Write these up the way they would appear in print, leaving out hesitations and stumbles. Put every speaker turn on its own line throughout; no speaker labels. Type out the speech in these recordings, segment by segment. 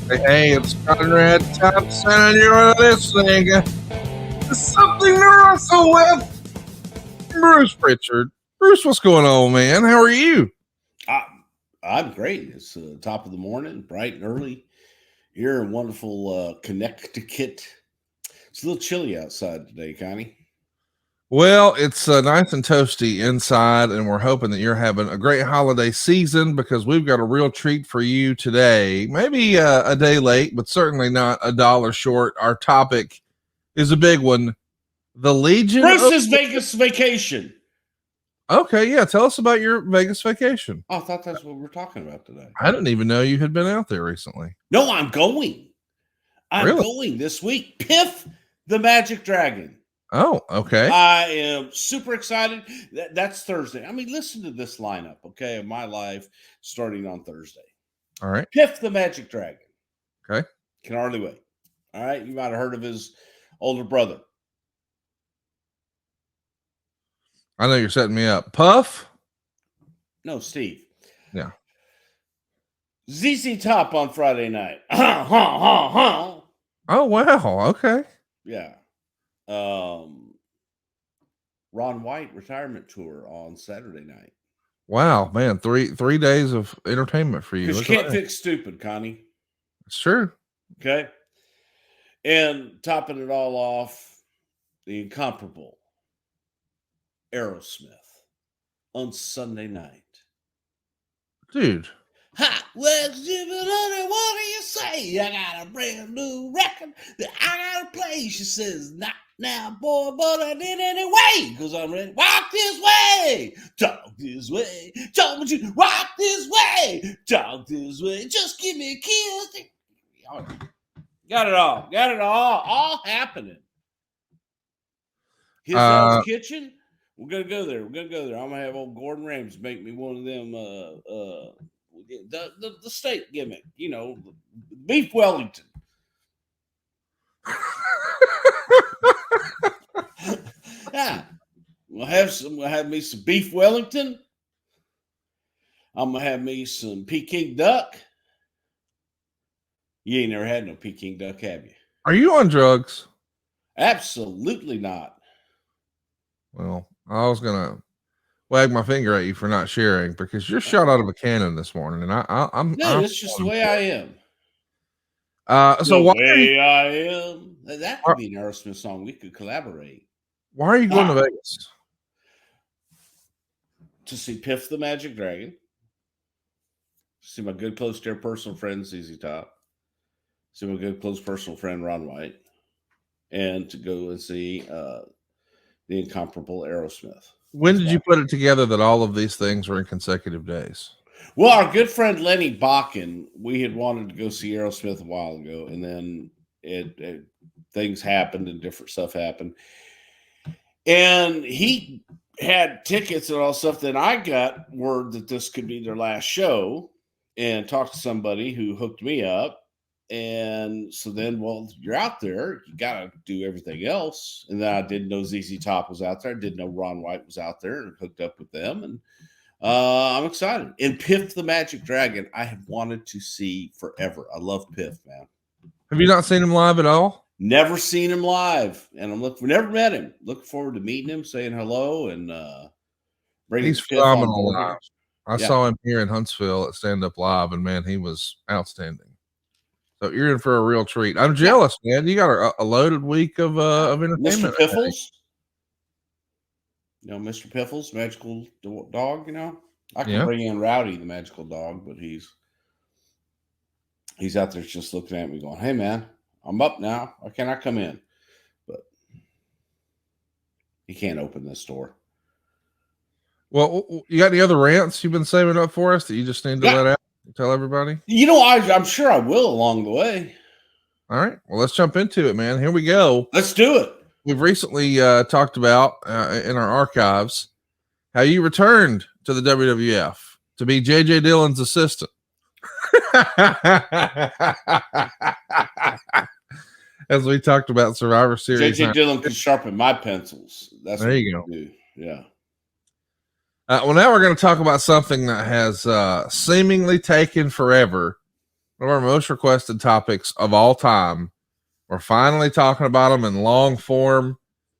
Hey, it's Conrad Thompson, and you're listening to Something to Wrestle with Bruce Pritchard. Bruce, what's going on, man? How are you?
I'm great. It's top of the morning, bright and early here in wonderful Connecticut. It's a little chilly outside today, Connie.
Well, it's nice and toasty inside, and we're hoping that you're having a great holiday season because we've got a real treat for you today. Maybe a day late, but certainly not a dollar short. Our topic is a big one. The Legion
Bruce's Vegas vacation.
Okay, yeah. Tell us about your Vegas vacation.
Oh, I thought that's what we're talking about today.
I didn't even know you had been out there recently.
No, I'm going. I'm
Really?
going this week. Piff the Magic Dragon.
Oh, okay.
I am super excited. That's Thursday. I mean, listen to this lineup, okay, of my life starting on Thursday.
All right.
Piff the Magic Dragon.
Okay.
Can hardly wait. All right. You might have heard of his older brother.
I know you're setting me up. Puff?
No, Steve.
Yeah.
ZZ Top on Friday night. Oh,
wow. Okay.
Yeah. Ron White retirement tour on Saturday night.
Wow, man. Three days of entertainment for you.
Because you can't fix stupid, Connie.
It's true.
Okay. And topping it all off, the incomparable Aerosmith on Sunday night.
Dude.
Ha! Well, what do you say? I got a brand new record that I gotta play. She says, not now, boy, but I did anyway. Because I'm ready. Walk this way. Talk this way. Talk with you. Walk this way. Talk this way. Just give me a kiss. Got it all. Got it all. All happening. His Hell's Kitchen. We're gonna go there. I'm gonna have old Gordon Ramsay make me one of them the steak gimmick, beef Wellington. Yeah. We'll have me some beef Wellington. I'm gonna have me some Peking duck. You ain't never had no Peking duck, have you?
Are you on drugs?
Absolutely not.
Well, I was gonna wag my finger at you for not sharing because you're shot out of a cannon this morning, and I'm
it's just the way I am.
So why
I am. That could be an Aerosmith song. We could collaborate.
Why are you going to Vegas?
To see Piff the Magic Dragon. See my good, close, dear personal friend, ZZ Top. See my good, close, personal friend, Ron White. And to go and see the incomparable Aerosmith.
When did you put it together that all of these things were in consecutive days?
Well, our good friend Lenny Bakken, we had wanted to go see Aerosmith a while ago, and then things happened and different stuff happened. And he had tickets and all stuff. Then I got word that this could be their last show and talked to somebody who hooked me up. And so then, well, you're out there, you got to do everything else. And then I didn't know ZZ Top was out there. I didn't know Ron White was out there, and hooked up with them. And I'm excited. And Piff the Magic Dragon, I have wanted to see forever. I love Piff, man.
Have you not seen him live at all?
Never seen him live. And never met him. Looking forward to meeting him, saying hello, and bringing
He's phenomenal live. I saw him here in Huntsville at Stand Up Live, and man, he was outstanding. So you're in for a real treat. I'm jealous, man. You got a loaded week of entertainment.
Mr. Piffles. Mr. Piffles, magical dog, I can bring in Rowdy, the magical dog, but he's out there just looking at me going, hey, man, I'm up now. Why can't I come in? But he can't open this door.
Well, you got any other rants you've been saving up for us that you just need to let out? Tell everybody.
I'm sure I will along the way.
All right. Well, let's jump into it, man. Here we go.
Let's do it.
We've recently talked about in our archives how you returned to the WWF to be JJ Dillon's assistant. As we talked about Survivor Series.
JJ Dillon can sharpen my pencils.
There you go.
Do. Yeah.
Well, now we're going to talk about something that has seemingly taken forever one of our most requested topics of all time. We're finally talking about them in long form.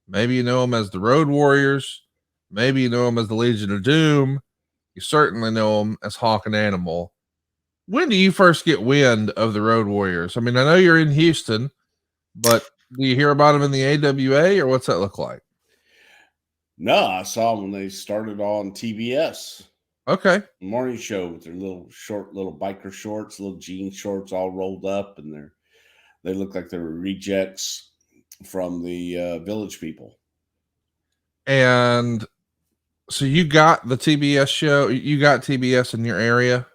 Maybe you know them as the Road Warriors. Maybe you know them as the Legion of Doom. You certainly know them as Hawk and Animal. When do you first get wind of the Road Warriors? I mean, I know you're in Houston, but do you hear about them in the AWA, or what's that look like?
No, I saw them when they started on TBS
Okay.
morning show with their little biker shorts, little jean shorts all rolled up, and they look like they were rejects from the Village People.
And so you got the TBS show, you got TBS in your area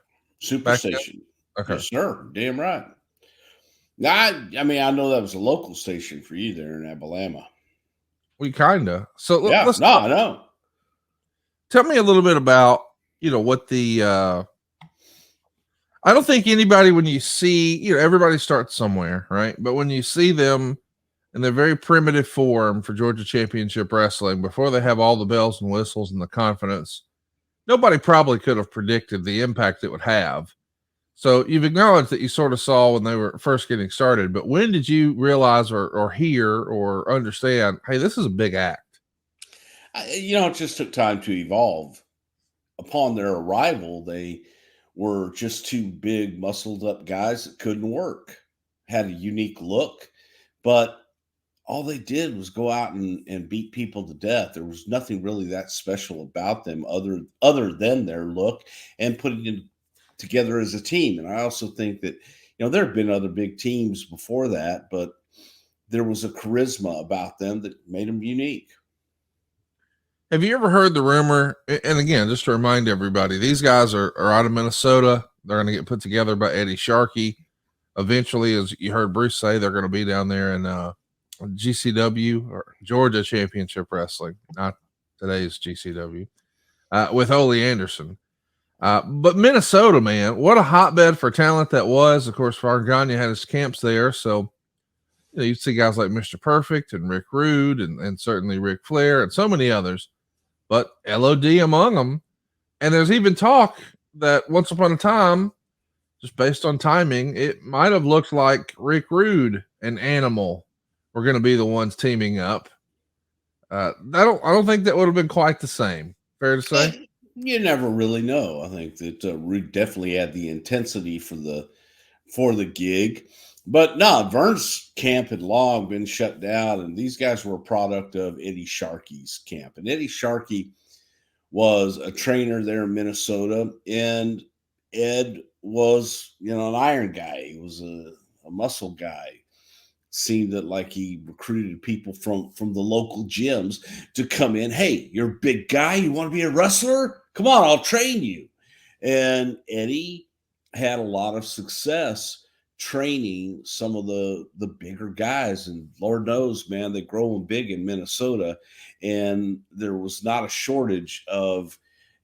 back then?
Superstation.
Okay.
Yes, sir. Damn right. I mean, I know that was a local station for you there in Alabama.
We kinda. So
Yeah,
let's
no, I know.
tell me a little bit about, what the I don't think anybody, when you see, everybody starts somewhere, right? But when you see them in their very primitive form for Georgia Championship Wrestling, before they have all the bells and whistles and the confidence, nobody probably could have predicted the impact it would have. So you've acknowledged that you sort of saw when they were first getting started, but when did you realize or hear or understand, hey, this is a big act?
It just took time to evolve. Upon their arrival, they were just two big, muscled up guys that couldn't work, had a unique look, but all they did was go out and beat people to death. There was nothing really that special about them other than their look and putting it together as a team. And I also think that there have been other big teams before that, but there was a charisma about them that made them unique.
Have you ever heard the rumor? And again, just to remind everybody, these guys are out of Minnesota. They're going to get put together by Eddie Sharkey. Eventually, as you heard Bruce say, they're going to be down there in GCW or Georgia Championship Wrestling, not today's GCW, with Ole Anderson. But Minnesota, man, what a hotbed for talent that was. Of course, Fargania had his camps there. So, you see guys like Mr. Perfect and Rick Rude and certainly Ric Flair and so many others, but LOD among them. And there's even talk that once upon a time, just based on timing, it might have looked like Rick Rude and Animal were going to be the ones teaming up. I don't think that would have been quite the same. Fair to say?
You never really know. I think that Rude definitely had the intensity for the gig, but no, Vern's camp had long been shut down, and these guys were a product of Eddie Sharkey's camp. And Eddie Sharkey was a trainer there in Minnesota, and Ed was an iron guy. He was a muscle guy. Seemed that like he recruited people from the local gyms to come in. Hey, you're a big guy. You want to be a wrestler? Come on, I'll train you. And Eddie had a lot of success training some of the bigger guys. And Lord knows, man, they grow them big in Minnesota. And there was not a shortage of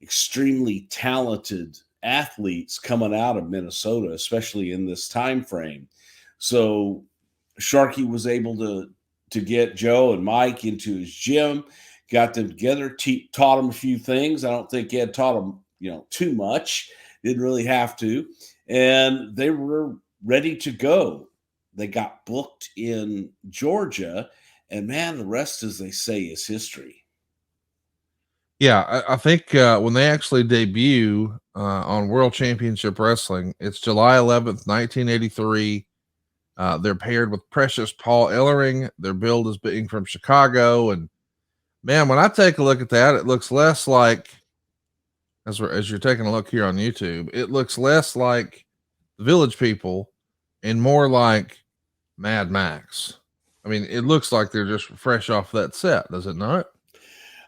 extremely talented athletes coming out of Minnesota, especially in this time frame. So Sharkey was able to get Joe and Mike into his gym, got them together, taught them a few things. I don't think Ed taught them, too much. Didn't really have to, and they were ready to go. They got booked in Georgia, and man, the rest, as they say, is history.
Yeah, I think when they actually debut on World Championship Wrestling, it's July 11th, 1983. They're paired with Precious Paul Ellering. Their build is being from Chicago. And man, when I take a look at that, it looks less like, as you're taking a look here on YouTube, it looks less like the Village People and more like Mad Max. I mean, it looks like they're just fresh off that set, does it not?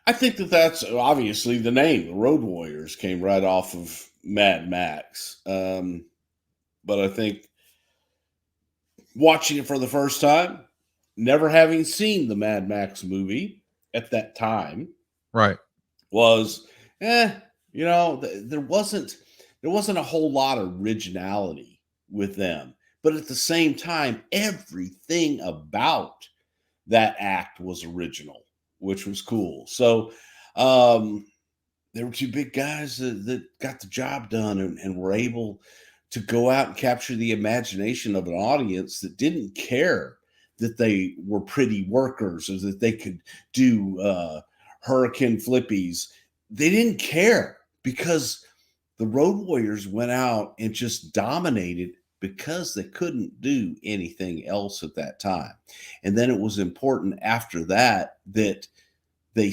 I think that that's obviously the name. The Road Warriors came right off of Mad Max. But I think watching it for the first time, never having seen the Mad Max movie at that time,
Right.
was there wasn't a whole lot of originality with them, but at the same time everything about that act was original, which was cool. So there were two big guys that got the job done and were able to go out and capture the imagination of an audience that didn't care that they were pretty workers or that they could do hurricane flippies. They didn't care because the Road Warriors went out and just dominated because they couldn't do anything else at that time. And then it was important after that that they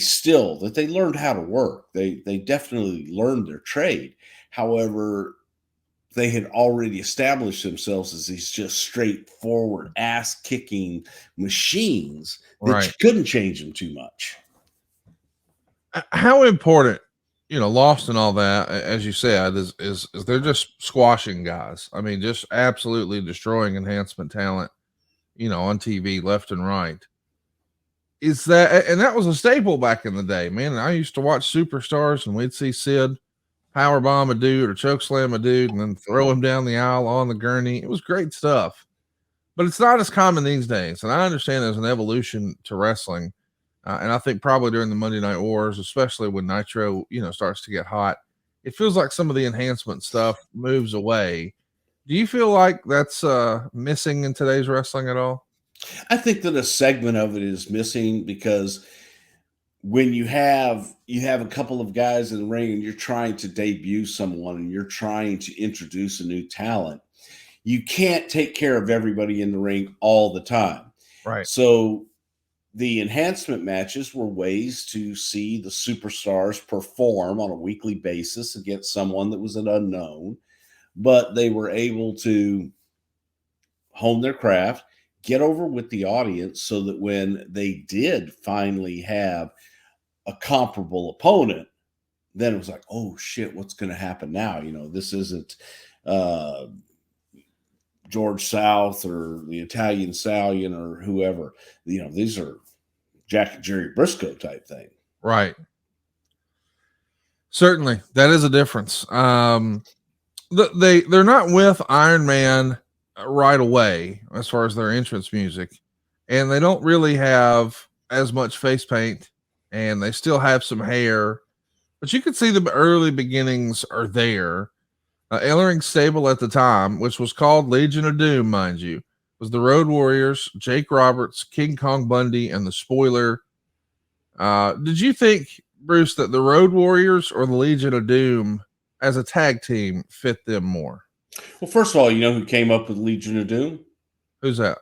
learned how to work. They definitely learned their trade. However, they had already established themselves as these just straightforward ass kicking machines that you
Right.
couldn't change them too much.
How important, lost and all that, as you said, is they're just squashing guys. I mean, just absolutely destroying enhancement talent, on TV left and right. Is that, and that was a staple back in the day, man. I used to watch Superstars and we'd see Sid power bomb a dude or choke slam a dude and then throw him down the aisle on the gurney. It was great stuff, but it's not as common these days. And I understand there's an evolution to wrestling. And I think probably during the Monday Night Wars, especially when Nitro, starts to get hot, it feels like some of the enhancement stuff moves away. Do you feel like that's missing in today's wrestling at all?
I think that a segment of it is missing because when you have a couple of guys in the ring and you're trying to debut someone and you're trying to introduce a new talent, you can't take care of everybody in the ring all the time.
Right.
So the enhancement matches were ways to see the superstars perform on a weekly basis against someone that was an unknown, but they were able to hone their craft, get over with the audience so that when they did finally have a comparable opponent, then it was like, oh shit, what's going to happen now? This isn't uh, George South or the Italian Stallion or whoever. These are Jack and Jerry Briscoe type thing.
Right. Certainly. That is a difference. They're not with Iron Man right away as far as their entrance music, and they don't really have as much face paint, and they still have some hair, but you can see the early beginnings are there. Ellering's stable at the time, which was called Legion of Doom, mind you, was the Road Warriors, Jake Roberts, King Kong Bundy, and the Spoiler. Did you think, Bruce, that the Road Warriors or the Legion of Doom as a tag team fit them more?
Well, first of all, you know who came up with Legion of Doom?
Who's that?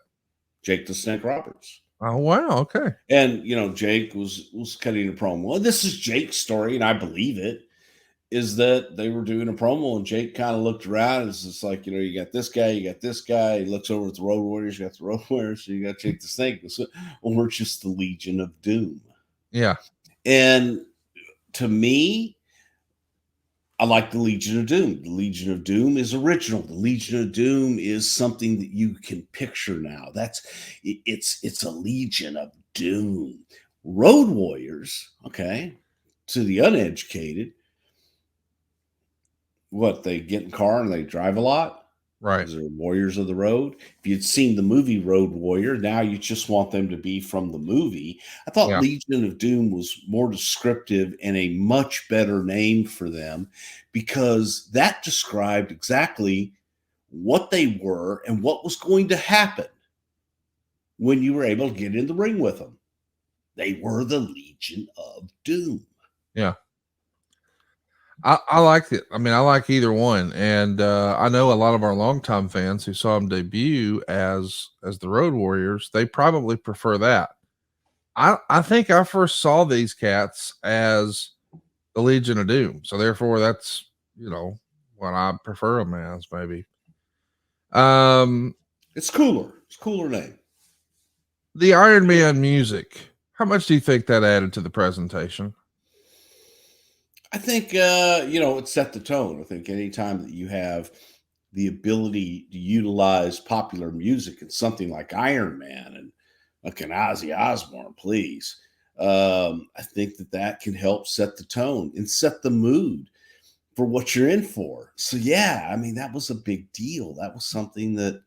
Jake the Snake Roberts.
Oh wow, okay.
And Jake was cutting a promo. Well, this is Jake's story, and I believe it. Is that they were doing a promo, and Jake kind of looked around, and it's just like, you got this guy, you got this guy. He looks over at the Road Warriors, you got the Road Warriors, so you got Jake the Snake. So, well, we're just the Legion of Doom.
Yeah.
And to me, I like the Legion of Doom. The Legion of Doom is original. The Legion of Doom is something that you can picture now. It's a Legion of Doom. Road Warriors, okay, to the uneducated, what, they get in car and they drive a lot?
Right.
They're warriors of the road. If you'd seen the movie Road Warrior, now you just want them to be from the movie. I thought
Yeah.
Legion of Doom was more descriptive and a much better name for them because that described exactly what they were and what was going to happen when you were able to get in the ring with them. They were the Legion of Doom.
Yeah. I liked it. I mean, I like either one, and I know a lot of our longtime fans who saw them debut as the Road Warriors. They probably prefer that. I think I first saw these cats as the Legion of Doom, so therefore that's what I prefer them as. Maybe.
It's cooler. It's a cooler name.
The Iron Man music. How much do you think that added to the presentation?
I think it set the tone. I think anytime that you have the ability to utilize popular music in something like Iron Man and like an Ozzy Osbourne, please. I think that can help set the tone and set the mood for what you're in for. So yeah, I mean that was a big deal. That was something that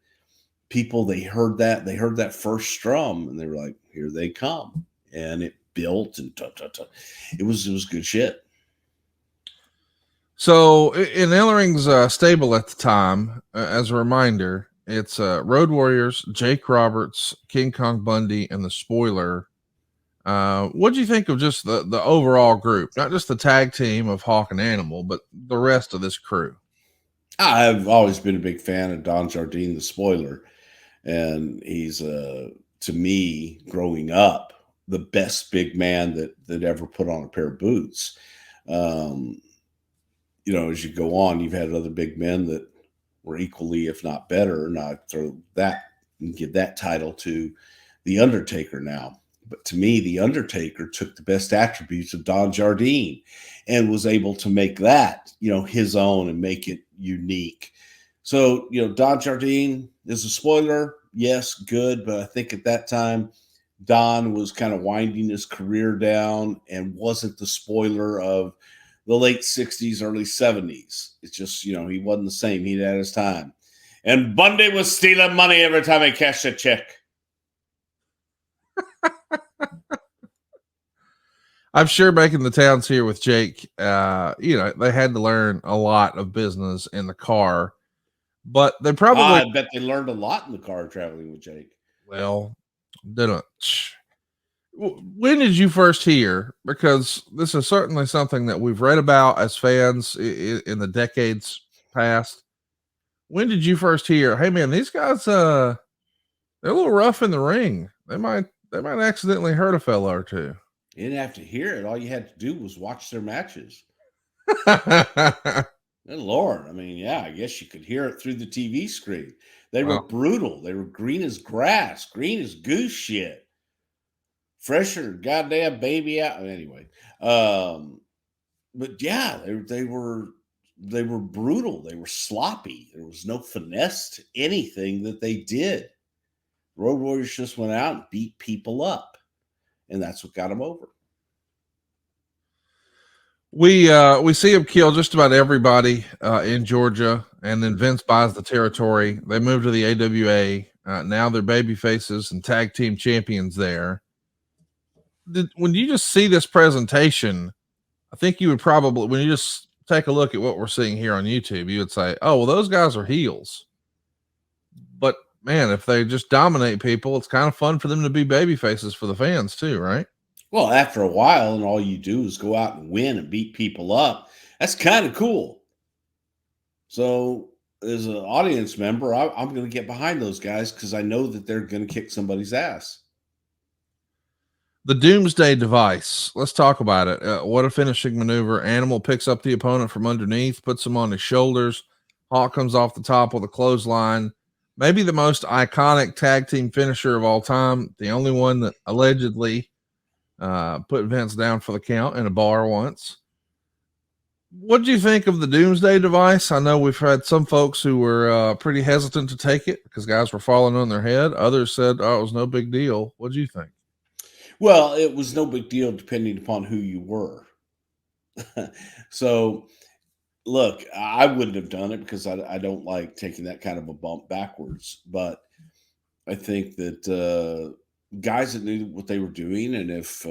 they heard that first strum and they were like, here they come, and it built and it was good shit.
So in Ellering's stable at the time, as a reminder, it's Road Warriors, Jake Roberts, King Kong Bundy, and the Spoiler. What do you think of just the overall group, not just the tag team of Hawk and Animal, but the rest of this crew?
I've always been a big fan of Don Jardine, the Spoiler, and he's to me, growing up, the best big man that ever put on a pair of boots. Um, as you go on, you've had other big men that were equally, if not better. And I throw that and give that title to the Undertaker now. But to me, the Undertaker took the best attributes of Don Jardine and was able to make that, his own and make it unique. So, Don Jardine is a Spoiler. Yes, good. But I think at that time, Don was kind of winding his career down and wasn't the Spoiler of the late 60s, early 70s. It's just, he wasn't the same. He'd had his time. And Bundy was stealing money every time he cashed a check.
I'm sure making the towns here with Jake, they had to learn a lot of business in the car, but they probably,
I bet they learned a lot in the car traveling with Jake.
well, didn't. When did you first hear? Because this is certainly something that we've read about as fans in the decades past. When did you first hear, hey man, these guys, they're a little rough in the ring. They might accidentally hurt a fellow or two.
You didn't have to hear it. All you had to do was watch their matches. Good Lord. I mean, yeah, I guess you could hear it through the TV screen. They were brutal. They were green as grass, green as goose shit. Fresher goddamn baby out. Anyway. But yeah, they were brutal. They were sloppy. There was no finesse to anything that they did. Road Warriors just went out and beat people up. And that's what got them over.
We see him kill just about everybody in Georgia, and then Vince buys the territory. They move to the AWA. Now they're baby faces and tag team champions there. When you just see this presentation, I think you would probably, when you just take a look at what we're seeing here on YouTube, you would say, oh, well, those guys are heels. But man, if they just dominate people, it's kind of fun for them to be baby faces for the fans too, right?
Well, after a while, and all you do is go out and win and beat people up, that's kind of cool. So, as an audience member, I'm going to get behind those guys because I know that they're going to kick somebody's ass.
The Doomsday Device. Let's talk about it. What a finishing maneuver. Animal picks up the opponent from underneath, puts him on his shoulders. Hawk comes off the top with a clothesline. Maybe the most iconic tag team finisher of all time. The only one that allegedly put Vince down for the count in a bar once. What do you think of the Doomsday Device? I know we've had some folks who were pretty hesitant to take it because guys were falling on their head. Others said, oh, it was no big deal. What do you think?
Well, it was no big deal depending upon who you were. So, look, I wouldn't have done it because I don't like taking that kind of a bump backwards. But I think that guys that knew what they were doing, and if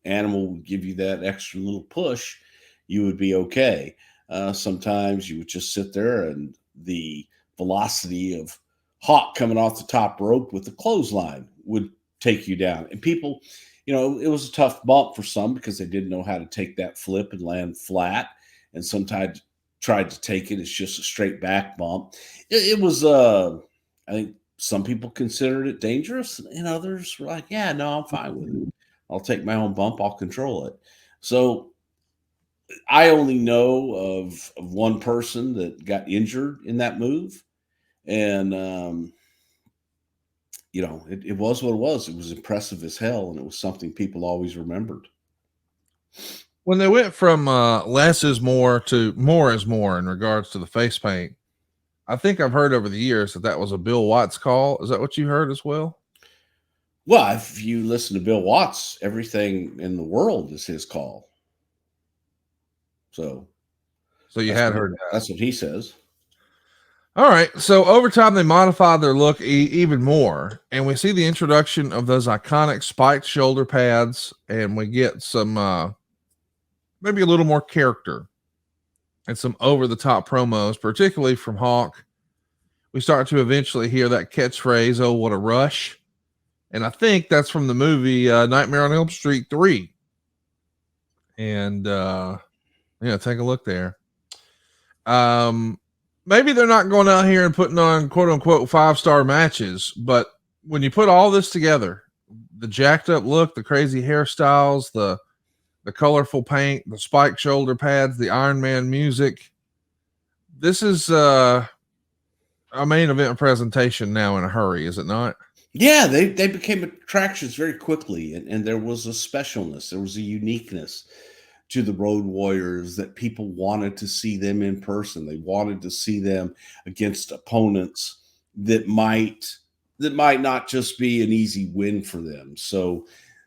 Animal would give you that extra little push, you would be okay. Sometimes you would just sit there, and the velocity of Hawk coming off the top rope with the clothesline would take you down. And people, it was a tough bump for some because they didn't know how to take that flip and land flat. And sometimes tried to take it as just a straight back bump. It was, I think some people considered it dangerous, and others were like, yeah, no, I'm fine with it. I'll take my own bump. I'll control it. So I only know of one person that got injured in that move. And, it was what it was. It was impressive as hell, and it was something people always remembered.
When they went from less is more to more is more in regards to the face paint, I think I've heard over the years that was a Bill Watts call. Is that what you heard as well?
Well, if you listen to Bill Watts, everything in the world is his call. So
you had heard that.
That's what he says.
All right. So over time, they modified their look even more. And we see the introduction of those iconic spiked shoulder pads. And we get some, maybe a little more character and some over the top promos, particularly from Hawk. We start to eventually hear that catchphrase, "Oh, what a rush." And I think that's from the movie Nightmare on Elm Street 3. And yeah, take a look there. Maybe they're not going out here and putting on quote unquote 5-star matches, but when you put all this together, the jacked up look, the crazy hairstyles, the colorful paint, the spiked shoulder pads, the Iron Man music, this is a main event presentation now in a hurry, is it not?
Yeah, they became attractions very quickly, and there was a specialness, there was a uniqueness to the Road Warriors that people wanted to see them in person. They wanted to see them against opponents that might not just be an easy win for them. So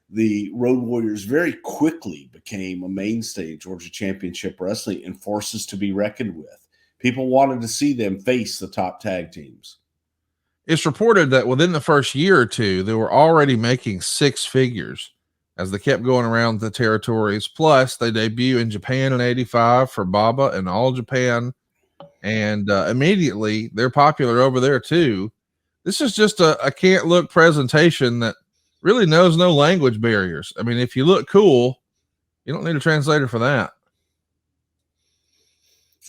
the Road Warriors very quickly became a mainstay in Georgia Championship Wrestling and forces to be reckoned with. People wanted to see them face the top tag teams.
It's reported that within the first year or two, they were already making 6 figures as they kept going around the territories. Plus, they debut in Japan in '85 for Baba and All Japan, and immediately they're popular over there too. This is just a can't look presentation that really knows no language barriers. I mean, if you look cool, you don't need a translator for that.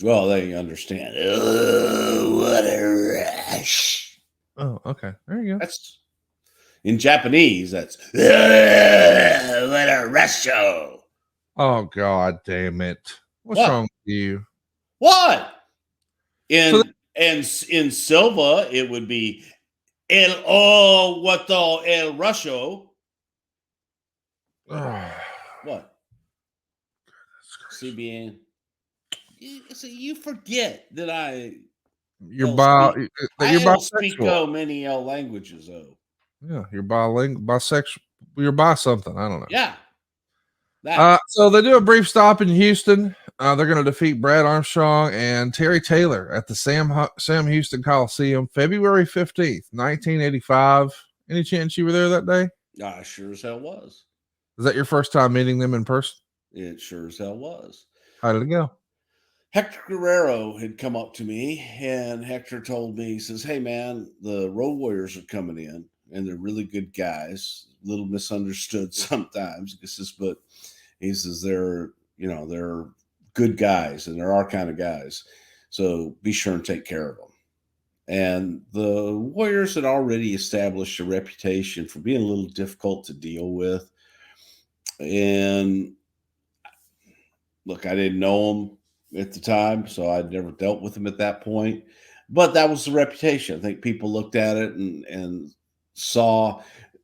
Well, they understand. Oh, what a rush.
Oh, okay. There you go.
That's in Japanese. That's what a rush show.
Oh, God damn it. What's
What?
wrong with you?
What?
So
In Silva, it would be what the el rusho. What? CBN. You forget that
you're
I don't speak
bisexual.
many languages, though.
Yeah, you're bilingual, bisexual. You're bi something. I don't know.
Yeah, that.
So they do a brief stop in Houston. They're going to defeat Brad Armstrong and Terry Taylor at the Sam Houston Coliseum, February 15th, 1985. Any chance you were there that day?
I sure as hell was.
Is that your first time meeting them in person?
It sure as hell was.
How did it go?
Hector Guerrero had come up to me, and Hector told me, he says, "Hey, man, the Road Warriors are coming in, and they're really good guys. A little misunderstood sometimes." He says, "But he says they're good guys, and they're our kind of guys. So be sure and take care of them." And the Warriors had already established a reputation for being a little difficult to deal with. And look, I didn't know them at the time, so I'd never dealt with them at that point. But that was the reputation. I think people looked at it and saw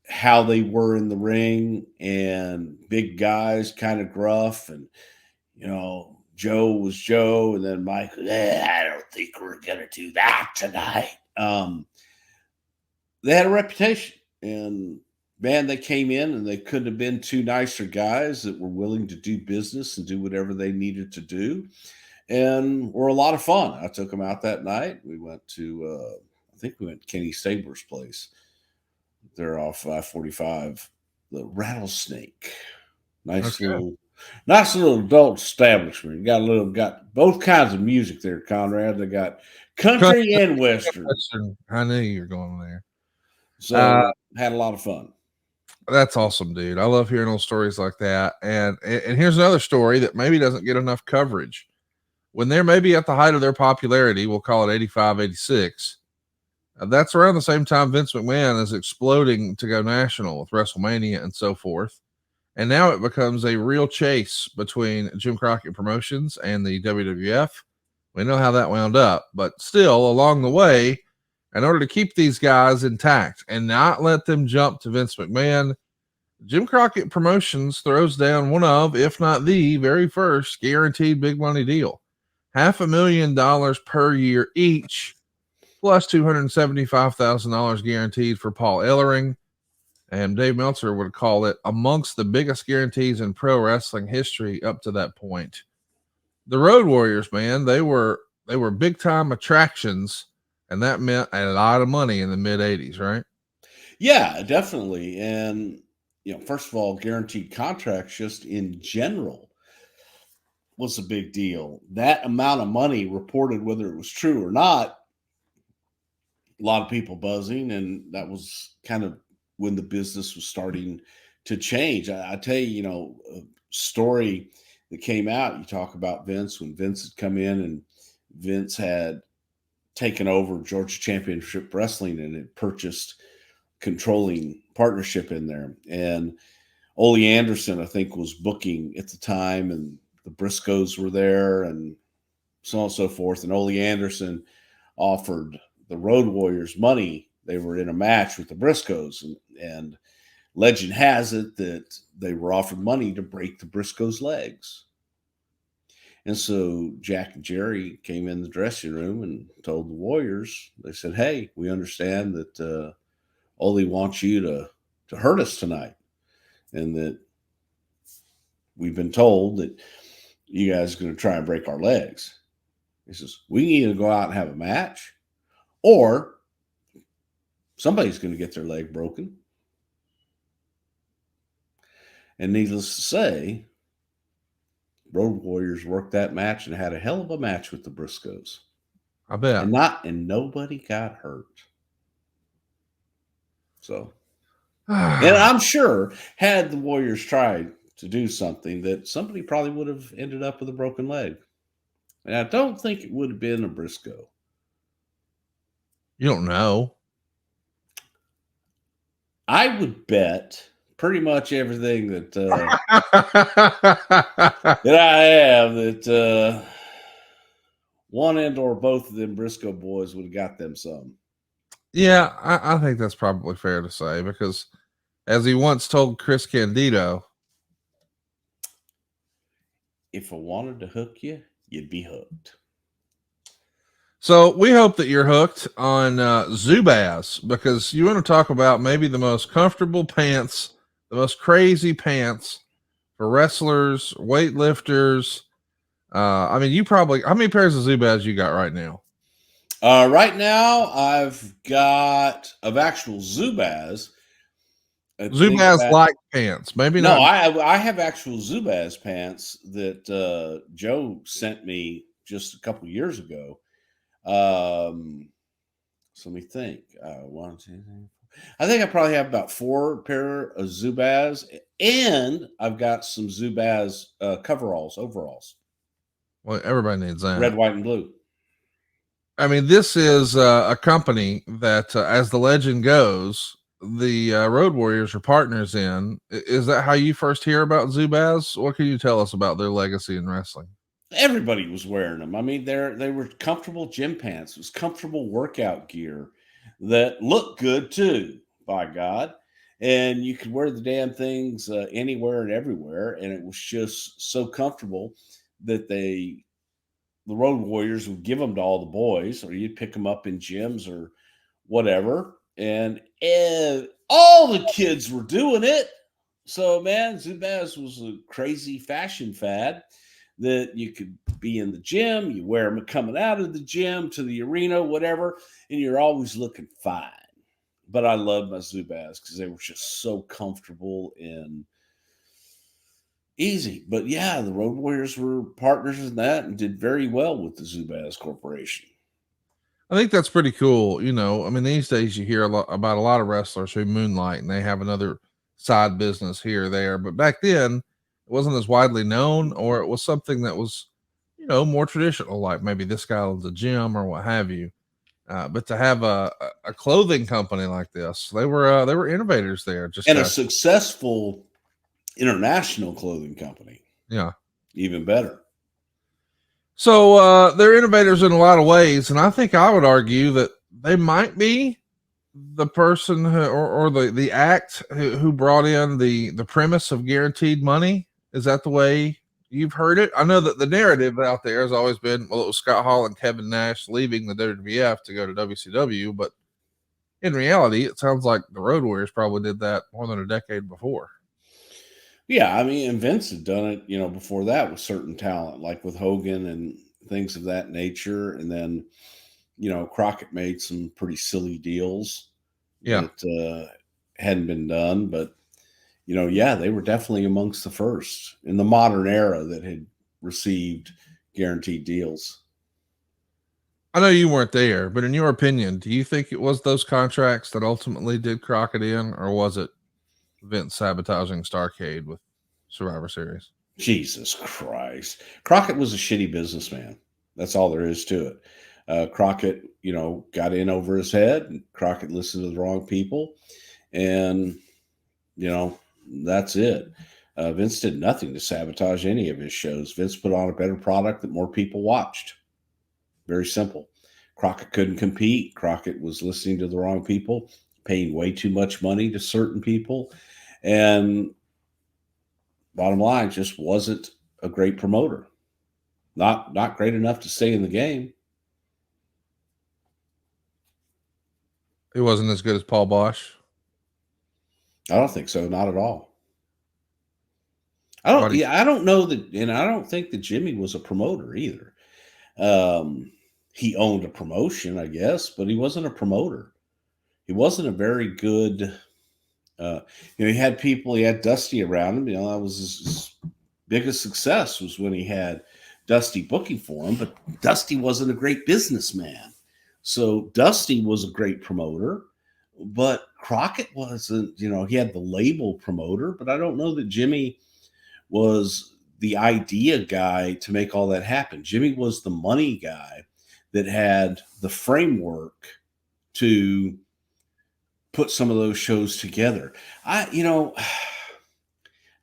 how they were in the ring, and big guys, kind of gruff, and Joe was Joe, and then Mike, I don't think we're gonna do that tonight. They had a reputation, and man, they came in and they couldn't have been two nicer guys that were willing to do business and do whatever they needed to do, and were a lot of fun. I took them out that night. We went to, I think we went to Kenny Stabler's place. They're off I-45, the Rattlesnake. Nice little adult establishment. Got both kinds of music there, Conrad. They got country and western.
I knew you were going there.
So had a lot of fun.
That's awesome, dude. I love hearing those stories like that. And here's another story that maybe doesn't get enough coverage. When they're maybe at the height of their popularity, we'll call it 85, 86. That's around the same time Vince McMahon is exploding to go national with WrestleMania and so forth. And now it becomes a real chase between Jim Crockett Promotions and the WWF. We know how that wound up, but still along the way, in order to keep these guys intact and not let them jump to Vince McMahon, Jim Crockett Promotions throws down one of, if not the very first guaranteed big money deal. $500,000 per year each, plus $275,000 guaranteed for Paul Ellering. And Dave Meltzer would call it amongst the biggest guarantees in pro wrestling history up to that point. The Road Warriors, man, they were big time attractions, and that meant a lot of money in the mid 80s, right?
Yeah, definitely. And first of all, guaranteed contracts just in general was a big deal. That amount of money reported, whether it was true or not, a lot of people buzzing, and that was kind of when the business was starting to change. I tell you, a story that came out. You talk about Vince, when Vince had come in, and Vince had taken over Georgia Championship Wrestling and had purchased controlling partnership in there. And Ole Anderson, I think, was booking at the time, and the Briscoes were there, and so on and so forth. And Ole Anderson offered the Road Warriors money. They were in a match with the Briscoes, and legend has it that they were offered money to break the Briscoes' legs. And so Jack and Jerry came in the dressing room and told the Warriors, they said, "Hey, we understand that Ole wants you to hurt us tonight, and that we've been told that you guys are going to try and break our legs." He says, "We can either go out and have a match, or somebody's going to get their leg broken." And needless to say, Road Warriors worked that match and had a hell of a match with the Briscoes.
I bet.
And nobody got hurt. So, and I'm sure had the Warriors tried to do something, that somebody probably would have ended up with a broken leg. And I don't think it would have been a Briscoe.
You don't know.
I would bet pretty much everything that that I have that one and or both of them Briscoe boys would have got them some.
Yeah, I think that's probably fair to say, because as he once told Chris Candido,
"If I wanted to hook you, you'd be hooked."
so we hope that you're hooked on Zubaz, because you want to talk about maybe the most comfortable pants, the most crazy pants for wrestlers, weightlifters. I mean, you probably, how many pairs of Zubaz you got right now?
Right now, I've got of actual Zubaz.
Zubaz like pants, maybe
No,
not.
I have actual Zubaz pants that Joe sent me just a couple years ago. So let me think. One, two, three. I think I probably have about 4 pair of Zubaz, and I've got some Zubaz overalls,
Well, everybody needs that.
red, white, and blue.
I mean, this is a company that, as the legend goes, the Road Warriors are partners in. Is that how you first hear about Zubaz? What can you tell us about their legacy in wrestling?
Everybody was wearing them. I mean, they were comfortable gym pants. It was comfortable workout gear that looked good too, by God. And you could wear the damn things anywhere and everywhere, and it was just so comfortable that the Road Warriors would give them to all the boys, or you'd pick them up in gyms or whatever. And all the kids were doing it. So, man, Zubaz was a crazy fashion fad that you could be in the gym, you wear them coming out of the gym to the arena, whatever, and you're always looking fine. But I loved my Zubaz because they were just so comfortable and easy. But yeah, the Road Warriors were partners in that and did very well with the Zubaz Corporation.
I think that's pretty cool. I mean, these days you hear about a lot of wrestlers who moonlight and they have another side business here or there. But back then, it wasn't as widely known, or it was something that was, more traditional, like maybe this guy owns a gym or what have you. But to have a clothing company like this, they were innovators there.
And a successful international clothing company.
Yeah.
Even better.
So they're innovators in a lot of ways, and I think I would argue that they might be the person or the act who brought in the premise of guaranteed money. Is that the way you've heard it? I know that the narrative out there has always been, well, it was Scott Hall and Kevin Nash leaving the WWF to go to WCW, but in reality, it sounds like the Road Warriors probably did that more than a decade before.
Yeah, I mean, and Vince had done it, before that with certain talent, like with Hogan and things of that nature. And then, Crockett made some pretty silly deals that hadn't been done. But, yeah, they were definitely amongst the first in the modern era that had received guaranteed deals.
I know you weren't there, but in your opinion, do you think it was those contracts that ultimately did Crockett in, or was it Vince sabotaging Starcade with Survivor Series?
Jesus Christ. Crockett was a shitty businessman. That's all there is to it. Crockett, got in over his head. And Crockett listened to the wrong people. And, that's it. Vince did nothing to sabotage any of his shows. Vince put on a better product that more people watched. Very simple. Crockett couldn't compete. Crockett was listening to the wrong people, paying way too much money to certain people. And bottom line, just wasn't a great promoter. Not great enough to stay in the game.
It wasn't as good as Paul Bosch.
I don't think so. Not at all.
Why do you,
I don't know that, and I don't think that Jimmy was a promoter either. He owned a promotion, I guess, but he wasn't a promoter. He wasn't a very good. He had people. He had Dusty around him. That was his biggest success was when he had Dusty booking for him. But Dusty wasn't a great businessman. So Dusty was a great promoter, but Crockett wasn't. He had the label promoter, but I don't know that Jimmy was the idea guy to make all that happen. Jimmy was the money guy that had the framework to put some of those shows together. I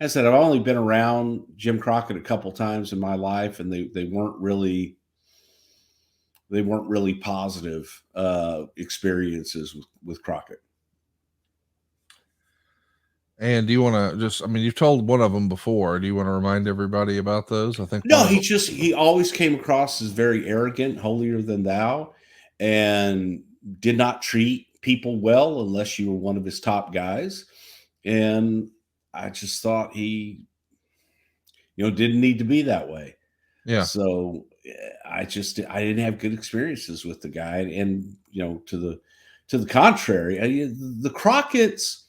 said, I've only been around Jim Crockett a couple times in my life, and they weren't really positive experiences with Crockett.
and do you want to just? I mean, you've told one of them before. Do you want to remind everybody about those? I think
No,
one of them.
he always came across as very arrogant, holier than thou, and did not treat people well unless you were one of his top guys. And I just thought he, didn't need to be that way.
Yeah.
So I didn't have good experiences with the guy, and to the contrary, the Crockett's,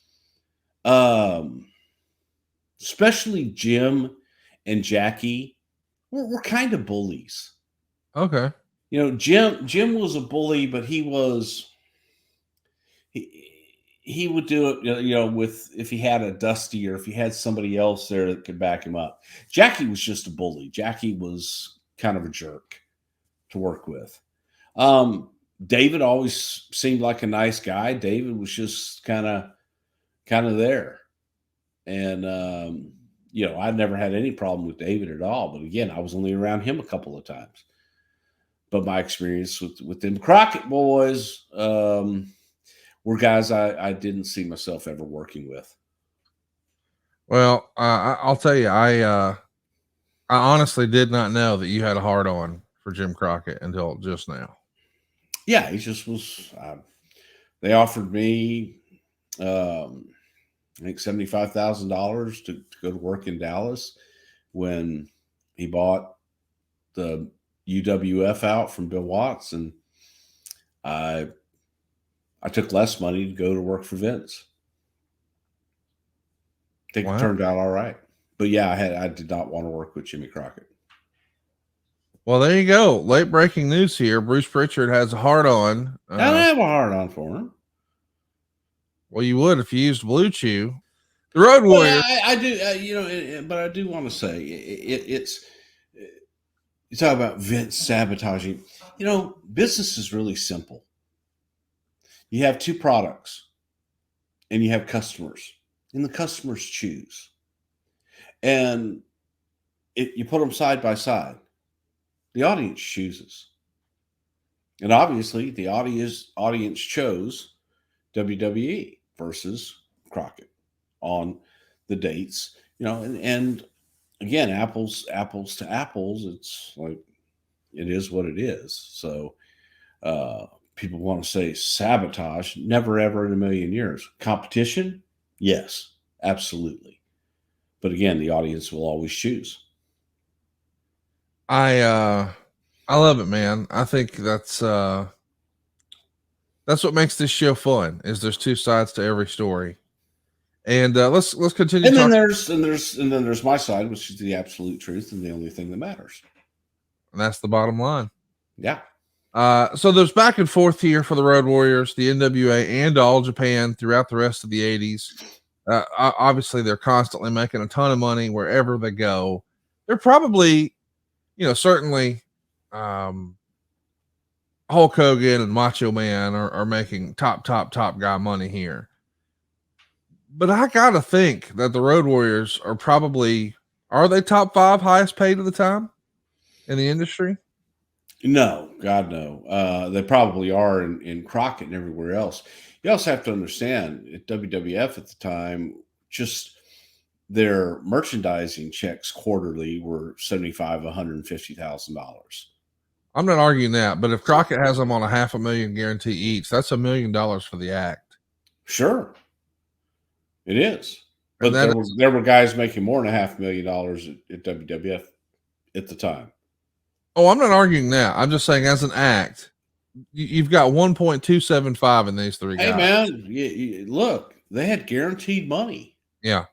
especially Jim and Jackie, were kind of bullies.
Okay.
Jim was a bully, but he would do it, with if he had a Dusty or if he had somebody else there that could back him up. Jackie was just a bully. Jackie was kind of a jerk to work with. David always seemed like a nice guy. David was just kind of there. And I never had any problem with David at all. But again, I was only around him a couple of times. But my experience with them Crockett boys were guys I didn't see myself ever working with.
Well, I'll tell you, I honestly did not know that you had a hard on for Jim Crockett until just now.
Yeah, he just was. They offered me, I think $75,000 to go to work in Dallas when he bought the UWF out from Bill Watts, and I took less money to go to work for Vince. I think It turned out all right. But yeah, I did not want to work with Jimmy Crockett.
Well, there you go. Late breaking news here. Bruce Pritchard has a hard on.
I don't have a hard on for him.
Well, you would if you used Blue Chew. The Road Warrior.
I do, but I do want to say it's you talk about Vince sabotaging. Business is really simple. You have two products, and you have customers, and the customers choose. And you put them side by side, the audience chooses. And obviously, the audience chose WWE versus Crockett on the dates. And again, apples to apples. It's like it is what it is. So people want to say sabotage. Never ever in a million years. Competition, yes, absolutely. But again, the audience will always choose.
I love it, man. I think that's what makes this show fun. Is there's two sides to every story, And let's continue
And then
talking.
there's my side, which is the absolute truth and the only thing that matters.
And that's the bottom line.
Yeah.
So there's back and forth here for the Road Warriors, the NWA, and All Japan throughout the rest of the 80s. Obviously, they're constantly making a ton of money wherever they go. They're probably, certainly Hulk Hogan and Macho Man are making top guy money here. But I got to think that the Road Warriors are they top 5 highest paid at the time in the industry?
No, God, no. They probably are in Crockett and everywhere else. You also have to understand at WWF at the time, just their merchandising checks quarterly were $75,000-$150,000.
I'm not arguing that, but if Crockett has them on a $500,000 guarantee each, that's $1 million for the act.
Sure, it is.
And
But there were guys making more than $500,000 at WWF at the time.
Oh, I'm not arguing that. I'm just saying, as an act, you've got 1.275 in these three guys.
Hey, man, look, they had guaranteed money.
Yeah.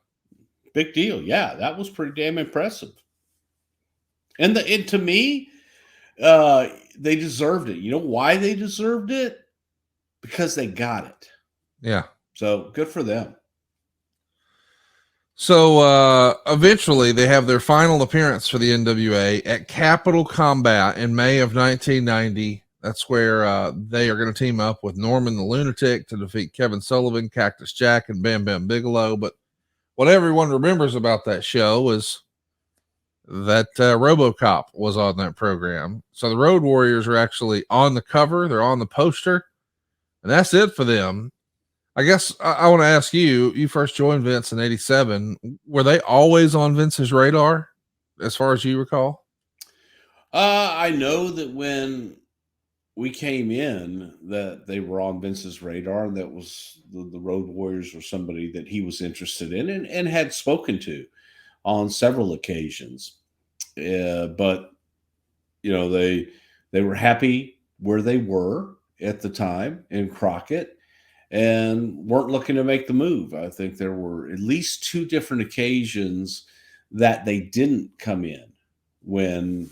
Big deal. Yeah, that was pretty damn impressive. And to me, they deserved it. You know why they deserved it? Because they got it.
Yeah.
So good for them.
So eventually they have their final appearance for the NWA at Capital Combat in May of 1990. That's where they are going to team up with Norman the Lunatic to defeat Kevin Sullivan, Cactus Jack, and Bam Bam Bigelow. But what everyone remembers about that show is that RoboCop was on that program. So the Road Warriors are actually on the cover. They're on the poster. And that's it for them. I guess I want to ask you, you first joined Vince in 87. Were they always on Vince's radar as far as you recall?
I know that when we came in that they were on Vince's radar, and that was the Road Warriors were somebody that he was interested in and had spoken to on several occasions. But they were happy where they were at the time in Crockett and weren't looking to make the move. I think there were at least 2 different occasions that they didn't come in when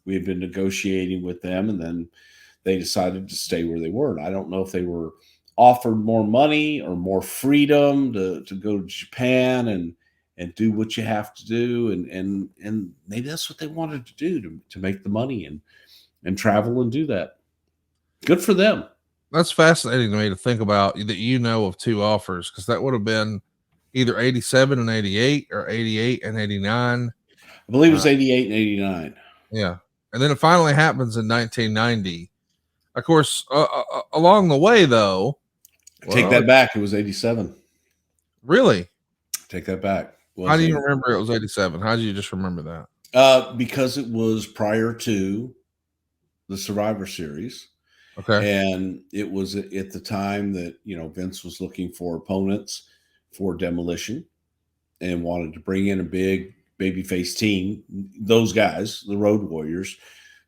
we had been negotiating with them, and then they decided to stay where they were. And I don't know if they were offered more money or more freedom to go to Japan and do what you have to do. And maybe that's what they wanted to do to make the money and travel and do that. Good for them.
That's fascinating to me to think about that, of 2 offers, because that would have been either 87 and 88 or 88 and 89.
I believe it was 88 and 89.
Yeah. And then it finally happens in 1990. Of course, along the way, though.
Take that back. It was 87.
Really?
Take that back.
How do you remember it was 87? How do you just remember that?
Because it was prior to the Survivor Series.
Okay.
And it was at the time that, Vince was looking for opponents for Demolition and wanted to bring in a big babyface team, those guys, the Road Warriors,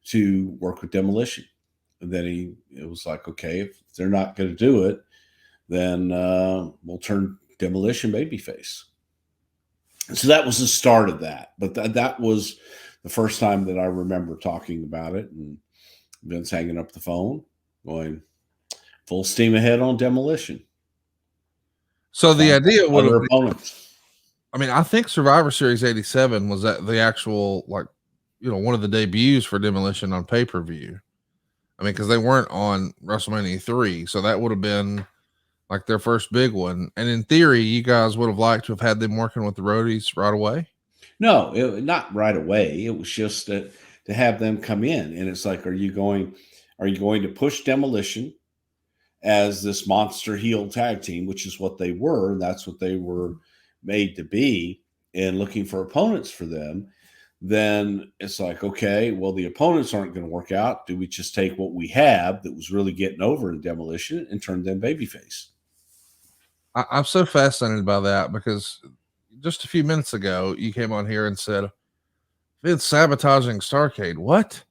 to work with Demolition. And then it was like, okay, if they're not going to do it, then we'll turn Demolition babyface. So that was the start of that. But that was the first time that I remember talking about it, and Vince hanging up the phone, going full steam ahead on Demolition.
So the idea would have
opponents.
I think Survivor Series 87 was that the actual, one of the debuts for Demolition on pay-per-view. Because they weren't on WrestleMania 3, so that would have been like their first big one. And in theory, you guys would have liked to have had them working with the Roadies right away.
No, not right away. It was just to have them come in, and it's like, are you going to push Demolition as this monster heel tag team, which is what they were, and that's what they were made to be, and looking for opponents for them? Then it's like, okay, well, the opponents aren't going to work out. Do we just take what we have that was really getting over in Demolition and turn them babyface?
I'm so fascinated by that, because just a few minutes ago, you came on here and said, Vince sabotaging Starrcade. What?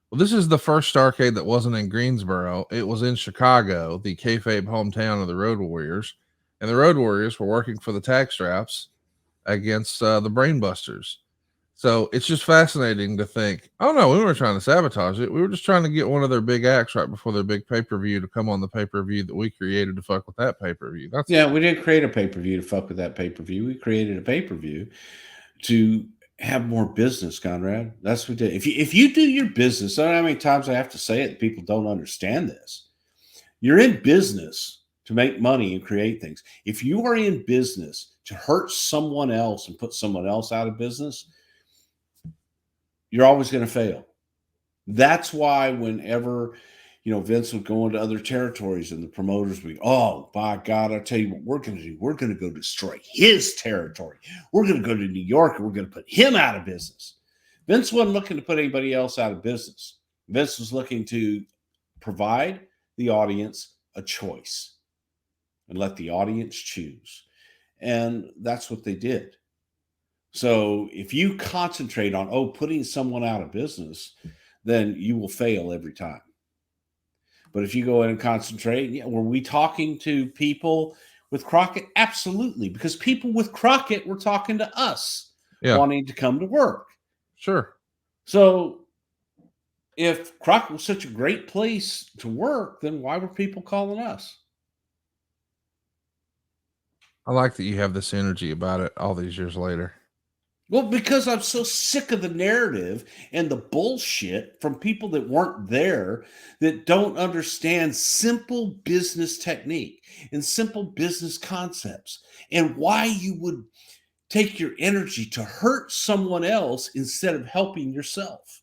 Well, this is the first Starrcade that wasn't in Greensboro. It was in Chicago, the kayfabe hometown of the Road Warriors. and the Road Warriors were working for the tag straps against the Brainbusters. So it's just fascinating to think, oh no, we weren't trying to sabotage it. We were just trying to get one of their big acts right before their big pay-per-view to come on the pay-per-view that we created to fuck with that pay-per-view.
Yeah, we didn't create a pay-per-view to fuck with that pay-per-view. We created a pay-per-view to have more business, Conrad. That's what we did. If you do your business, I don't know how many times I have to say it, people don't understand this. You're in business to make money and create things. If you are in business to hurt someone else and put someone else out of business, you're always going to fail. That's why whenever Vince would go into other territories and the promoters would, oh, by God, I tell you what we're going to do. We're going to go destroy his territory. We're going to go to New York and we're going to put him out of business. Vince wasn't looking to put anybody else out of business. Vince was looking to provide the audience a choice and let the audience choose. And that's what they did. So if you concentrate on, putting someone out of business, then you will fail every time. But if you go in and concentrate, were we talking to people with Crockett? Absolutely. Because people with Crockett were talking to us, wanting to come to work.
Sure.
So if Crockett was such a great place to work, then why were people calling us?
I like that you have this energy about it all these years later.
Well, because I'm so sick of the narrative and the bullshit from people that weren't there, that don't understand simple business technique and simple business concepts, and why you would take your energy to hurt someone else instead of helping yourself.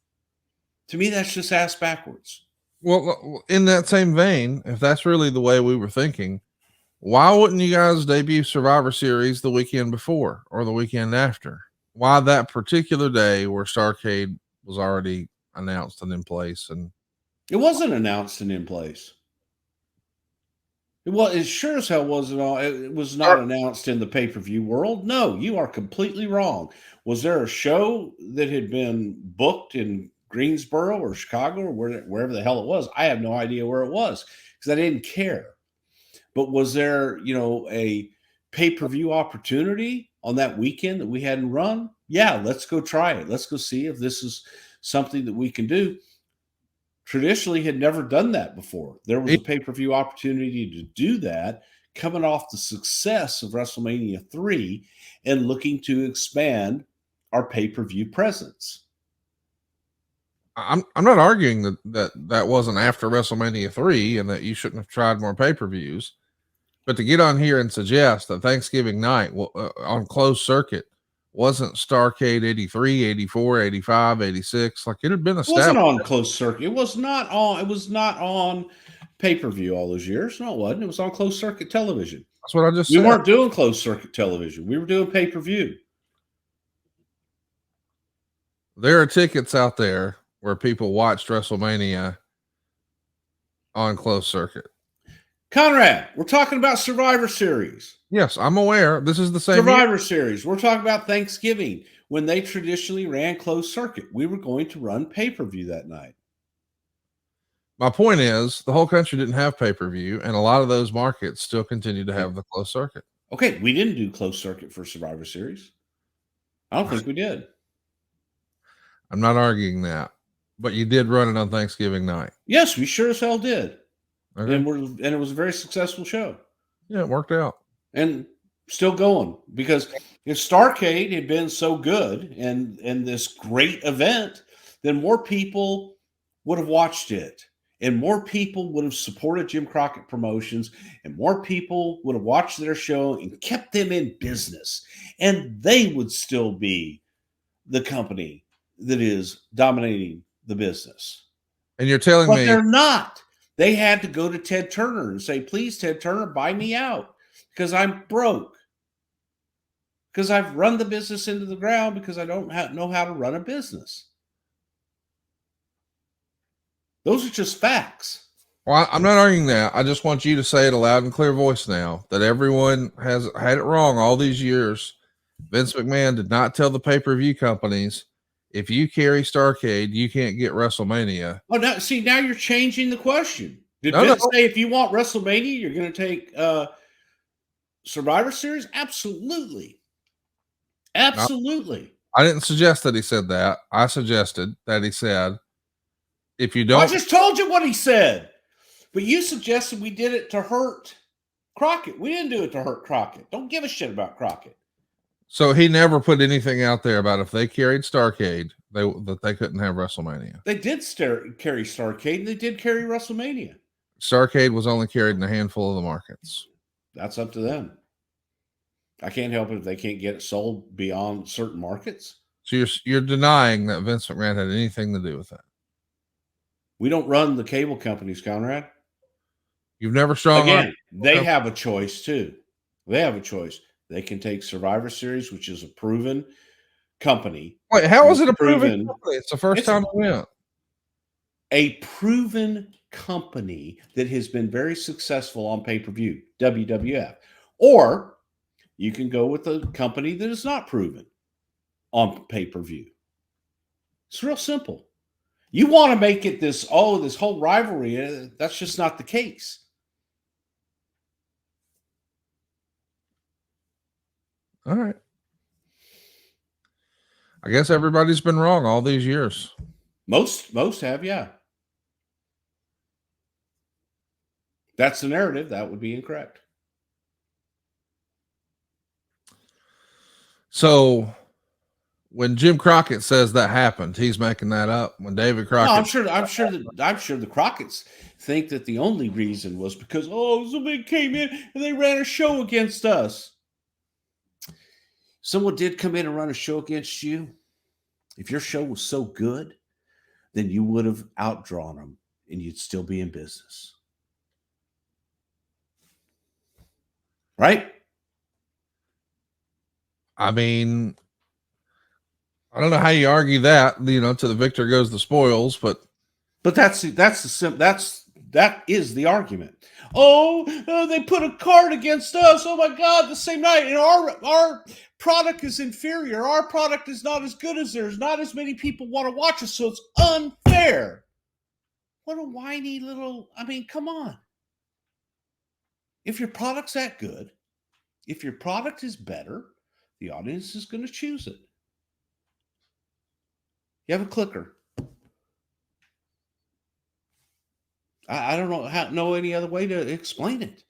To me, that's just ass backwards.
Well, in that same vein, if that's really the way we were thinking, why wouldn't you guys debut Survivor Series the weekend before or the weekend after? Why that particular day where Starrcade was already announced and in place? And
it wasn't announced and in place. It sure as hell wasn't. It was not announced in the pay-per-view world. No, you are completely wrong. Was there a show that had been booked in Greensboro or Chicago or wherever the hell it was? I have no idea where it was because I didn't care. But was there, a pay-per-view opportunity on that weekend that we hadn't run? Yeah, let's go try it. Let's go see if this is something that we can do. Traditionally had never done that before. There was a pay-per-view opportunity to do that coming off the success of WrestleMania 3 and looking to expand our pay-per-view presence.
I'm not arguing that wasn't after WrestleMania 3 and that you shouldn't have tried more pay-per-views. But to get on here and suggest that Thanksgiving night on closed circuit wasn't Starrcade 83, 84, 85, 86, like it had been established.
It wasn't on closed circuit. It was not on pay-per-view all those years. No, it wasn't. It was on closed circuit television.
That's what I just said.
We weren't doing closed circuit television. We were doing pay-per-view.
There are tickets out there where people watched WrestleMania on closed circuit.
Conrad, we're talking about Survivor Series.
Yes, I'm aware. This is the same
Survivor Series. We're talking about Thanksgiving when they traditionally ran closed circuit. We were going to run pay-per-view that night.
My point is the whole country didn't have pay-per-view, and a lot of those markets still continue to have the closed circuit.
Okay, we didn't do closed circuit for Survivor Series. I don't think we did.
I'm not arguing that, but you did run it on Thanksgiving night.
Yes, we sure as hell did.
Okay.
And it was a very successful show.
Yeah, it worked out.
And still going, because if Starrcade had been so good and this great event, then more people would have watched it, and more people would have supported Jim Crockett Promotions, and more people would have watched their show and kept them in business, and they would still be the company that is dominating the business.
And you're telling me,
but they're not. They had to go to Ted Turner and say, please, Ted Turner, buy me out because I'm broke. Because I've run the business into the ground because I don't know how to run a business. Those are just facts.
Well, I'm not arguing that. I just want you to say it a loud and clear voice now that everyone has had it wrong all these years. Vince McMahon did not tell the pay-per-view companies, if you carry Starrcade, you can't get WrestleMania.
Oh, now you're changing the question. Did Vince say if you want WrestleMania, you're going to take Survivor Series? Absolutely.
I
Absolutely.
didn't suggest that he said that. I suggested that he said, if you
Well, I
don't,
just told you what he said. But you suggested we did it to hurt Crockett. We didn't do it to hurt Crockett. Don't give a shit about Crockett.
so he never put anything out there about if they carried Starrcade, that they couldn't have WrestleMania.
They did carry Starrcade, and they did carry WrestleMania.
Starrcade was only carried in a handful of the markets.
That's up to them. I can't help it if they can't get it sold beyond certain markets.
So you're denying that Vince McMahon had anything to do with that.
We don't run the cable companies, Conrad.
You've never strong
Again, they have a choice too. They have a choice. They can take Survivor Series, which is a proven company.
Wait, how is it a proven company? It's the first time we went.
A proven company that has been very successful on pay-per-view, WWF. Or you can go with a company that is not proven on pay-per-view. It's real simple. You want to make it this whole rivalry, that's just not the case.
All right. I guess everybody's been wrong all these years.
Most have, yeah. That's the narrative. That would be incorrect.
So when Jim Crockett says that happened, he's making that up. When David Crockett,
no, I'm sure the Crockett's think that the only reason was because somebody came in and they ran a show against us. Someone did come in and run a show against you. If your show was so good, then you would have outdrawn them and you'd still be in business. Right?
I mean, I don't know how you argue that, to the victor goes the spoils, but
that is the argument. They put a card against us. Oh my God, the same night. And our product is inferior. Our product is not as good as theirs. Not as many people want to watch us, so it's unfair. What a whiny little, come on. If your product's that good, if your product is better, the audience is going to choose it. You have a clicker. I don't know any other way to explain it.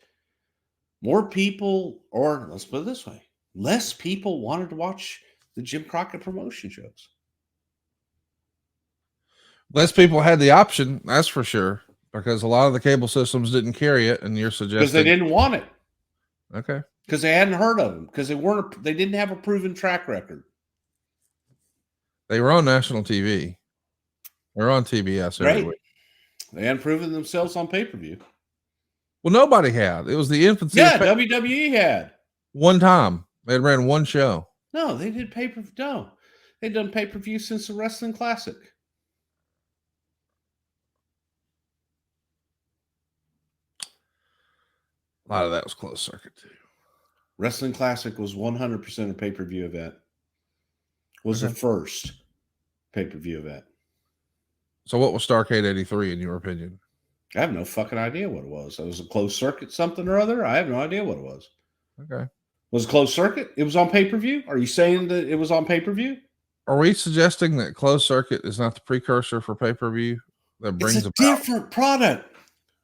More people, or let's put it this way, less people wanted to watch the Jim Crockett promotion shows.
Less people had the option, that's for sure, because a lot of the cable systems didn't carry it, and you're suggesting
because they didn't want it.
Okay.
Because they hadn't heard of them. Because they didn't have a proven track record.
They were on national TV. They were on TBS every week.
They hadn't proven themselves on pay-per-view.
Well, nobody had. It was the infancy.
Yeah, WWE had.
One time. They had ran one show.
No, they did pay-per-view. No. They'd done pay-per-view since the Wrestling Classic.
A lot of that was closed circuit, too.
Wrestling Classic was 100% a pay-per-view event. Was the first pay-per-view event.
So what was Starrcade 83 in your opinion?
I have no fucking idea what it was. It was a closed circuit something or other. I have no idea what it was.
Okay.
Was it closed circuit? It was on pay-per-view? Are you saying that it was on pay-per-view?
Are we suggesting that closed circuit is not the precursor for pay-per-view that brings
it's a different product?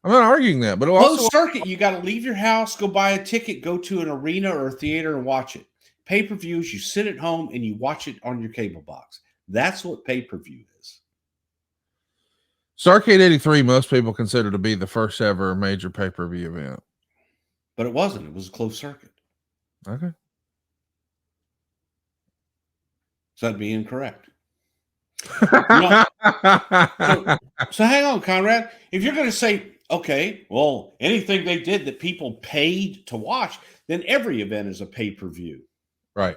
I'm not arguing that, but
closed circuit, you got to leave your house, go buy a ticket, go to an arena or a theater and watch it. Pay-per-views, you sit at home and you watch it on your cable box. That's what pay-per-view is.
Starrcade 83, most people consider to be the first ever major pay-per-view event.
But it wasn't. It was a closed circuit.
Okay.
So that'd be incorrect. So hang on, Conrad. If you're going to say, okay, well, anything they did that people paid to watch, then every event is a pay-per-view.
Right.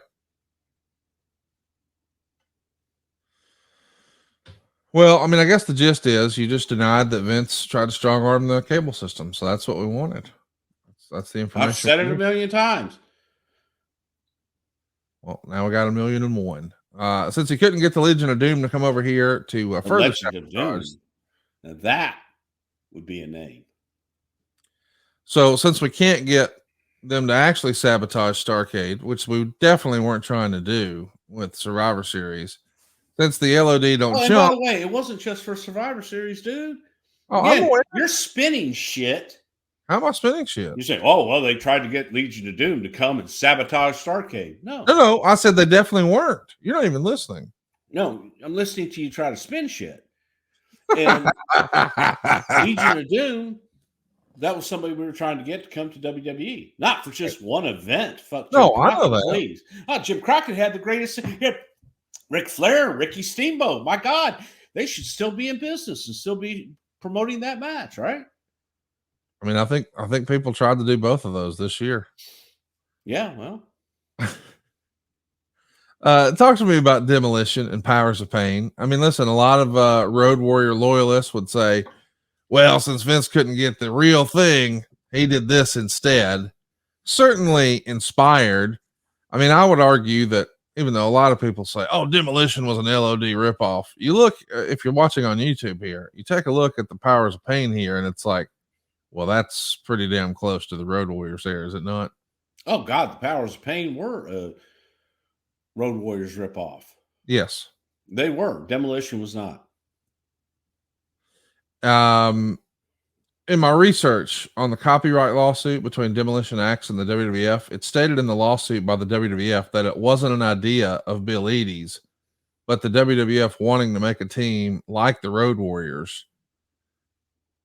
Well, I guess the gist is you just denied that Vince tried to strong arm the cable system. So that's what we wanted. That's the information.
I've said it a million times.
Well, now we got 1,000,001. Since he couldn't get the Legion of Doom to come over here to further
Doom. Now that would be a name.
So since we can't get them to actually sabotage Starrcade, which we definitely weren't trying to do with Survivor Series. Since the LOD don't
Oh, and by
jump.
the way, it wasn't just for Survivor Series, dude.
Oh, I'm
Again,
aware.
you're spinning shit.
How am I spinning shit?
You say, "Oh, well, they tried to get Legion of Doom to come and sabotage Starrcade."
No,
No,
no, I said they definitely weren't. You're not even listening.
no, I'm listening to you try to spin shit. And Legion of Doom, that was somebody we were trying to get to come to WWE, not for just one event. Fuck Jim
No, I know
Crockett,
that.
please. Oh, Jim Crockett had the greatest. He had Ric Flair, Ricky Steamboat. My God, they should still be in business and still be promoting that match, right?
I mean, I think people tried to do both of those this year.
Yeah, well,
Talk to me about Demolition and Powers of Pain. I mean, listen, a lot of Road Warrior loyalists would say, well, since Vince couldn't get the real thing, he did this instead. Certainly inspired. I mean, I would argue that even though a lot of people say, oh, Demolition was an LOD ripoff, you look, if you're watching on YouTube here, you take a look at the Powers of Pain here, and it's like, well, that's pretty damn close to the Road Warriors there, is it not?
oh God, the Powers of Pain were Road Warriors ripoff.
Yes.
They were. Demolition was not.
In my research on the copyright lawsuit between Demolition Axe and the WWF, it stated in the lawsuit by the WWF that it wasn't an idea of Bill Eadie's, but the WWF wanting to make a team like the Road Warriors.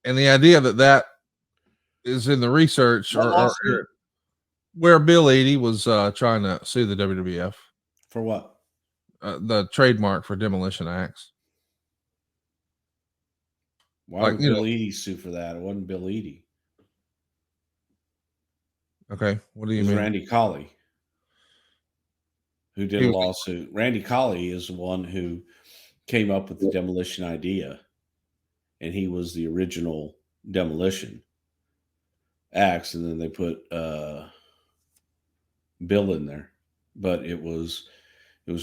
And the idea that is in the research or where Bill Eadie was trying to sue the WWF
for what?
The trademark for Demolition Axe.
Why would Bill Eadie sue for that? It wasn't Bill Eadie.
Okay, what do you
it was
mean?
Randy Colley who did a lawsuit. Randy Colley is the one who came up with the demolition idea, and he was the original Demolition Axe, and then they put Bill in there, but it was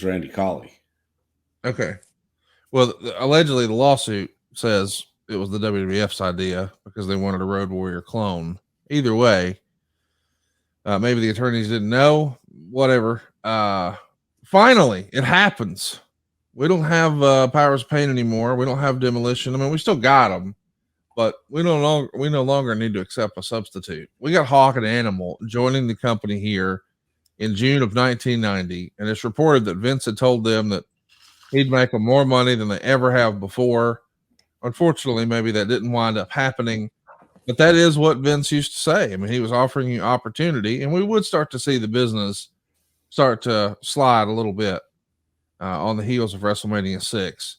Randy Colley.
Okay, well, allegedly the lawsuit says it was the WWF's idea because they wanted a Road Warrior clone. Either way, maybe the attorneys didn't know. Whatever. Finally, it happens. We don't have Powers of Pain anymore. We don't have Demolition. I mean, we still got them, but we no longer need to accept a substitute. We got Hawk and Animal joining the company here in June of 1990, and it's reported that Vince had told them that he'd make them more money than they ever have before. Unfortunately, maybe that didn't wind up happening, but that is what Vince used to say. I mean, he was offering you opportunity, and we would start to see the business start to slide a little bit on the heels of WrestleMania 6.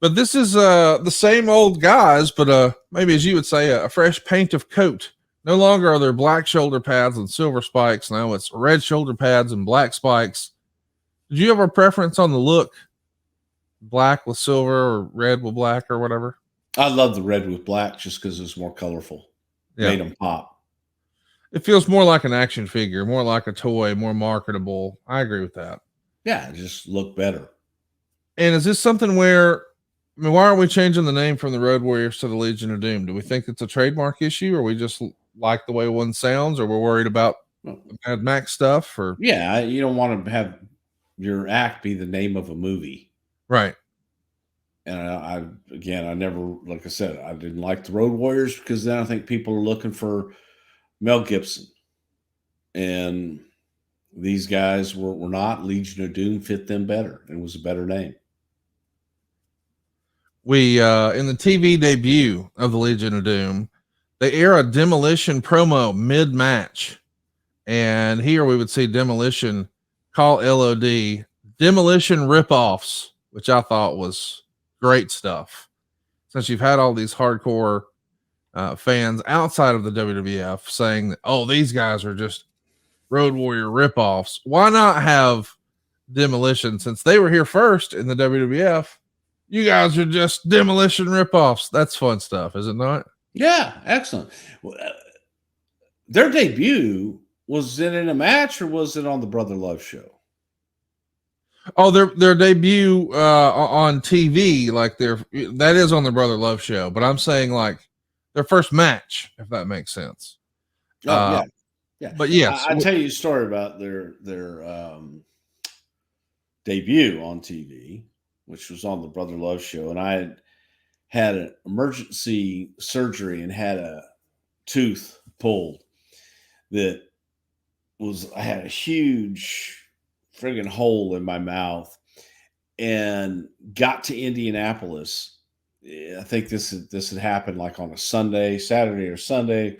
But this is the same old guys, but maybe, as you would say, a fresh paint of coat. No longer are there black shoulder pads and silver spikes. Now it's red shoulder pads and black spikes. Did you have a preference on the look? Black with silver or red with black or whatever?
I love the red with black just because it's more colorful. Yeah. Made them pop.
It feels more like an action figure, more like a toy, more marketable. I agree with that.
Yeah, it just look better.
And is this something where, I mean, why aren't we changing the name from the Road Warriors to the Legion of Doom? Do we think it's a trademark issue, or we just like the way one sounds, or we're worried about the Mad Max stuff? Or
yeah, you don't want to have your act be the name of a movie,
right?
And I never, like I said, I didn't like the Road Warriors because then I think people are looking for Mel Gibson, and these guys were not. Legion of Doom fit them better and was a better name.
We in the TV debut of the Legion of Doom, they air a Demolition promo mid-match, and here we would see Demolition call LOD Demolition ripoffs, which I thought was great stuff. Since you've had all these hardcore fans outside of the WWF saying that, oh, these guys are just Road Warrior ripoffs, why not have Demolition, since they were here first in the WWF? You guys are just Demolition ripoffs. That's fun stuff, is it not?
Yeah, excellent. Their debut, was it in a match or was it on the Brother Love show?
Oh, their debut on TV, like that is on the Brother Love show, but I'm saying like their first match, if that makes sense.
Oh, yeah. Yeah,
But yes,
I tell you a story about their debut on TV, which was on the Brother Love show, and I had an emergency surgery and had a tooth pulled that I had a huge friggin' hole in my mouth, and got to Indianapolis. I think this had happened like on a Saturday or Sunday.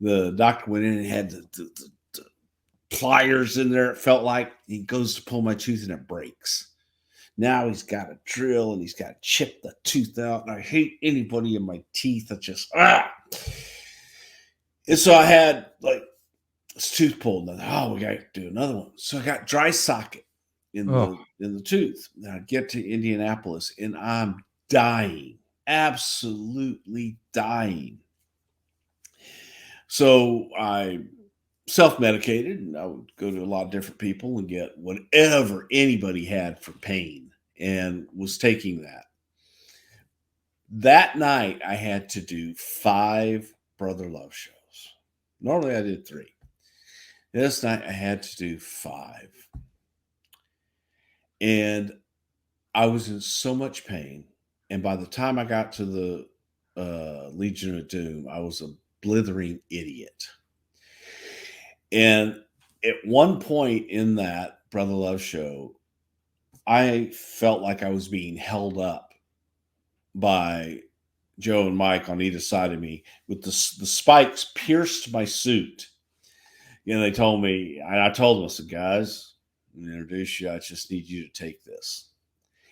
The doctor went in and had the pliers in there. It felt like he goes to pull my tooth and it breaks. Now he's got a drill and he's got to chip the tooth out. And I hate anybody in my teeth that just And so I had like this tooth pulled. And we got to do another one. So I got dry socket in
oh,
the tooth. And I get to Indianapolis and I'm dying, absolutely dying. So I self-medicated, and I would go to a lot of different people and get whatever anybody had for pain, and was taking that. That night I had to do 5 Brother Love shows. Normally I did 3. This night I had to do 5. And I was in so much pain. And by the time I got to the Legion of Doom, I was a blithering idiot. And at one point in that Brother Love show, I felt like I was being held up by Joe and Mike on either side of me with the spikes pierced my suit. They told me, and I told them, I said, guys, I'm going to introduce you. I just need you to take this.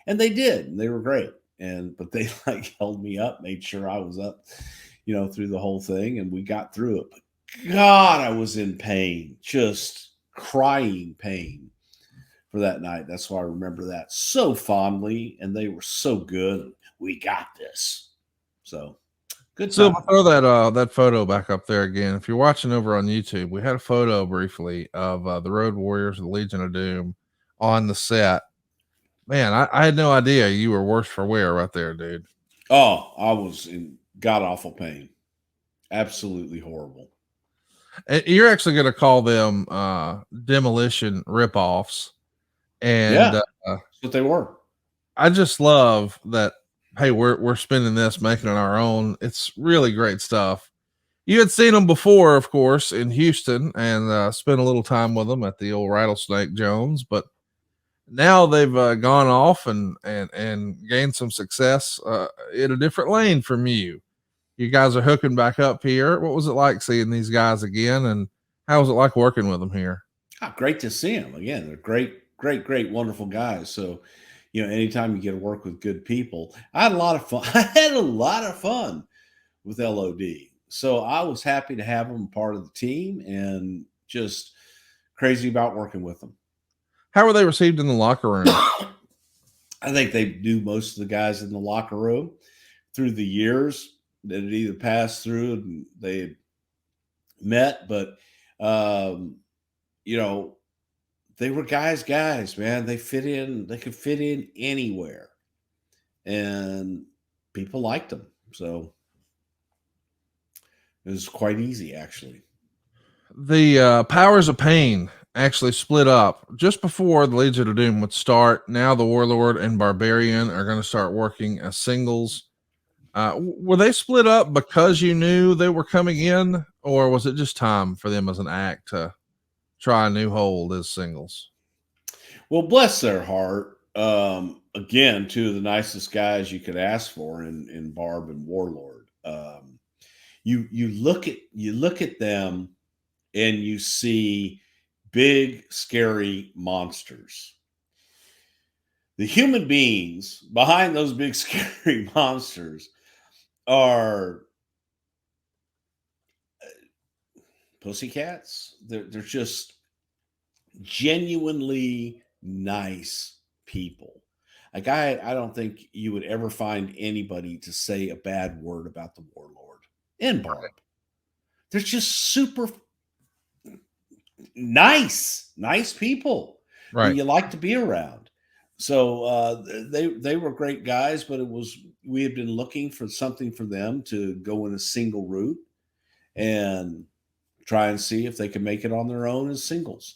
And they did. And they were great. But they like held me up, made sure I was up, through the whole thing. And we got through it. But God, I was in pain, just crying pain for that night. That's why I remember that so fondly. And they were so good. We got this. So good
so
time.
throw that photo back up there again. If you're watching over on YouTube, we had a photo briefly of the Road Warriors of the Legion of Doom on the set. Man, I had no idea you were worse for wear right there, dude.
Oh, I was in god awful pain. Absolutely horrible.
And you're actually going to call them demolition ripoffs, and
Yeah, that's what they were.
I just love that. Hey, we're spending this, making it our own. It's really great stuff. You had seen them before, of course, in Houston, and spent a little time with them at the old Rattlesnake Jones. But now they've gone off and gained some success in a different lane from you. You guys are hooking back up here. What was it like seeing these guys again, and how was it like working with them here?
Great to see them again. They're great, wonderful guys. So, anytime you get to work with good people, I had a lot of fun. I had a lot of fun with LOD. So I was happy to have them part of the team and just crazy about working with them.
How were they received in the locker room?
I think they knew most of the guys in the locker room through the years that had either passed through and they had met, but um, they were guys, man. They fit in, they could fit in anywhere. And people liked them. So it was quite easy, actually.
The Powers of Pain actually split up just before the Legion of Doom would start. Now the Warlord and Barbarian are going to start working as singles. Were they split up because you knew they were coming in, or was it just time for them as an act to try a new hold as singles?
Well, bless their heart. Again, 2 of the nicest guys you could ask for in Barb and Warlord. You look at them and you see big, scary monsters. The human beings behind those big, scary monsters are pussycats. They're just genuinely nice people. Like I don't think you would ever find anybody to say a bad word about the Warlord and Barb. They're just super nice people that
Right.
you like to be around. So they were great guys, but we had been looking for something for them to go in a single route, and try and see if they can make it on their own as singles.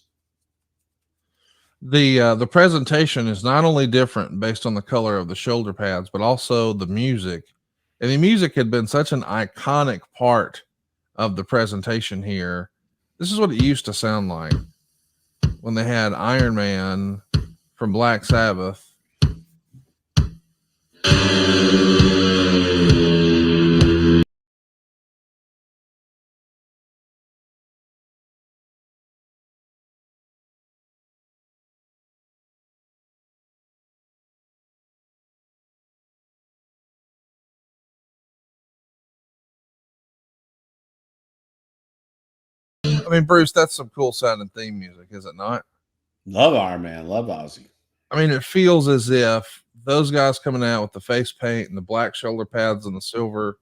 The presentation is not only different based on the color of the shoulder pads, but also the music. And the music had been such an iconic part of the presentation here. This is what it used to sound like when they had Iron Man from Black Sabbath. I mean, Bruce, that's some cool sounding theme music, is it not?
Love Iron Man, love Ozzy.
I mean, it feels as if those guys coming out with the face paint and the black shoulder pads and the silver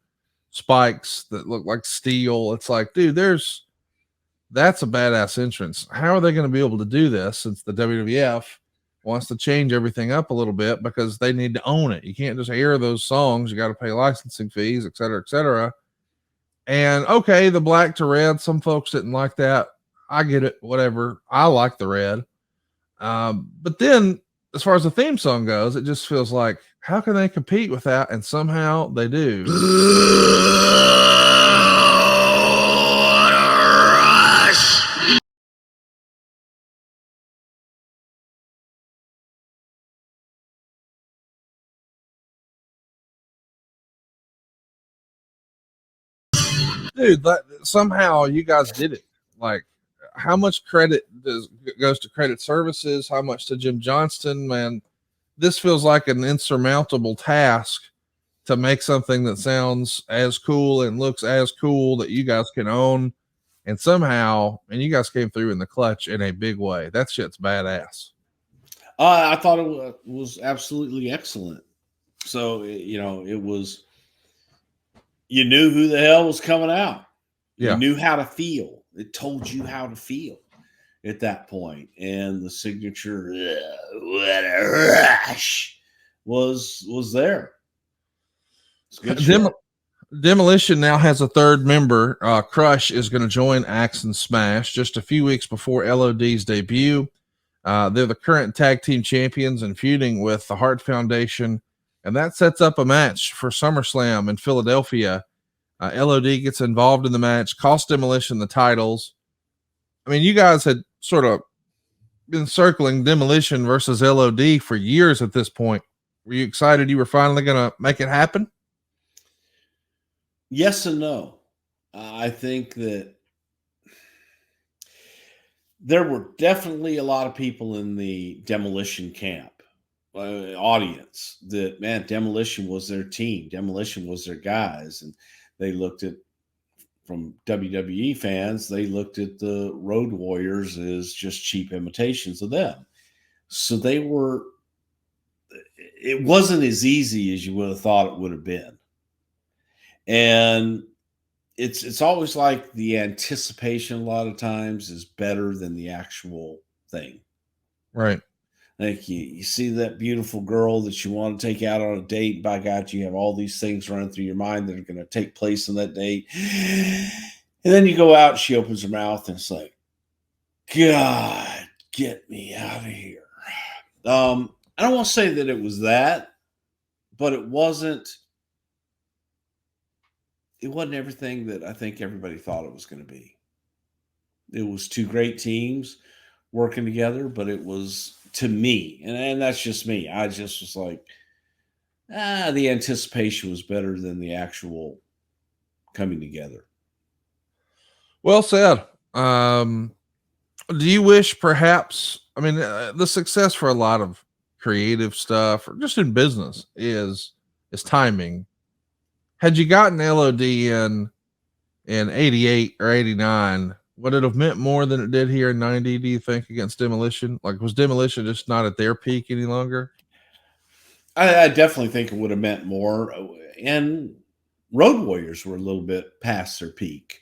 spikes that look like steel. It's like, dude, that's a badass entrance. How are they going to be able to do this since the WWF wants to change everything up a little bit because they need to own it? You can't just air those songs. You got to pay licensing fees, et cetera, et cetera. And okay, the black to red, some folks didn't like that. I get it, whatever. I like the red. But then as far as the theme song goes, it just feels like, how can they compete with that? And somehow they do. Dude, somehow you guys did it. Like, how much credit goes to credit services? How much to Jim Johnston? Man, this feels like an insurmountable task to make something that sounds as cool and looks as cool that you guys can own. And somehow, and you guys came through in the clutch in a big way. That shit's badass.
I thought it was absolutely excellent. So, it was, you knew who the hell was coming out. You
Yeah.
knew how to feel. It told you how to feel at that point. And the signature, what a rush, was there. It's good shit.
Demolition now has a third member. Crush is going to join Axe and Smash just a few weeks before LOD's debut. They're the current tag team champions and feuding with the Hart Foundation. And that sets up a match for SummerSlam in Philadelphia. LOD gets involved in the match, cost Demolition the titles. I mean, you guys had sort of been circling Demolition versus LOD for years at this point. Were you excited you were finally going to make it happen?
Yes and no. I think that there were definitely a lot of people in the Demolition camp, audience, that, man, Demolition was their team. Demolition was their guys. And they looked at, from WWE fans, they looked at the Road Warriors as just cheap imitations of them. So it wasn't as easy as you would have thought it would have been. And it's always like the anticipation a lot of times is better than the actual thing.
Right.
Like you see that beautiful girl that you want to take out on a date. By God, you have all these things running through your mind that are going to take place on that date. And then you go out and she opens her mouth and it's like, God, get me out of here. I don't want to say that it was that, but it wasn't everything that I think everybody thought it was going to be. It was two great teams working together, but it was, to me, and that's just me, I just was like, the anticipation was better than the actual coming together.
Well said. Do you wish perhaps, I mean, the success for a lot of creative stuff or just in business is timing. Had you gotten LOD in 88 or 89, would it have meant more than it did here in 90, do you think, against Demolition? Like, was Demolition just not at their peak any longer?
I definitely think it would have meant more. And Road Warriors were a little bit past their peak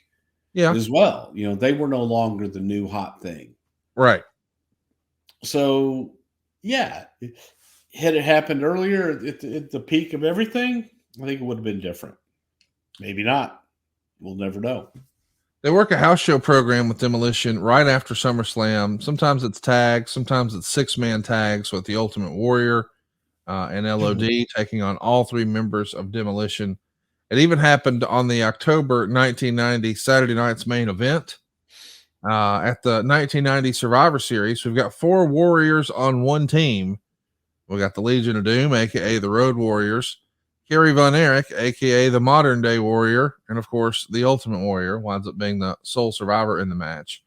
Yeah.
as well. They were no longer the new hot thing.
Right.
So, yeah, had it happened earlier at the peak of everything, I think it would have been different. Maybe not. We'll never know.
They work a house show program with Demolition right after SummerSlam. Sometimes it's tags, sometimes it's 6-man tags with the Ultimate Warrior and LOD taking on all 3 members of Demolition. It even happened on the October 1990 Saturday night's main event. At the 1990 Survivor Series, we've got 4 Warriors on one team. We got the Legion of Doom, aka the Road Warriors, Kerry Von Erich, aka the Modern Day Warrior, and of course, the Ultimate Warrior winds up being the sole survivor in the match.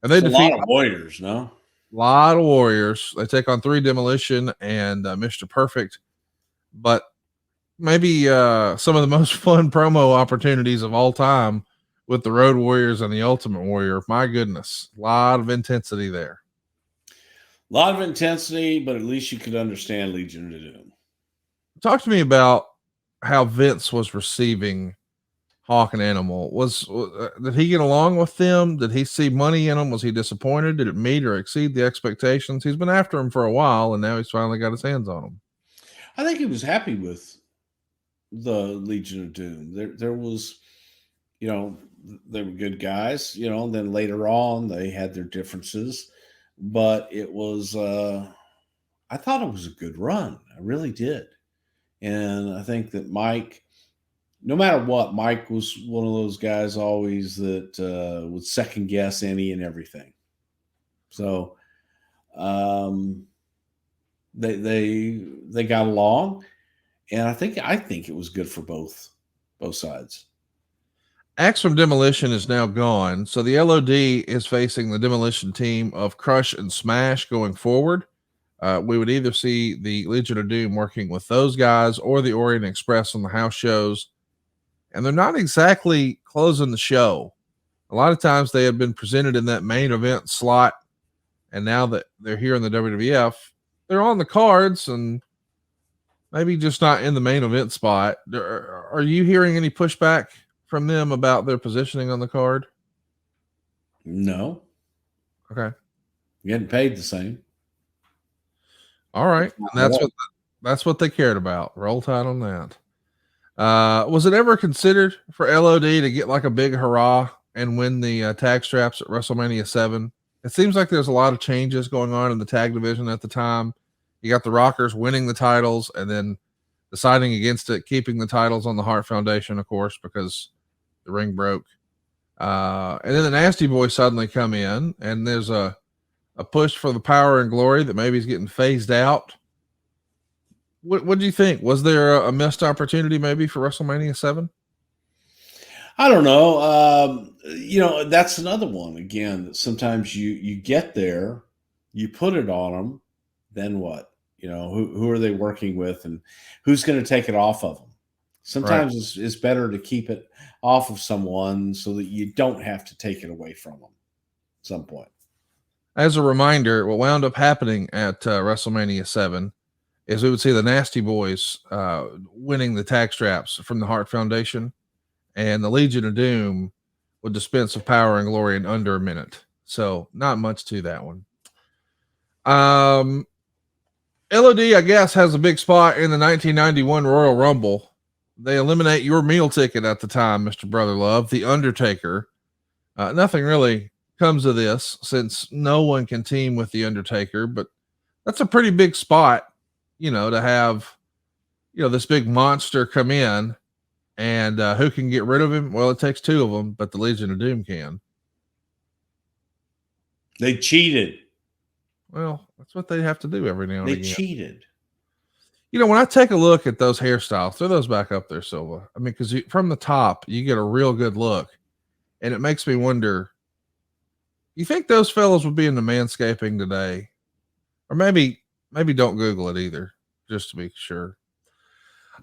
And they defeat
a lot of warriors, no?
A lot of warriors. They take on 3 Demolition and Mr. Perfect. But maybe some of the most fun promo opportunities of all time with the Road Warriors and the Ultimate Warrior. My goodness, a lot of intensity there.
A lot of intensity, but at least you could understand Legion of Doom.
Talk to me about how Vince was receiving Hawk and Animal. Did he get along with them? Did he see money in them? Was he disappointed? Did it meet or exceed the expectations? He's been after him for a while, and now he's finally got his hands on them.
I think he was happy with the Legion of Doom. There was, they were good guys, and then later on they had their differences, but it was, I thought it was a good run. I really did. And I think that Mike, no matter what, Mike was one of those guys always that would second guess any and everything. So they got along, and I think it was good for both sides.
Axe from Demolition is now gone, so the LOD is facing the Demolition team of Crush and Smash going forward. We would either see the Legion of Doom working with those guys or the Orient Express on the house shows. And they're not exactly closing the show. A lot of times they had been presented in that main event slot, and now that they're here in the WWF, they're on the cards and maybe just not in the main event spot. Are you hearing any pushback from them about their positioning on the card?
No.
Okay.
Getting paid the same.
All right. That's what they cared about. Roll Tide on that. Was it ever considered for LOD to get like a big hurrah and win the tag straps at WrestleMania 7? It seems like there's a lot of changes going on in the tag division at the time. You got the Rockers winning the titles and then deciding against it, keeping the titles on the Hart Foundation, of course, because the ring broke. And then the Nasty Boys suddenly come in, and there's a push for the Power and Glory that maybe is getting phased out. What do you think? Was there a missed opportunity maybe for WrestleMania 7?
I don't know. That's another one. Again, sometimes you get there, you put it on them, then what? Who are they working with, and who's going to take it off of them? Sometimes it's better to keep it off of someone so that you don't have to take it away from them at some point.
As a reminder, what wound up happening at WrestleMania 7 is we would see the Nasty Boys winning the tag straps from the Hart Foundation, and the Legion of Doom would dispense of Power and Glory in under a minute. So not much to that one. LOD, I guess, has a big spot in the 1991 Royal Rumble. They eliminate your meal ticket at the time, Mr. Brother Love, The Undertaker. Nothing really comes of this since no one can team with The Undertaker, but that's a pretty big spot, to have, this big monster come in, and who can get rid of him? Well, it takes 2 of them, but the Legion of Doom can.
They cheated.
Well, that's what they have to do every now and again.
They cheated.
When I take a look at those hairstyles, throw those back up there, Silva. I mean, because from the top, you get a real good look, and it makes me wonder, you think those fellows would be into manscaping today? Or maybe don't Google it either, just to be sure.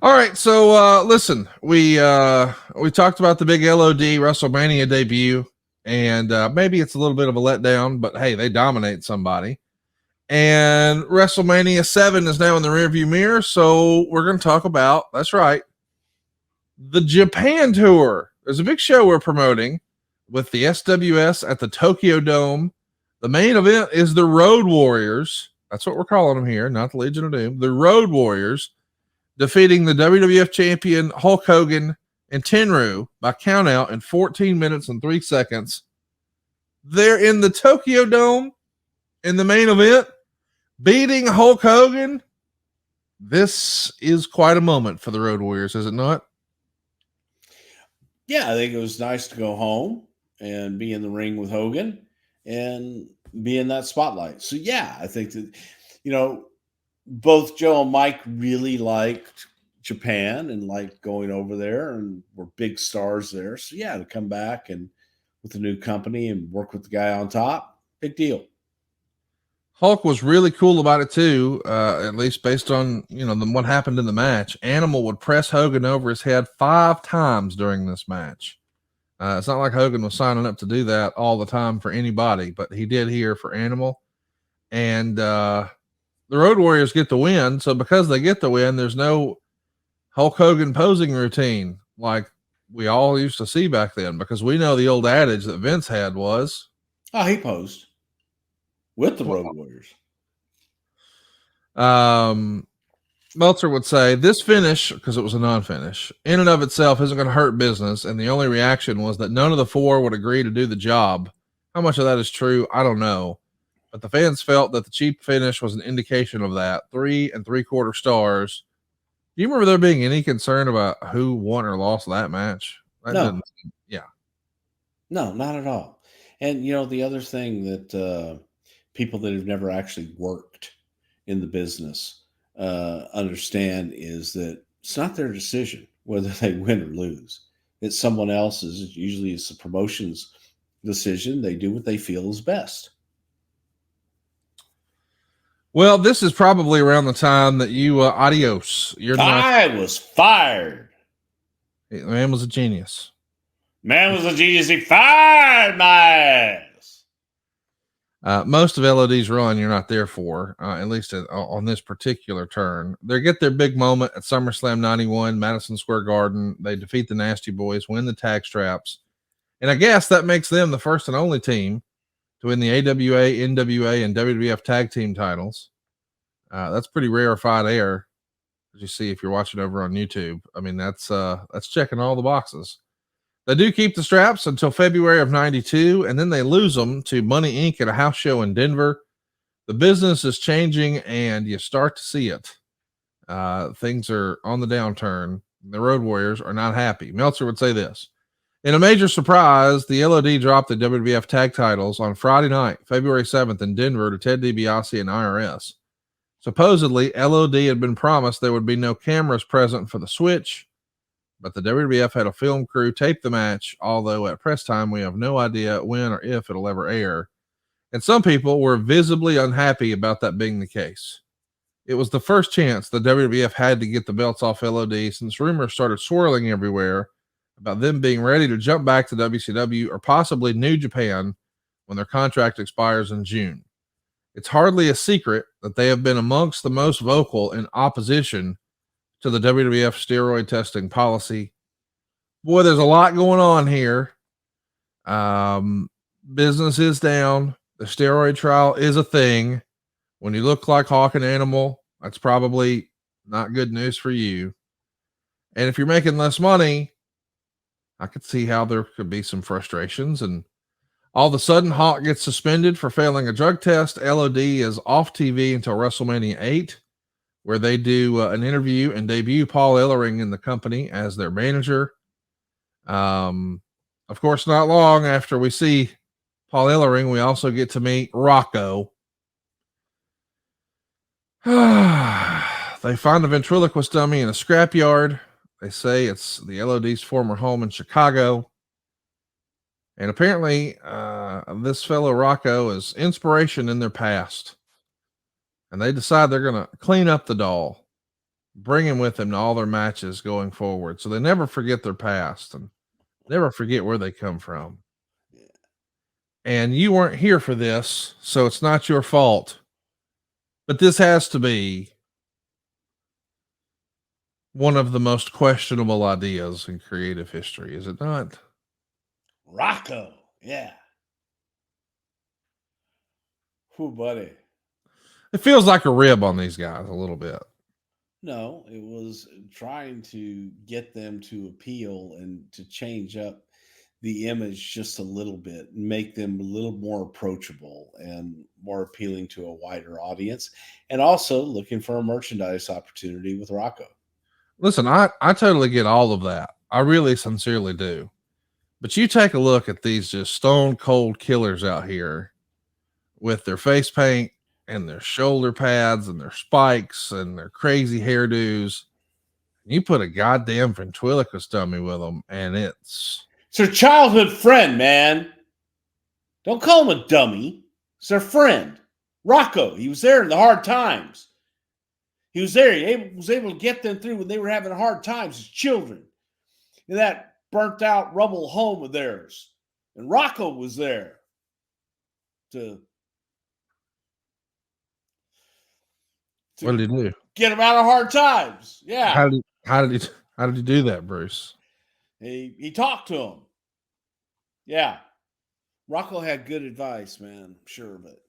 All right, so listen, we talked about the big LOD WrestleMania debut, and maybe it's a little bit of a letdown, but hey, they dominate somebody. And WrestleMania 7 is now in the rearview mirror, so we're going to talk about, that's right, the Japan tour. There's a big show we're promoting with the SWS at the Tokyo Dome. The main event is the Road Warriors. That's what we're calling them here, not the Legion of Doom. The Road Warriors defeating the WWF champion Hulk Hogan and Tenryu by countout in 14 minutes and 3 seconds. They're in the Tokyo Dome in the main event, beating Hulk Hogan. This is quite a moment for the Road Warriors, is it not?
Yeah, I think it was nice to go home and be in the ring with Hogan and be in that spotlight. So yeah, I think that, both Joe and Mike really liked Japan and liked going over there and were big stars there. So yeah, to come back and with the new company and work with the guy on top, big deal.
Hulk was really cool about it too, at least based on what happened in the match. Animal would press Hogan over his head 5 times during this match. It's not like Hogan was signing up to do that all the time for anybody, but he did here for Animal. And the Road Warriors get the win. So because they get the win, there's no Hulk Hogan posing routine like we all used to see back then, because we know the old adage that Vince had was,
Oh, he posed with the Road Warriors.
Meltzer would say this finish, because it was a non-finish, in and of itself isn't going to hurt business, and the only reaction was that none of the 4 would agree to do the job. How much of that is true, I don't know, but the fans felt that the cheap finish was an indication of that. 3 3/4 stars. Do you remember there being any concern about who won or lost that match? That
No,
yeah.
no, not at all. And the other thing that people that have never actually worked in the business understand is that it's not their decision whether they win or lose. It's someone else's. Usually it's the promotion's decision. They do what they feel is best.
Well, this is probably around the time that you adios.
I was fired.
The man was a genius.
Man was a genius. He fired my ass.
Most of LOD's run you're not there for, at least on this particular turn. They get their big moment at SummerSlam 91, Madison Square Garden. They defeat the Nasty Boys, win the tag straps. And I guess that makes them the first and only team to win the AWA, NWA, and WWF tag team titles. That's pretty rarefied air, as you see if you're watching over on YouTube. I mean, that's checking all the boxes. They do keep the straps until February of 92, and then they lose them to Money Inc. at a house show in Denver. The business is changing, and you start to see it. Things are on the downturn. The Road Warriors are not happy. Meltzer would say this. In a major surprise, the LOD dropped the WWF tag titles on Friday night, February 7th in Denver to Ted DiBiase and IRS. Supposedly, LOD had been promised there would be no cameras present for the switch, but the WWF had a film crew tape the match, although at press time we have no idea when or if it'll ever air. And some people were visibly unhappy about that being the case. It was the first chance the WWF had to get the belts off LOD, since rumors started swirling everywhere about them being ready to jump back to WCW or possibly New Japan when their contract expires in June. It's hardly a secret that they have been amongst the most vocal in opposition to the WWF steroid testing policy. Boy, there's a lot going on here. Business is down. The steroid trial is a thing. When you look like Hawk and Animal, that's probably not good news for you. And if you're making less money, I could see how there could be some frustrations. And all of a sudden, Hawk gets suspended for failing a drug test. LOD is off TV until WrestleMania 8, where they do an interview and debut Paul Ellering in the company as their manager. Of course, not long after we see Paul Ellering, we also get to meet Rocco. They find a ventriloquist dummy in a scrapyard. They say it's the LOD's former home in Chicago. And apparently, this fellow Rocco is inspiration in their past. And they decide they're going to clean up the doll, bring him with them to all their matches going forward. So they never forget their past and never forget where they come from. And you weren't here for this, so it's not your fault. But this has to be one of the most questionable ideas in creative history, is it not?
Rocco, yeah. Who, buddy?
It feels like a rib on these guys a little bit.
No, it was trying to get them to appeal and to change up the image just a little bit and make them a little more approachable and more appealing to a wider audience. And also looking for a merchandise opportunity with Rocco.
Listen, I totally get all of that. I really sincerely do. But you take a look at these just stone cold killers out here with their face paint and their shoulder pads and their spikes and their crazy hairdos. You put a goddamn ventriloquist dummy with them, and it's
Their childhood friend, man. Don't call him a dummy. It's their friend. Rocco. He was there in the hard times. He was there. He was able to get them through when they were having hard times as children. In that burnt out rubble home of theirs. And Rocco was there to
what did he do?
Get them out of hard times. Yeah.
How did he do that, Bruce?
He talked to him. Yeah. Rocco had good advice, man. I'm sure of it.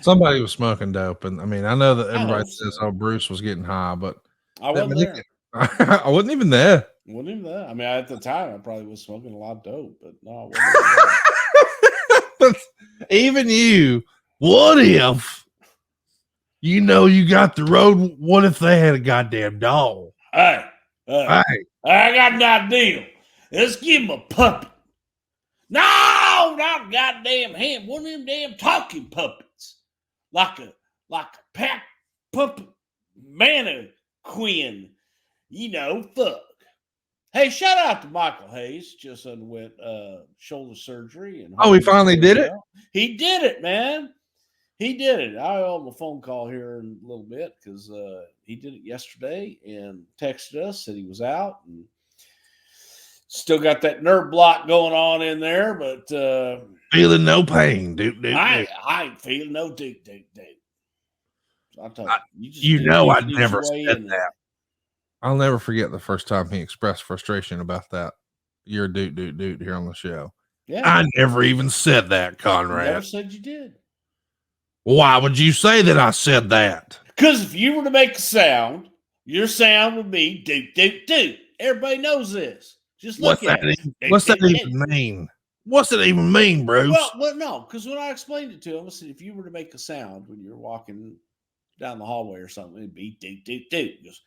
Somebody was smoking dope, and I mean, I know that everybody says, "Oh, Bruce was getting high," but
I wasn't there.
I wasn't even there.
Wasn't even there. I mean, at the time, I probably was smoking a lot of dope, but no,
even you. What if you know you got the road? What if they had a goddamn dog?
Hey, I got an idea. Let's give him a puppet. No, not goddamn him. One of them damn talking puppets, like a pack puppet mannequin. You know, fuck. Hey, shout out to Michael Hayes. Just underwent shoulder surgery. And
he finally did it?
He did it, man. He did it. I owe him a phone call here in a little bit because he did it yesterday and texted us, said he was out and still got that nerve block going on in there, but
feeling no pain, dude.
I ain't feeling no dude. I'll tell
you, I'd never said that. I'll never forget the first time he expressed frustration about that. You're a dude here on the show. Yeah, I never even said that, Conrad.
You never said you did.
Why would you say that I said that?
Because if you were to make a sound, your sound would be dude. Everybody knows this. Just look at it.
What's that even mean? What's it even mean, Bruce?
Well, no, because when I explained it to him, I said, if you were to make a sound when you're walking down the hallway or something, it'd be dude. He goes,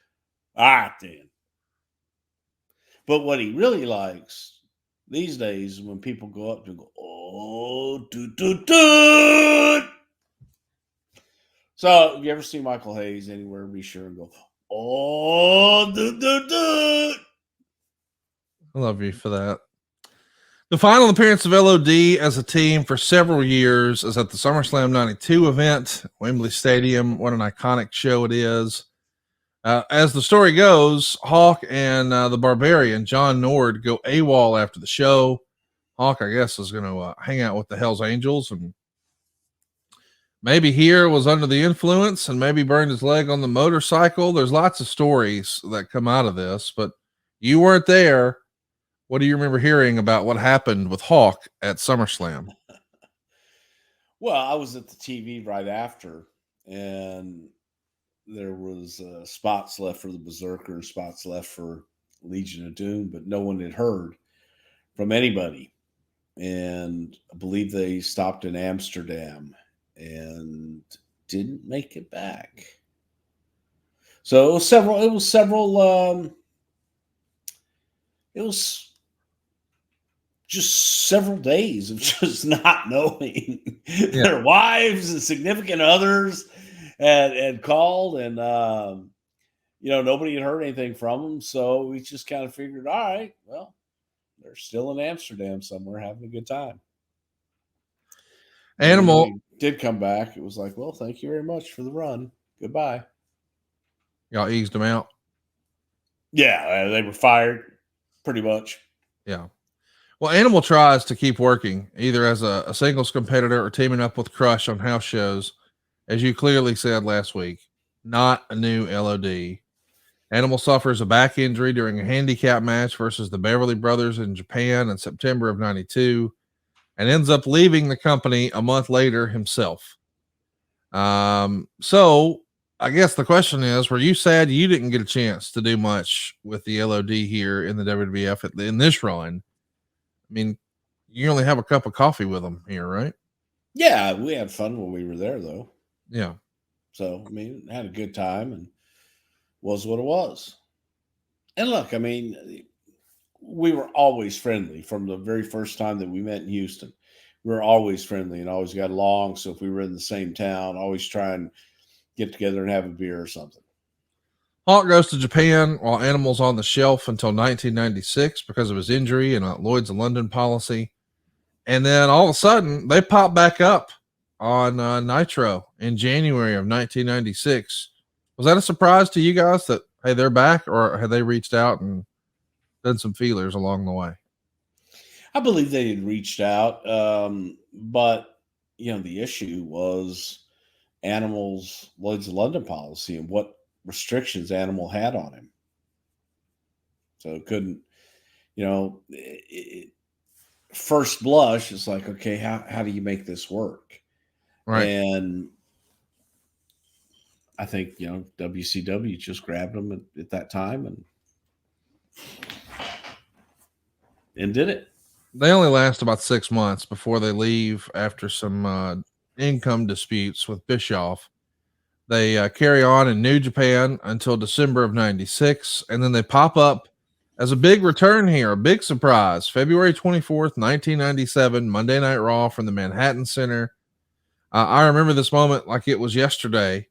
all right, then. But what he really likes these days is when people go up to go, oh, dude. So if you ever see Michael Hayes anywhere, be sure and go, oh, dude.
I love you for that. The final appearance of LOD as a team for several years is at the SummerSlam 92 event, Wembley Stadium. What an iconic show it is. As the story goes, Hawk and the Barbarian, John Nord, go AWOL after the show. Hawk, I guess, is going to hang out with the Hells Angels and maybe here was under the influence and maybe burned his leg on the motorcycle. There's lots of stories that come out of this, but you weren't there. What do you remember hearing about what happened with Hawk at SummerSlam?
Well, I was at the TV right after, and there was spots left for the Berserker, spots left for Legion of Doom, but no one had heard from anybody. And I believe they stopped in Amsterdam and didn't make it back. So it was just several days of just not knowing. Their wives and significant others had called, and nobody had heard anything from them. So we just kind of figured, all right, well, they're still in Amsterdam somewhere having a good time.
Animal
did come back. It was like, well, thank you very much for the run. Goodbye.
Y'all eased them out?
Yeah, they were fired pretty much.
Yeah. Well, Animal tries to keep working either as a singles competitor or teaming up with Crush on house shows. As you clearly said last week, not a new LOD. Animal suffers a back injury during a handicap match versus the Beverly Brothers in Japan in September of 92 and ends up leaving the company a month later himself. So I guess the question is, were you sad you didn't get a chance to do much with the LOD here in the WWF in this run? I mean, you only have a cup of coffee with them here, right?
Yeah, we had fun when we were there, though.
Yeah.
So, I mean, had a good time and was what it was. And look, I mean, we were always friendly from the very first time that we met in Houston. We were always friendly and always got along. So if we were in the same town, always try and get together and have a beer or something.
Hawk goes to Japan while Animal's on the shelf until 1996 because of his injury and Lloyd's of London policy. And then all of a sudden, they pop back up on Nitro in January of 1996. Was that a surprise to you guys that, hey, they're back, or had they reached out and done some feelers along the way?
I believe they had reached out, but the issue was Animal's Lloyd's of London policy and what restrictions Animal had on him. So it couldn't, first blush, it's like, okay, how do you make this work?
Right.
And I think WCW just grabbed him at that time and did it.
They only last about 6 months before they leave after some income disputes with Bischoff. They carry on in New Japan until December of 96, and then they pop up as a big return here, a big surprise. February 24th, 1997, Monday Night Raw from the Manhattan Center. I remember this moment like it was yesterday.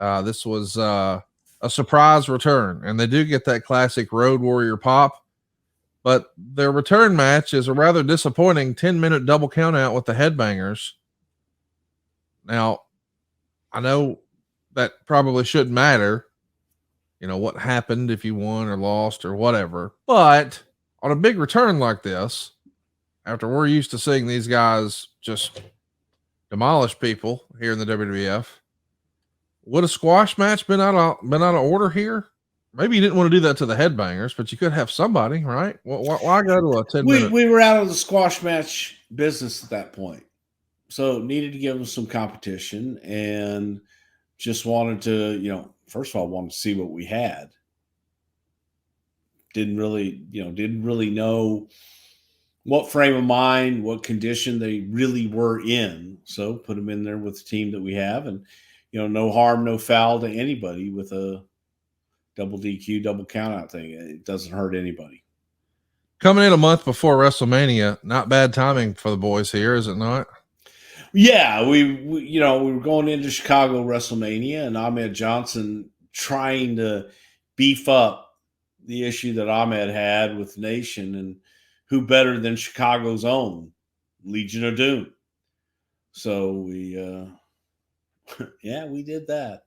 This was a surprise return, and they do get that classic Road Warrior pop. But their return match is a rather disappointing 10-minute double countout with the Headbangers. Now, I know that probably shouldn't matter, what happened if you won or lost or whatever. But on a big return like this, after we're used to seeing these guys just demolish people here in the WWF, would a squash match been out of order here? Maybe you didn't want to do that to the Headbangers, but you could have somebody, right? Why go to a 10-minute?
We were out of the squash match business at that point, so needed to give them some competition, and just wanted to, first of all, wanted to see what we had. Didn't really know what frame of mind, what condition they really were in. So put them in there with the team that we have, and no harm, no foul to anybody with a double DQ, double count out thing. It doesn't hurt anybody.
Coming in a month before WrestleMania, not bad timing for the boys here, is it not?
Yeah, we were going into Chicago WrestleMania, and Ahmed Johnson trying to beef up the issue that Ahmed had with the Nation, and who better than Chicago's own Legion of Doom. So we did that.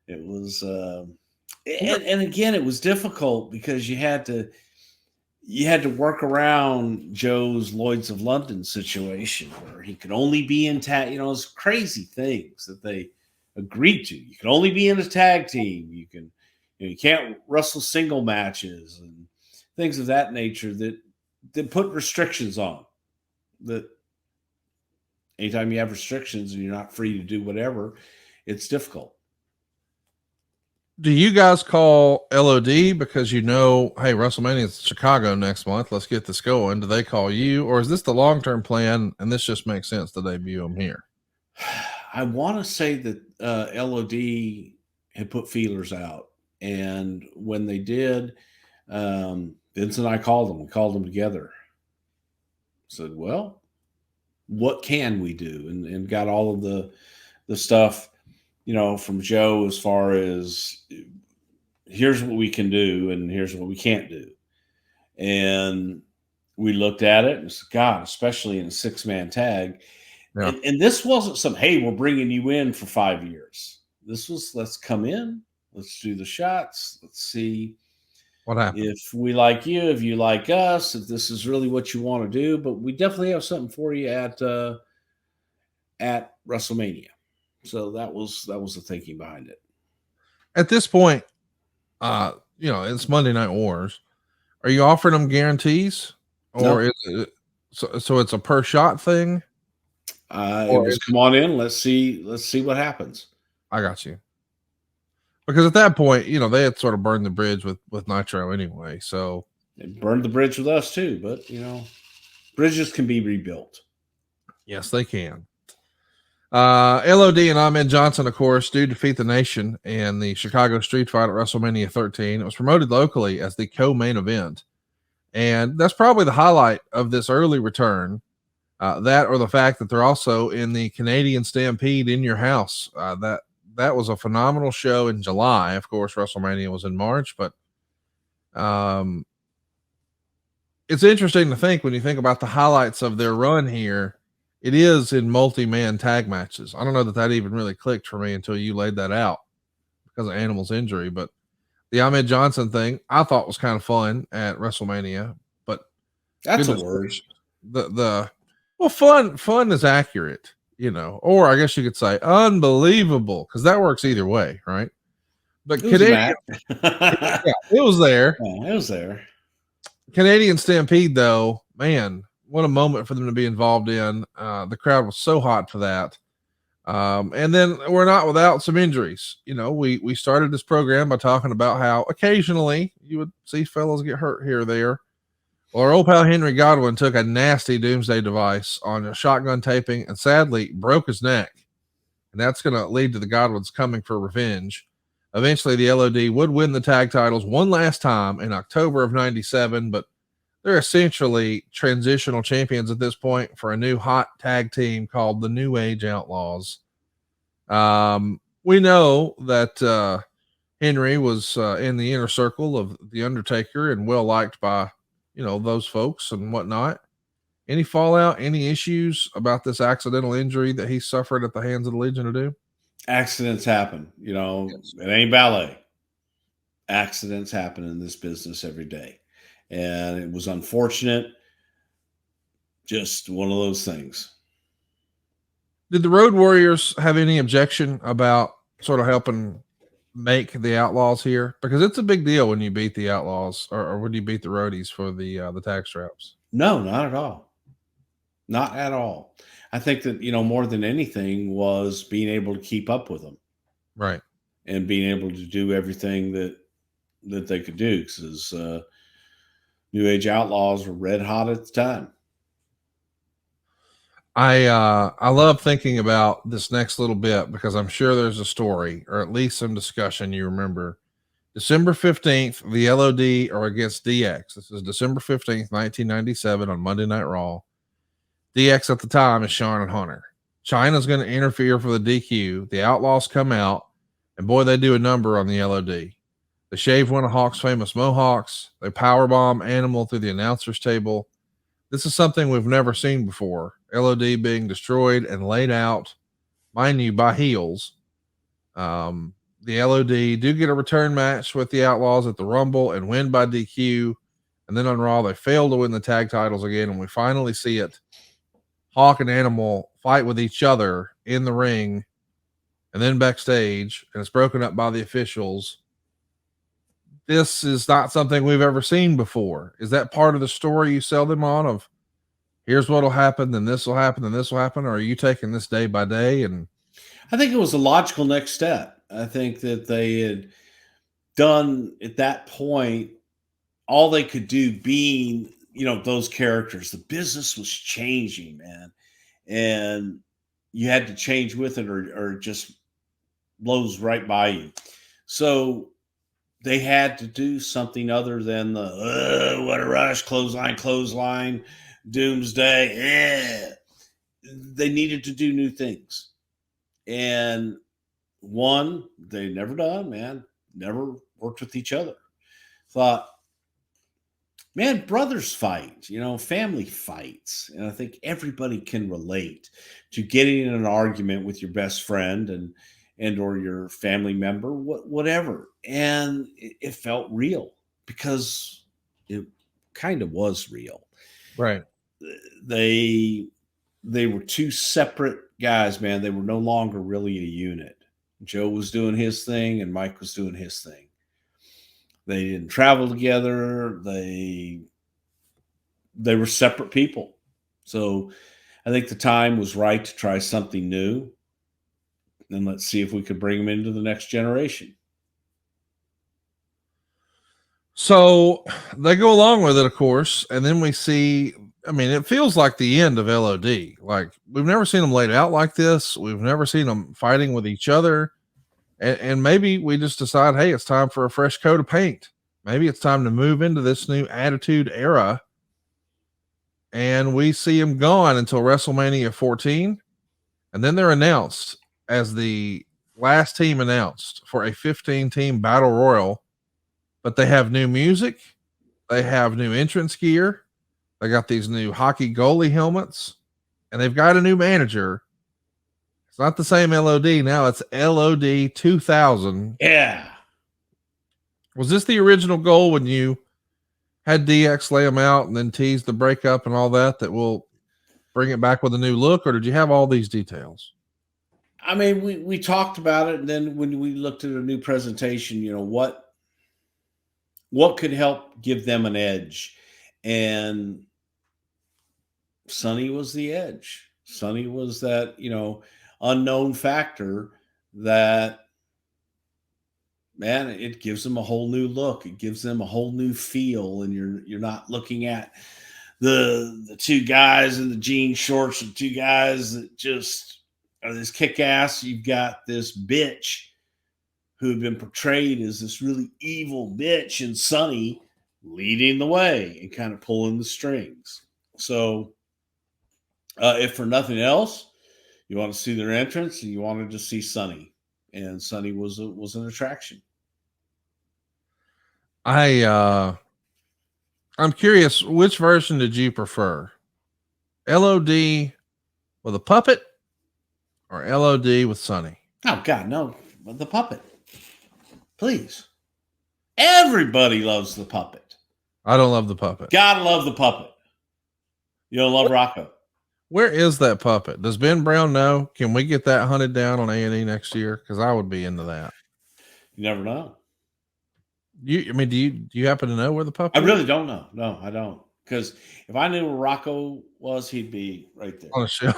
It was and again, it was difficult because you had to work around Joe's Lloyd's of London situation where he could only be in tag. It's crazy things that they agreed to. You can only be in a tag team. You can't wrestle single matches and things of that nature that put restrictions on. That anytime you have restrictions and you're not free to do whatever, it's difficult.
Do you guys call LOD because hey, WrestleMania is Chicago next month, let's get this going? Do they call you, or is this the long-term plan and this just makes sense to debut them here?
I want to say that LOD had put feelers out, and when they did, Vince and I called them. We called them together. Said, well, what can we do? And got all of the stuff from Joe as far as here's what we can do and here's what we can't do. And we looked at it and said, God, especially in a 6-man tag. Yeah. And this wasn't some, hey, we're bringing you in for 5 years. This was, let's come in, let's do the shots. Let's see
what happens.
If we like you, if you like us, if this is really what you want to do. But we definitely have something for you at WrestleMania. So that was the thinking behind it.
At this point, it's Monday Night Wars. Are you offering them guarantees, or is it so it's a per shot thing?
It
Or
was come on in. Let's see what happens.
I got you. Because at that point, they had sort of burned the bridge with Nitro anyway. So
It burned the bridge with us too, but bridges can be rebuilt.
yes, they can. LOD and Ahmed Johnson, of course, do defeat the Nation in the Chicago Street Fight at WrestleMania 13. It was promoted locally as the co-main event, and that's probably the highlight of this early return. That or the fact that they're also in the Canadian Stampede in your house. That was a phenomenal show in July. Of course, WrestleMania was in March, but um, it's interesting to think when you think about the highlights of their run here. It is in multi-man tag matches. I don't know that even really clicked for me until you laid that out because of Animal's injury. But the Ahmed Johnson thing I thought was kind of fun at WrestleMania. But
That's a
goodness
word.
gracious, the well, fun is accurate, or I guess you could say unbelievable because that works either way, right? But
It was a
Canadian,
match.
yeah, it was there.
Yeah, it was there.
Canadian Stampede, though, man, what a moment for them to be involved in. The crowd was so hot for that. And then we're not without some injuries. We started this program by talking about how occasionally you would see fellows get hurt here or there. Well, our old pal Henry Godwin took a nasty doomsday device on a shotgun taping and sadly broke his neck. And that's going to lead to the Godwins coming for revenge. Eventually, the LOD would win the tag titles one last time in October of 97, but they're essentially transitional champions at this point for a new hot tag team called the New Age Outlaws. We know that Henry was in the inner circle of the Undertaker and well liked by those folks and whatnot. Any fallout, any issues about this accidental injury that he suffered at the hands of the Legion of Doom?
Accidents happen.
Yes.
It ain't ballet. Accidents happen in this business every day. And it was unfortunate. Just one of those things.
Did the Road Warriors have any objection about sort of helping make the Outlaws here? Because it's a big deal when you beat the Outlaws or when you beat the Roadies for the tag straps.
No, not at all. Not at all. I think that, more than anything was being able to keep up with them
Right.
and being able to do everything that they could do because New Age Outlaws were red hot at the time.
I love thinking about this next little bit because I'm sure there's a story or at least some discussion you remember. December 15th, the LOD are against DX. This is December 15th, 1997 on Monday Night Raw. DX at the time is Shawn and Hunter. China's going to interfere for the DQ. The Outlaws come out, and boy, they do a number on the LOD. They shave one of Hawk's famous mohawks. They powerbomb Animal through the announcer's table. This is something we've never seen before. LOD being destroyed and laid out, mind you, by heels. The LOD do get a return match with the Outlaws at the Rumble and win by DQ. And then on Raw, they fail to win the tag titles again. And we finally see it. Hawk and Animal fight with each other in the ring and then backstage. And it's broken up by the officials. This is not something we've ever seen before. Is that part of the story you sell them on of here's what'll happen, then this will happen, then this will happen? Or are you taking this day by day? And
I think it was a logical next step. I think that they had done at that point all they could do being, those characters. The business was changing, man. And you had to change with it or it just blows right by you. So they had to do something other than the what a rush, clothesline, doomsday. Yeah. They needed to do new things. And one, they never done, man. Never worked with each other. Thought, man, brothers fight, family fights. And I think everybody can relate to getting in an argument with your best friend and or your family member, whatever. And it felt real because it kind of was real.
right.
They were two separate guys, man. They were no longer really a unit. Joe was doing his thing and Mike was doing his thing. They didn't travel together. They were separate people. So I think the time was right to try something new, and let's see if we could bring them into the next generation.
So they go along with it, of course, and then we see. I mean, it feels like the end of LOD. Like we've never seen them laid out like this. We've never seen them fighting with each other. And maybe we just decide, hey, it's time for a fresh coat of paint. Maybe it's time to move into this new attitude era. And we see him gone until WrestleMania 14. And then they're announced as the last team announced for a 15 team battle royal. But they have new music, they have new entrance gear, they got these new hockey goalie helmets, and they've got a new manager. It's not the same LOD now, it's LOD 2000.
Yeah.
Was this the original goal when you had DX lay them out and then tease the breakup and all that, that will bring it back with a new look, or did you have all these details?
I mean, we talked about it, and then when we looked at a new presentation, what could help give them an edge, and Sonny was the edge. Sonny was that unknown factor that, man, it gives them a whole new look. It gives them a whole new feel, and you're not looking at the two guys in the jean shorts and two guys that just are this kick ass. You've got this bitch who had been portrayed as this really evil bitch, and Sonny leading the way and kind of pulling the strings. So, if for nothing else, you want to see their entrance and you wanted to see Sonny, and Sonny was an attraction.
I'm curious, which version did you prefer? LOD with a puppet or LOD with Sonny?
Oh God, no, the puppet. Please. Everybody loves the puppet.
I don't love the puppet.
Gotta love the puppet. You don't love Rocco.
Where is that puppet? Does Ben Brown know? Can we get that hunted down on A&E next year? Because I would be into that.
You never know.
Do you happen to know where the puppet
I really don't know. No, I don't. Because if I knew where Rocco was, he'd be right there.
on the show?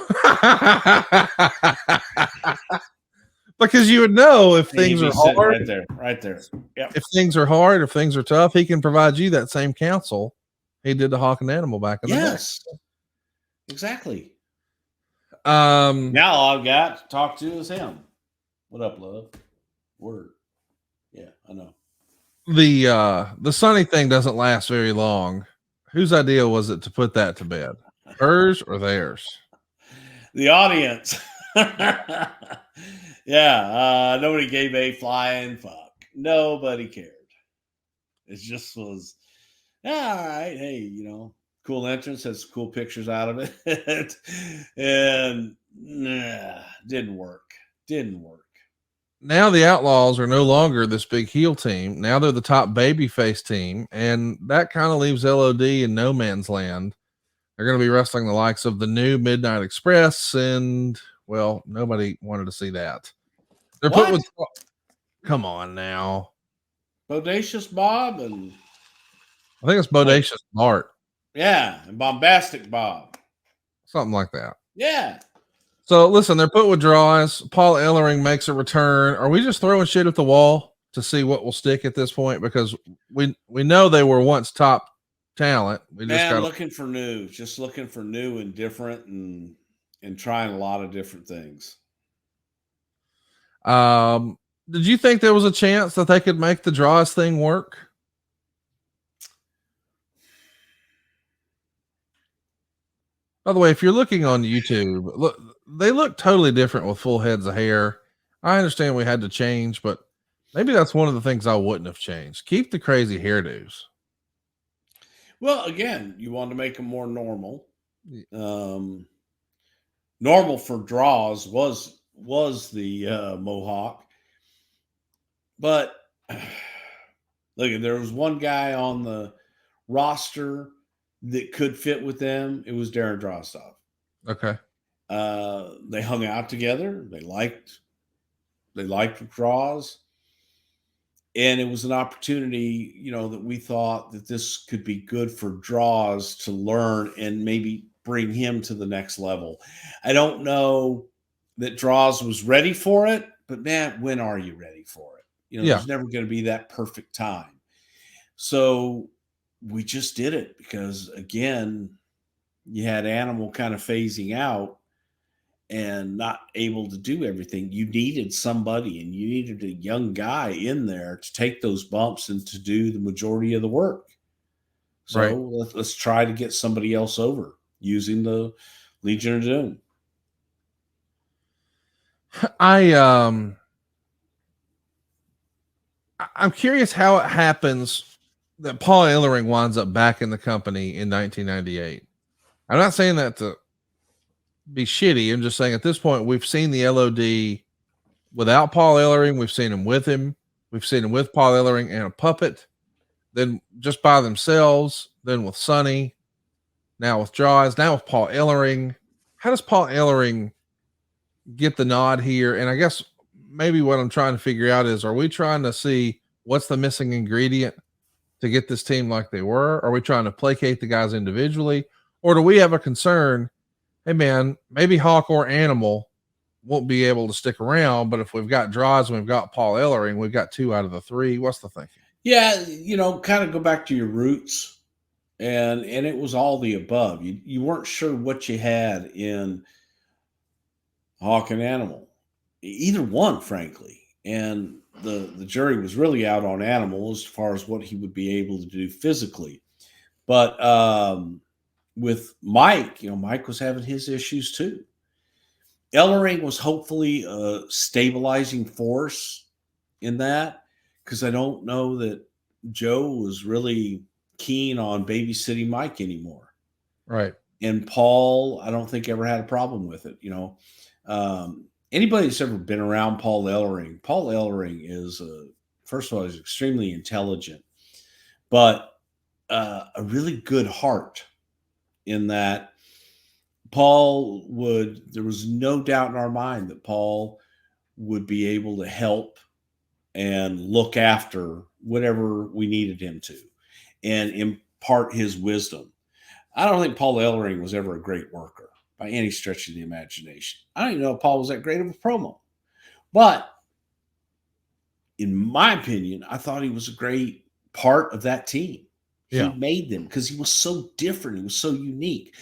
Because you would know if things are hard.
Right there. Yep.
If things are hard, if things are tough, he can provide you that same counsel he did to Hawk and Animal back in the day.
Yes. Exactly.
Now
all I've got to talk to is him. What up, love? Word. Yeah, I know.
The Sonny thing doesn't last very long. Whose idea was it to put that to bed? Hers or theirs?
The audience. Yeah, nobody gave a flying fuck. Nobody cared. It just was, yeah, all right. Hey, cool entrance, has cool pictures out of it. And didn't work.
Now the Outlaws are no longer this big heel team. Now they're the top babyface team, and that kind of leaves LOD in no man's land. They're going to be wrestling the likes of the New Midnight Express, and well, nobody wanted to see that. They're put with. Come on now,
Bodacious Bob, and
I think it's Bodacious Bart.
Yeah, and Bombastic Bob,
something like that.
Yeah.
So listen, they're put with draws. Paul Ellering makes a return. Are we just throwing shit at the wall to see what will stick at this point? Because we know they were once top talent. We just
looking for new, and different, and trying a lot of different things.
Did you think there was a chance that they could make the draws thing work? By the way, if you're looking on YouTube, look, they look totally different with full heads of hair. I understand we had to change, but maybe that's one of the things I wouldn't have changed. Keep the crazy hairdos.
Well, again, you want to make them more normal. Normal for draws was the Mohawk, but look, there was one guy on the roster that could fit with them. It was Darren Drozdov.
Okay.
They hung out together. They liked draws. And it was an opportunity, that we thought that this could be good for draws to learn and maybe bring him to the next level. I don't know that Draws was ready for it, but man, when are you ready for it?
Yeah.
There's never going to be that perfect time. So we just did it because, again, you had Animal kind of phasing out and not able to do everything. You needed somebody, and you needed a young guy in there to take those bumps and to do the majority of the work. So
Right.
let's try to get somebody else over using the Legion of Doom.
I'm curious how it happens that Paul Ellering winds up back in the company in 1998. I'm not saying that to be shitty. I'm just saying at this point we've seen the LOD without Paul Ellering. We've seen him with him. We've seen him with Paul Ellering and a puppet. Then just by themselves. Then with Sonny. Now with Jaws. Now with Paul Ellering. How does Paul Ellering get the nod here? And I guess maybe what I'm trying to figure out is, are we trying to see what's the missing ingredient to get this team like they were? Are we trying to placate the guys individually? Or do we have a concern? Hey man, maybe Hawk or Animal won't be able to stick around, but if we've got Draws and we've got Paul Ellering, we've got 2 out of the 3. What's the thinking?
Yeah, kind of go back to your roots, and it was all the above. You weren't sure what you had in Hawk and Animal, either one, frankly. And the jury was really out on Animal as far as what he would be able to do physically. But with Mike, Mike was having his issues too. Ellering was hopefully a stabilizing force in that, because I don't know that Joe was really keen on babysitting Mike anymore.
Right.
And Paul, I don't think ever had a problem with it. Anybody that's ever been around Paul Ellering is, first of all, he's extremely intelligent, but a really good heart, in that there was no doubt in our mind that Paul would be able to help and look after whatever we needed him to and impart his wisdom. I don't think Paul Ellering was ever a great worker by any stretch of the imagination. I don't even know if Paul was that great of a promo. But in my opinion, I thought he was a great part of that team. He made them because he was so different. He was so unique.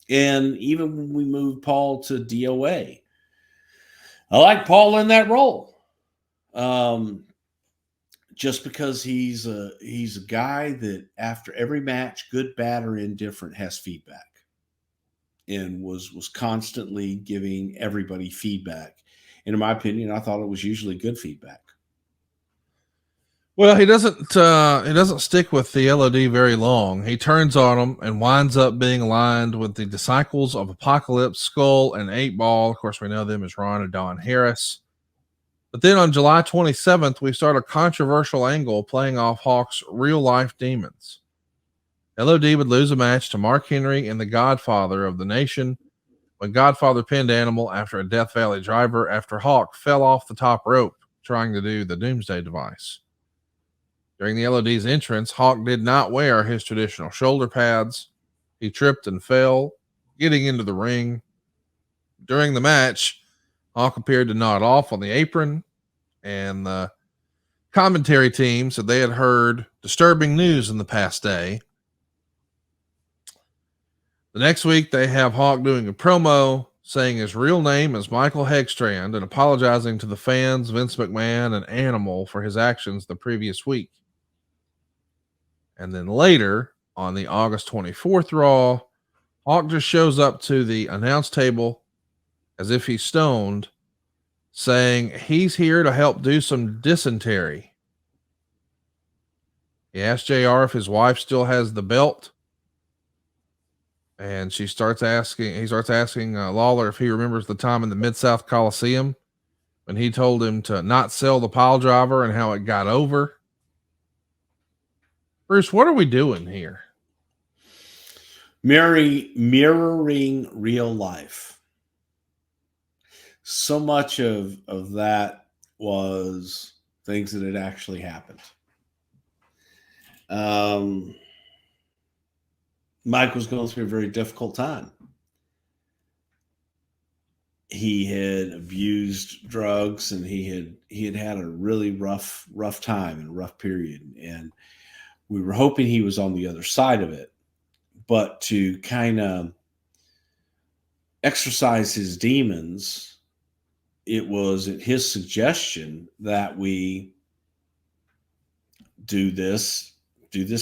And even when we moved Paul to DOA, I like Paul in that role. Just because he's a guy that after every match, good, bad, or indifferent, has feedback, and was constantly giving everybody feedback. And in my opinion, I thought it was usually good feedback.
Well, he doesn't stick with the LOD very long. He turns on them and winds up being aligned with the Disciples of Apocalypse, Skull, and 8 Ball. Of course, we know them as Ron and Don Harris. But then on July 27th, we start a controversial angle playing off Hawk's real life demons. LOD would lose a match to Mark Henry and the Godfather of the Nation when Godfather pinned Animal after a Death Valley driver after Hawk fell off the top rope trying to do the Doomsday device. During the LOD's entrance, Hawk did not wear his traditional shoulder pads. He tripped and fell, getting into the ring. During the match, Hawk appeared to nod off on the apron, and the commentary team said they had heard disturbing news in the past day. The next week, they have Hawk doing a promo saying his real name is Michael Hegstrand and apologizing to the fans, Vince McMahon, and Animal for his actions the previous week. And then later, on the August 24th Raw, Hawk just shows up to the announce table as if he's stoned, saying he's here to help do some dysentery. He asks JR if his wife still has the belt. And he starts asking Lawler if he remembers the time in the Mid-South Coliseum when he told him to not sell the pile driver and how it got over. Bruce, what are we doing here?
Mirroring real life. So much of that was things that had actually happened. Mike was going through a very difficult time. He had abused drugs, and he had had a really rough time and a rough period, and we were hoping he was on the other side of it. But to kind of exorcise his demons, it was at his suggestion that we do this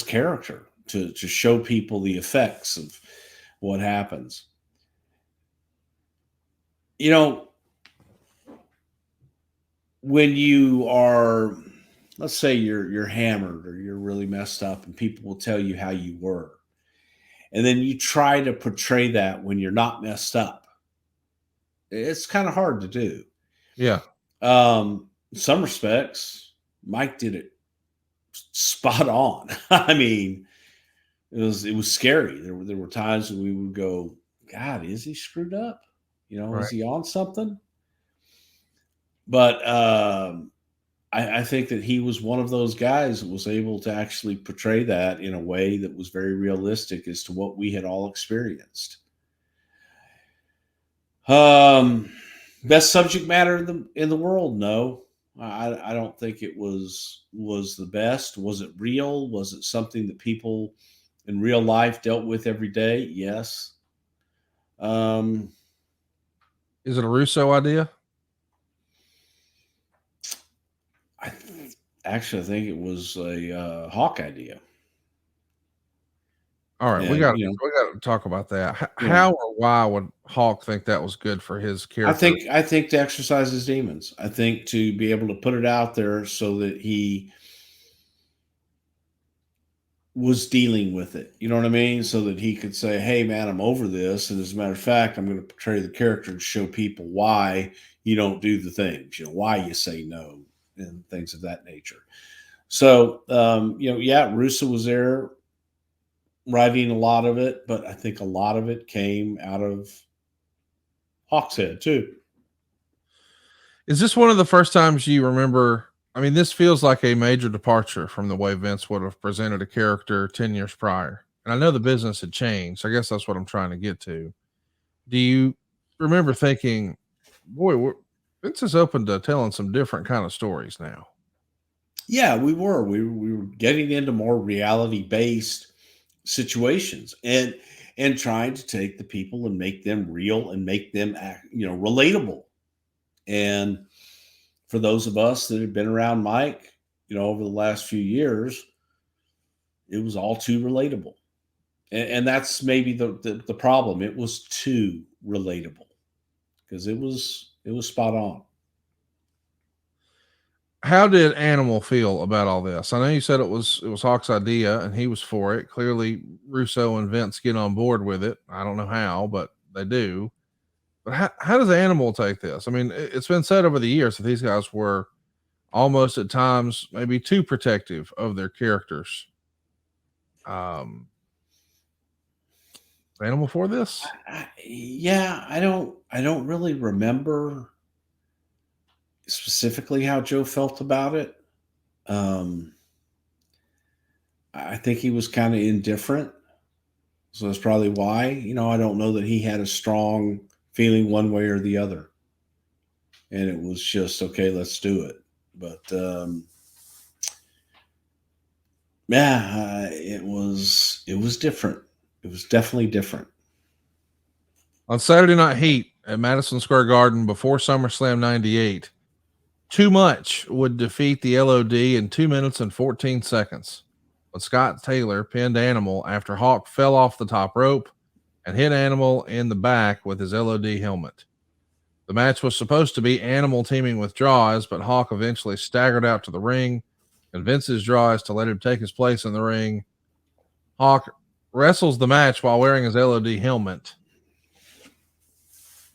character to show people the effects of what happens. You know, when you are, let's say you're hammered or you're really messed up, and people will tell you how you were, and then you try to portray that when you're not messed up, it's kind of hard to do.
Yeah.
In some respects, Mike did it spot on. I mean, it was scary. There were times when we would go, God, is he screwed up? Is
Right.
he on something? But I think that he was one of those guys that was able to actually portray that in a way that was very realistic as to what we had all experienced. Um, Best subject matter in the world? No, I don't think it was the best. Was it real? Was it something that people in real life dealt with every day? Yes. Um,
Is it a Russo idea?
I actually I think it was a Hawk idea,
All right,
and
we got to talk about that.
yeah,
How or why would Hawk think that was good for his
I
character?
think I think to exercise his demons. I think to be able to put it out there so that he was dealing with it. You know what I mean? So that he could say, "Hey, man, I'm over this." And as a matter of fact, I'm going to portray the character and show people why you don't do the things. Why you say no and things of that nature. So, yeah, Russo was there writing a lot of it, but I think a lot of it came out of Hawk's head too.
Is this one of the first times you remember? I mean, this feels like a major departure from the way Vince would have presented a character 10 years prior. And I know the business had changed. I guess that's what I'm trying to get to. Do you remember thinking, boy, Vince is open to telling some different kind of stories now?
Yeah, we were getting into more reality based situations, and trying to take the people and make them real and make them relatable. And for those of us that had been around Mike, over the last few years, it was all too relatable. And that's maybe the problem. It was too relatable because it was spot on.
How did Animal feel about all this? I know you said it was Hawk's idea and he was for it. Clearly, Russo and Vince get on board with it. I don't know how, but they do. But how does Animal take this? I mean, it's been said over the years that these guys were almost at times maybe too protective of their characters. Um, Animal for this?
Yeah, I don't really remember specifically how Joe felt about it. Um, I think he was kind of indifferent, so that's probably why. I don't know that he had a strong feeling one way or the other, and it was just okay. Let's do it. But yeah, it was different. It was definitely different.
On Saturday Night Heat at Madison Square Garden before SummerSlam 98, Too Much would defeat the LOD in 2 minutes and 14 seconds. But Scott Taylor pinned Animal after Hawk fell off the top rope and hit Animal in the back with his LOD helmet. The match was supposed to be Animal teaming with Draws, but Hawk eventually staggered out to the ring, convinces Draws to let him take his place in the ring. Hawk wrestles the match while wearing his LOD helmet.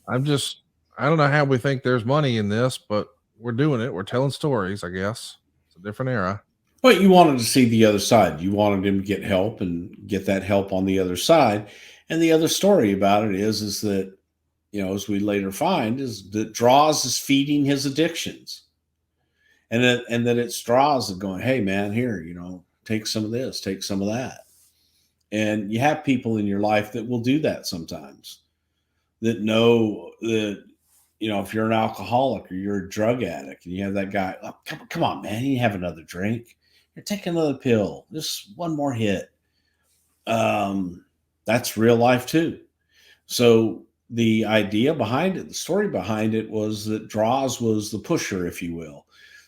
I'm just, I don't know how we think there's money in this, but we're doing it. We're telling stories, I guess. It's a different era.
But you wanted to see the other side. You wanted him to get help and get that help on the other side. And the other story about it is that, as we later find, is that Draws is feeding his addictions. And that it's Draws that going, hey man, here, take some of this, take some of that. And you have people in your life that will do that sometimes, that know that, if you're an alcoholic or you're a drug addict and you have that guy, oh, come on, man, you have another drink. You're taking another pill. Just one more hit. That's real life too. So the idea behind it, the story behind it was that Draws was the pusher, if you will.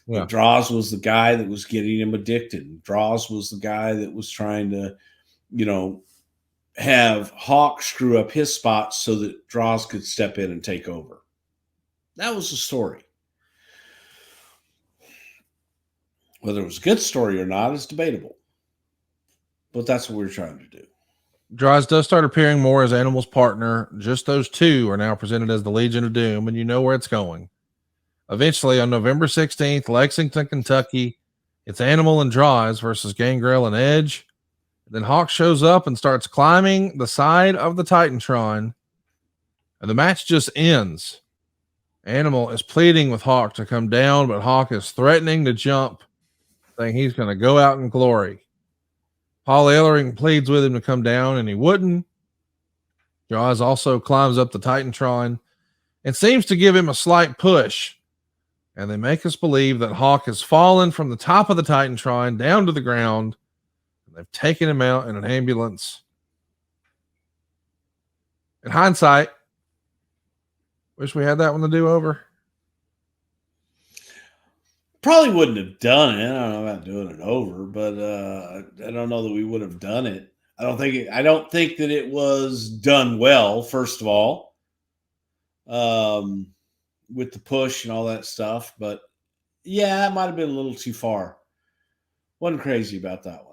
Yeah.
That Draws was the guy that was getting him addicted. Draws was the guy that was trying to, have Hawk screw up his spot so that Draws could step in and take over. That was the story. Whether it was a good story or not is debatable. But that's what we were trying to do.
Draws does start appearing more as Animal's partner. Just those two are now presented as the Legion of Doom, and you know where it's going. Eventually, on November 16th, Lexington, Kentucky, it's Animal and Draws versus Gangrel and Edge. Then Hawk shows up and starts climbing the side of the Titantron, and the match just ends. Animal is pleading with Hawk to come down, but Hawk is threatening to jump, saying he's going to go out in glory. Paul Ellering pleads with him to come down, and he wouldn't. Jaws also climbs up the Titantron and seems to give him a slight push, and they make us believe that Hawk has fallen from the top of the Titantron down to the ground. They've taken him out in an ambulance. In hindsight, wish we had that one to do over.
Probably wouldn't have done it. I don't know about doing it over, but I don't know that we would have done it. I don't think that it was done well, first of all, with the push and all that stuff. But yeah, it might have been a little too far. Wasn't crazy about that one.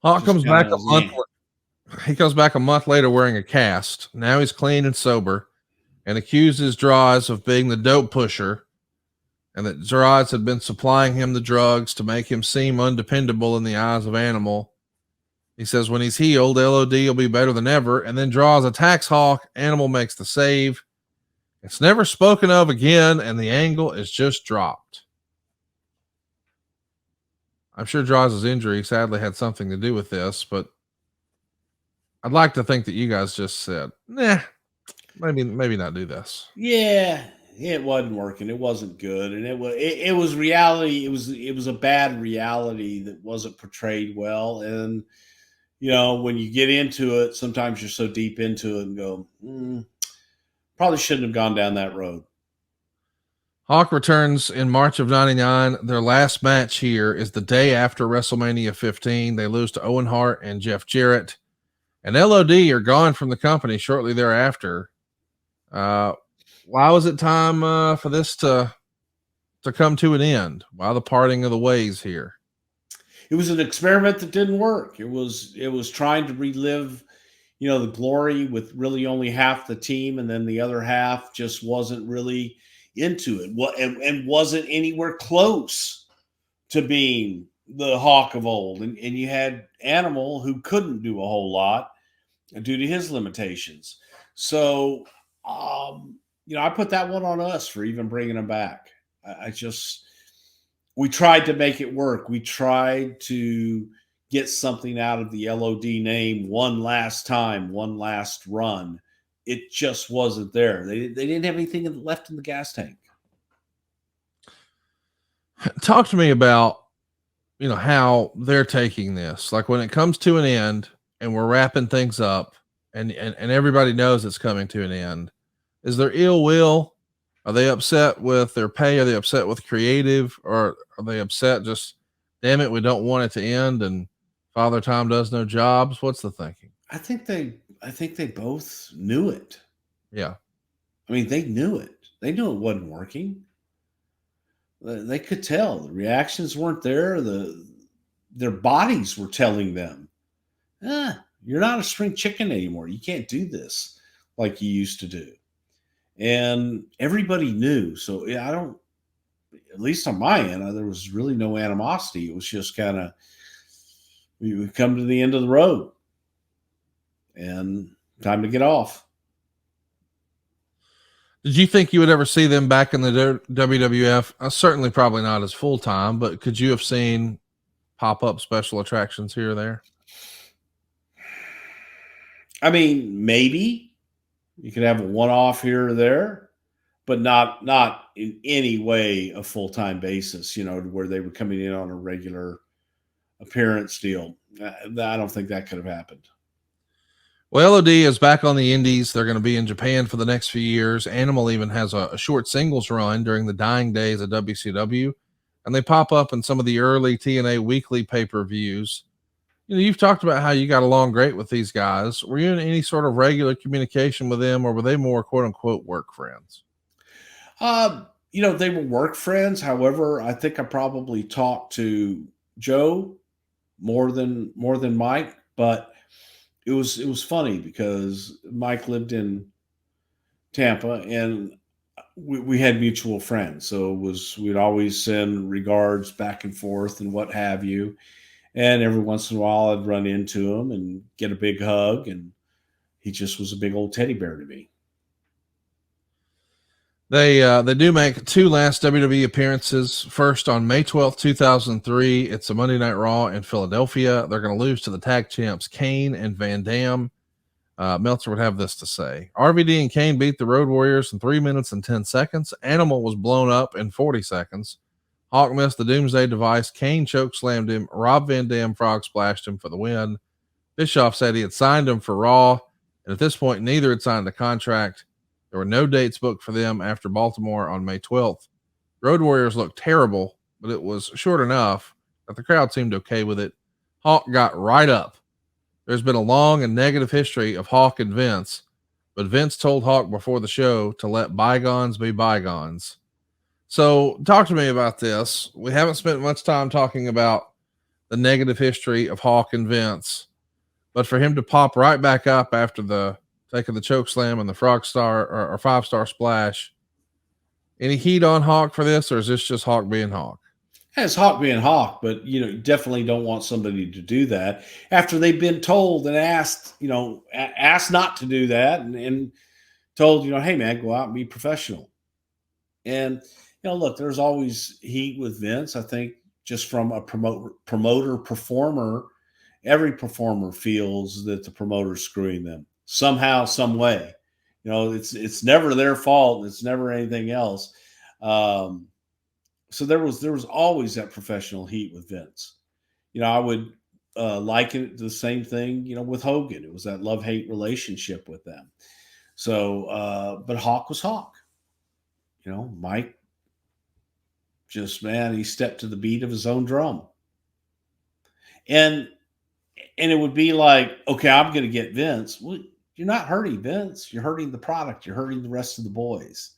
Hawk comes back a month. He comes back a month later wearing a cast. Now he's clean and sober, and accuses Draws of being the dope pusher, and that Draws had been supplying him the drugs to make him seem undependable in the eyes of Animal. He says when he's healed, LOD will be better than ever, and then Draws attacks Hawk. Animal makes the save. It's never spoken of again, and the angle is just dropped. I'm sure Draws' injury sadly had something to do with this, but I'd like to think that you guys just said, nah, maybe not do this.
Yeah, it wasn't working. It wasn't good, and it was reality. It was a bad reality that wasn't portrayed well. And when you get into it, sometimes you're so deep into it and go, probably shouldn't have gone down that road.
Hawk returns in March of 99. Their last match here is the day after WrestleMania 15. They lose to Owen Hart and Jeff Jarrett. And LOD are gone from the company shortly thereafter. Why was it time for this to come to an end? Why the parting of the ways here?
It was an experiment that didn't work. It was trying to relive, the glory with really only half the team, and then the other half just wasn't really into it. And wasn't anywhere close to being the Hawk of old. And you had Animal, who couldn't do a whole lot due to his limitations. So, I put that one on us for even bringing him back. We tried to make it work. We tried to get something out of the LOD name one last time, one last run. It just wasn't there. They didn't have anything left in the gas tank.
Talk to me about, how they're taking this. Like when it comes to an end and we're wrapping things up and everybody knows it's coming to an end, is there ill will? Are they upset with their pay? Are they upset with creative? Or are they upset just, damn it, we don't want it to end and Father Time does no jobs? What's the thinking?
I think they both knew it.
Yeah.
I mean, they knew it. They knew it wasn't working. They could tell. The reactions weren't there. Their bodies were telling them, you're not a spring chicken anymore. You can't do this like you used to do. And everybody knew. So I don't, at least on my end, there was really no animosity. It was just kind of, we've come to the end of the road and time to get off.
Did you think you would ever see them back in the WWF? Certainly probably not as full-time, but could you have seen pop-up special attractions here or there?
I mean, maybe you could have a one-off here or there, but not in any way a full-time basis, where they were coming in on a regular appearance deal. I don't think that could have happened.
Well, LOD is back on the Indies. They're going to be in Japan for the next few years. Animal even has a short singles run during the dying days of WCW, and they pop up in some of the early TNA weekly pay-per-views. You've talked about how you got along great with these guys. Were you in any sort of regular communication with them, or were they more quote unquote work friends?
They were work friends. However, I think I probably talked to Joe more than Mike, but it was funny because Mike lived in Tampa and we had mutual friends. So we'd always send regards back and forth and what have you. And every once in a while I'd run into him and get a big hug, and he just was a big old teddy bear to me.
They do make two last WWE appearances. First on May 12th, 2003. It's a Monday Night Raw in Philadelphia. They're going to lose to the tag champs Kane and Van Dam. Meltzer would have this to say: RVD and Kane beat the Road Warriors in 3 minutes and 10 seconds. Animal was blown up in 40 seconds. Hawk missed the Doomsday device. Kane choke slammed him. Rob Van Dam frog splashed him for the win. Bischoff said he had signed him for Raw, and at this point, neither had signed a contract. There were no dates booked for them after Baltimore on May 12th. Road Warriors looked terrible, but it was short enough that the crowd seemed okay with it. Hawk got right up. There's been a long and negative history of Hawk and Vince, but Vince told Hawk before the show to let bygones be bygones. So, talk to me about this. We haven't spent much time talking about the negative history of Hawk and Vince, but for him to pop right back up after the taking the choke slam and the frog star or 5-star splash, any heat on Hawk for this, or is this just Hawk being Hawk?
It's Hawk being Hawk, but you definitely don't want somebody to do that after they've been told and asked not to do that, and told, hey man, go out and be professional. And look, there's always heat with Vince. I think just from a promoter performer, every performer feels that the promoter's screwing them somehow, some way. It's never their fault. It's never anything else. So there was always that professional heat with Vince. I would liken it to the same thing, with Hogan. It was that love-hate relationship with them. So, but Hawk was Hawk. Mike just, man, he stepped to the beat of his own drum. And it would be like, okay, I'm going to get Vince. Well, you're not hurting Vince. You're hurting the product. You're hurting the rest of the boys.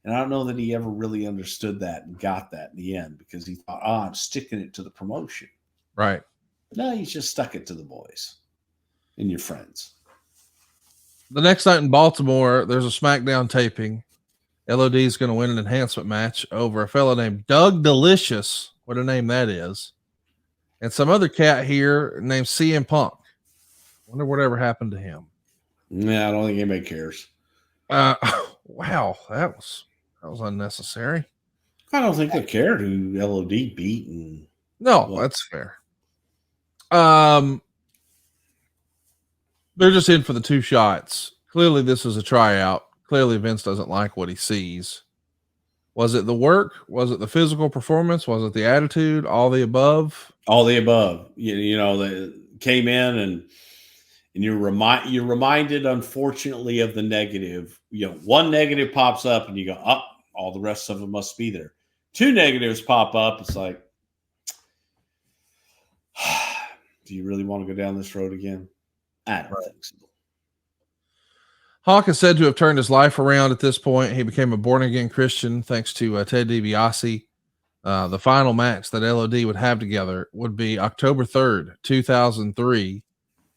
And I don't know that he ever really understood that and got that in the end, because he thought, I'm sticking it to the promotion.
Right.
No, you just stuck it to the boys and your friends.
The next night in Baltimore, there's a SmackDown taping. LOD is going to win an enhancement match over a fellow named Doug Delicious. What a name that is. And some other cat here named CM Punk. Wonder whatever happened to him.
Yeah, I don't think anybody cares.
Wow, that was unnecessary.
I don't think they cared who LOD beat. And
no, that's fair. They're just in for the two shots. Clearly, this is a tryout. Clearly, Vince doesn't like what he sees. Was it the work? Was it the physical performance? Was it the attitude? All the above?
All the above. They came in and you're reminded, unfortunately, of the negative. One negative pops up and you go, oh, all the rest of them must be there. Two negatives pop up. It's like, do you really want to go down this road again? I don't think so.
Hawk is said to have turned his life around at this point. He became a born-again Christian thanks to Ted DiBiase. The final match that LOD would have together would be October 3rd, 2003.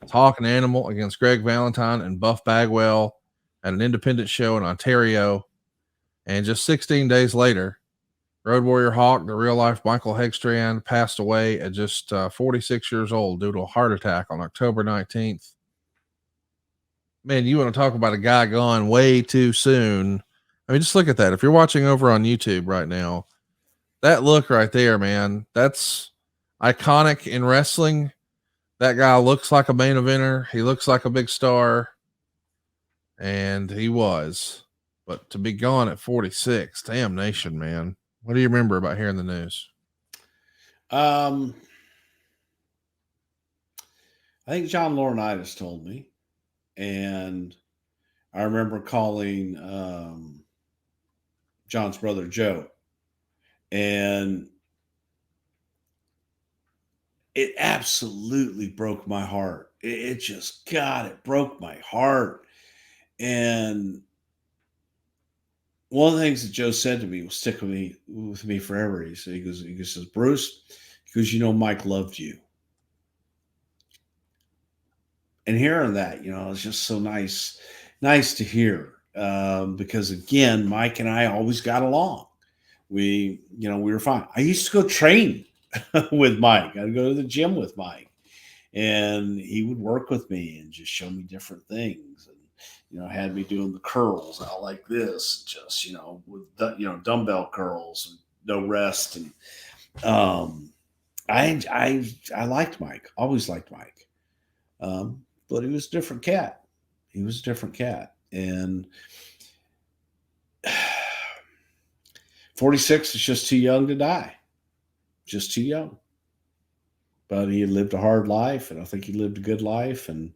It's Hawk and Animal against Greg Valentine and Buff Bagwell at an independent show in Ontario. And just 16 days later, Road Warrior Hawk, the real-life Michael Hegstrand, passed away at just 46 years old due to a heart attack on October 19th. Man, you want to talk about a guy gone way too soon. I mean, just look at that. If you're watching over on YouTube right now, that look right there, man, that's iconic in wrestling. That guy looks like a main eventer. He looks like a big star, and he was. But to be gone at 46, damn nation, man. What do you remember about hearing the news?
I think John Laurinaitis told me, and I remember calling John's brother Joe, and it absolutely broke my heart. It just, God, it broke my heart. And one of the things that Joe said to me will stick with me forever. He goes, Bruce, he goes, Mike loved you. And hearing that, it's just so nice to hear. Because again, Mike and I always got along. We were fine. I used to go train with Mike. I'd go to the gym with Mike, and he would work with me and just show me different things. And had me doing the curls out like this, just with dumbbell curls, no rest. And I liked Mike. Always liked Mike. But he was a different cat. He was a different cat, and 46 is just too young to die. Just too young. But he lived a hard life, and I think he lived a good life, and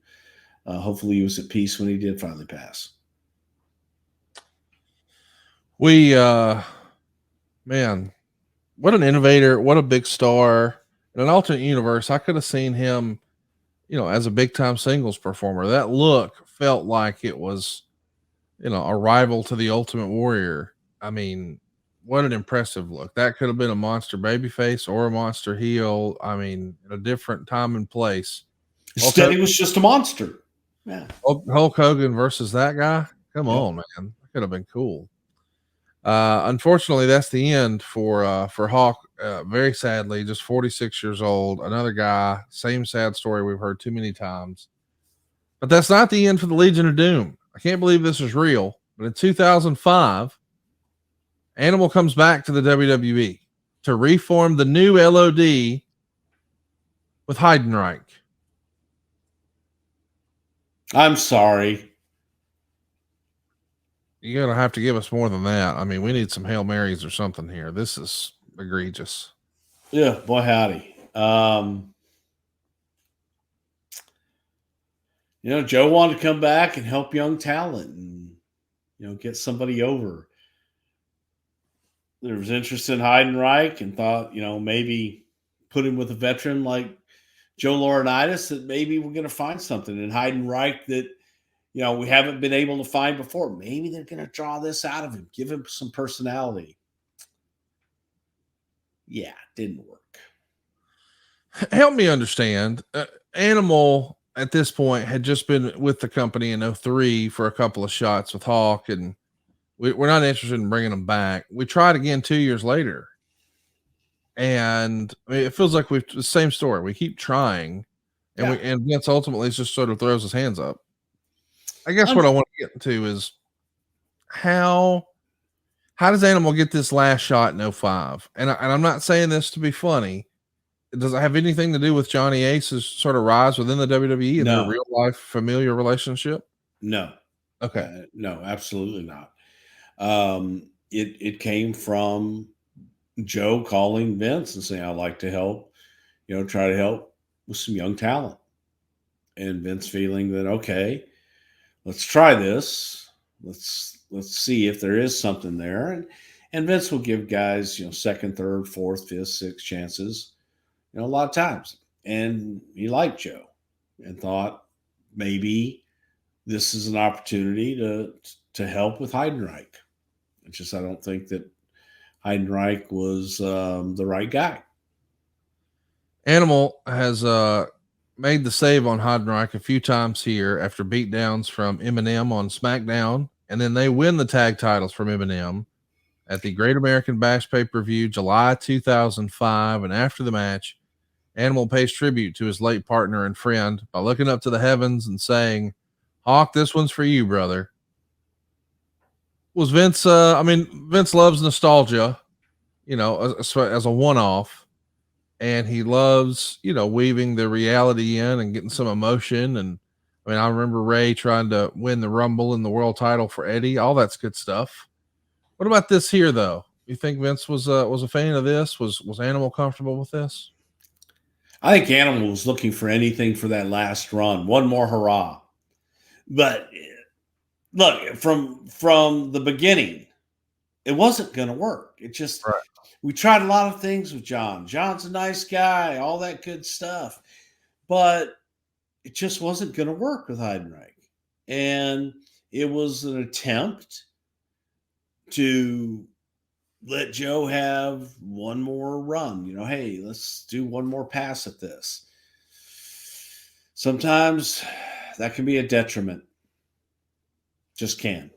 hopefully he was at peace when he did finally pass.
Man, what an innovator, what a big star. In an alternate universe, I could have seen him, as a big time singles performer. That look felt like it was, a rival to the Ultimate Warrior. I mean, what an impressive look. That could have been a monster babyface or a monster heel. I mean, at a different time and place.
Instead, he was just a monster. Yeah.
Hulk Hogan versus that guy. Come on, man. That could have been cool. Unfortunately, that's the end for Hawk. Very sadly, just 46 years old. Another guy, same sad story we've heard too many times. But that's not the end for the Legion of Doom. I can't believe this is real. But in 2005, Animal comes back to the WWE to reform the new LOD with Heidenreich.
I'm sorry.
You're going to have to give us more than that. I mean, we need some Hail Marys or something here. This is egregious.
Yeah, boy, howdy. Joe wanted to come back and help young talent and, get somebody over. There was interest in Heidenreich and thought, maybe put him with a veteran like Joe Laurinaitis, that maybe we're going to find something in Heidenreich that, we haven't been able to find before. Maybe they're going to draw this out of him, give him some personality. Yeah, it didn't work.
Help me understand. Animal at this point had just been with the company in 2003 for a couple of shots with Hawk, and we're not interested in bringing them back. We tried again 2 years later, and it feels like the same story. We keep trying, and and Vince ultimately just sort of throws his hands up. I guess what I want to get into is how does Animal get this last shot in 2005? And I'm not saying this to be funny. Does it have anything to do with Johnny Ace's sort of rise within the WWE and their real life familiar relationship?
No.
Okay.
No, absolutely not. It came from Joe calling Vince and saying, I'd like to help, try to help with some young talent. And Vince feeling that, okay, let's try this. Let's see if there is something there. And Vince will give guys, second, third, fourth, fifth, sixth chances, a lot of times. And he liked Joe and thought maybe this is an opportunity to help with Heidenreich. It's just, I don't think that Heidenreich was the right guy.
Animal has made the save on Heidenreich a few times here after beatdowns from Eminem on SmackDown, and then they win the tag titles from Eminem at the Great American Bash pay-per-view July 2005. And after the match, Animal pays tribute to his late partner and friend by looking up to the heavens and saying, Hawk, this one's for you, brother. Was Vince, Vince loves nostalgia, as a one-off. and he loves, weaving the reality in and getting some emotion. And I mean, I remember Ray trying to win the Rumble and the world title for Eddie. All that's good stuff. What about this here, though? You think Vince was a fan of this? Was Animal comfortable with this?
I think Animal was looking for anything for that last run, one more hurrah. But look, from the beginning, it wasn't going to work. It just
Right.
we tried a lot of things with John. John's a nice guy, all that good stuff, but it just wasn't going to work with Heidenreich. And it was an attempt to let Joe have one more run. Hey, let's do one more pass at this. Sometimes that can be a detriment. Just can.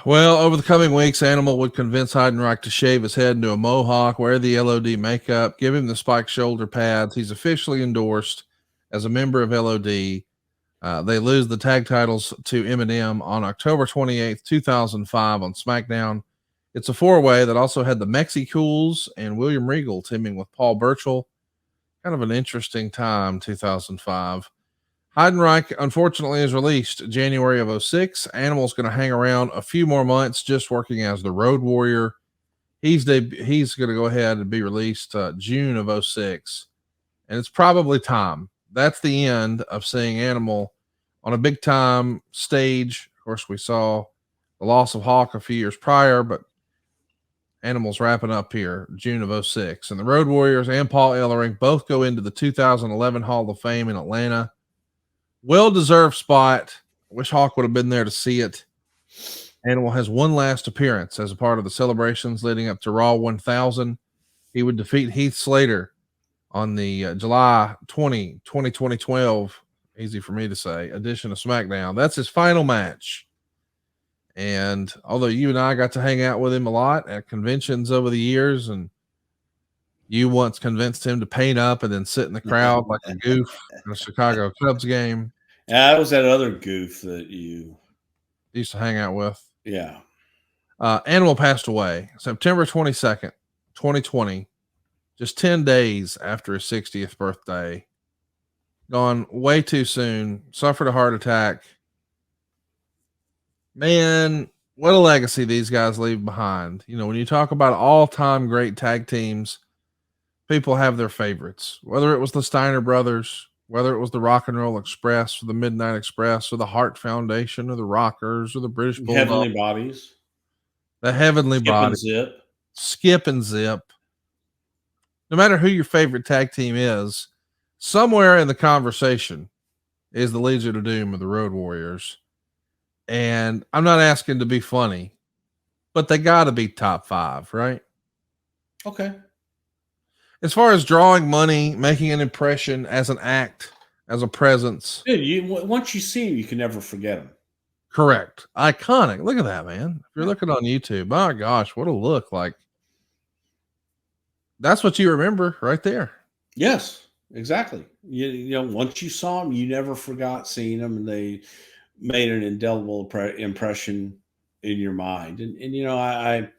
Well, over the coming weeks, Animal would convince Heidenreich to shave his head into a mohawk, wear the LOD makeup, give him the spiked shoulder pads. He's officially endorsed as a member of LOD. They lose the tag titles to Eminem on October 28th, 2005 on SmackDown. It's a four-way that also had the Mexicools and William Regal teaming with Paul Burchill. Kind of an interesting time, 2005. Heidenreich, unfortunately, is released January of 06. Animal's going to hang around a few more months just working as the Road Warrior. He's going to go ahead and be released June of 06. And it's probably time. That's the end of seeing Animal on a big time stage. Of course, we saw the loss of Hawk a few years prior, but Animal's wrapping up here June of 06. And the Road Warriors and Paul Ellering both go into the 2011 Hall of Fame in Atlanta. Well-deserved spot. I wish Hawk would have been there to see it. Animal has one last appearance as a part of the celebrations leading up to Raw 1000. He would defeat Heath Slater on the July 2012, easy for me to say, edition of SmackDown. That's his final match. And although you and I got to hang out with him a lot at conventions over the years, and you once convinced him to paint up and then sit in the crowd like a goof in a Chicago Cubs game.
Yeah, that was that other goof that you
Used to hang out with.
Yeah.
Animal passed away September 22nd, 2020, just 10 days after his 60th birthday. Gone way too soon, suffered a heart attack. Man, what a legacy these guys leave behind. When you talk about all-time great tag teams, people have their favorites, whether it was the Steiner brothers, whether it was the Rock and Roll Express or the Midnight Express or the Hart Foundation or the Rockers or the British Bulldogs.
Heavenly Bodies.
The Heavenly
Skip
Body.
and Zip.
Skip and Zip. No matter who your favorite tag team is, somewhere in the conversation is the Legion of Doom or the Road Warriors. And I'm not asking to be funny, but they got to be top 5, right?
Okay.
As far as drawing money, making an impression as an act, as a presence.
Dude, once you see him, you can never forget him.
Correct. Iconic. Look at that, man. If you're looking on YouTube, my gosh, what a look. Like, that's what you remember right there.
Yes, exactly. Once you saw him, you never forgot seeing him, and they made an indelible impression in your mind. And I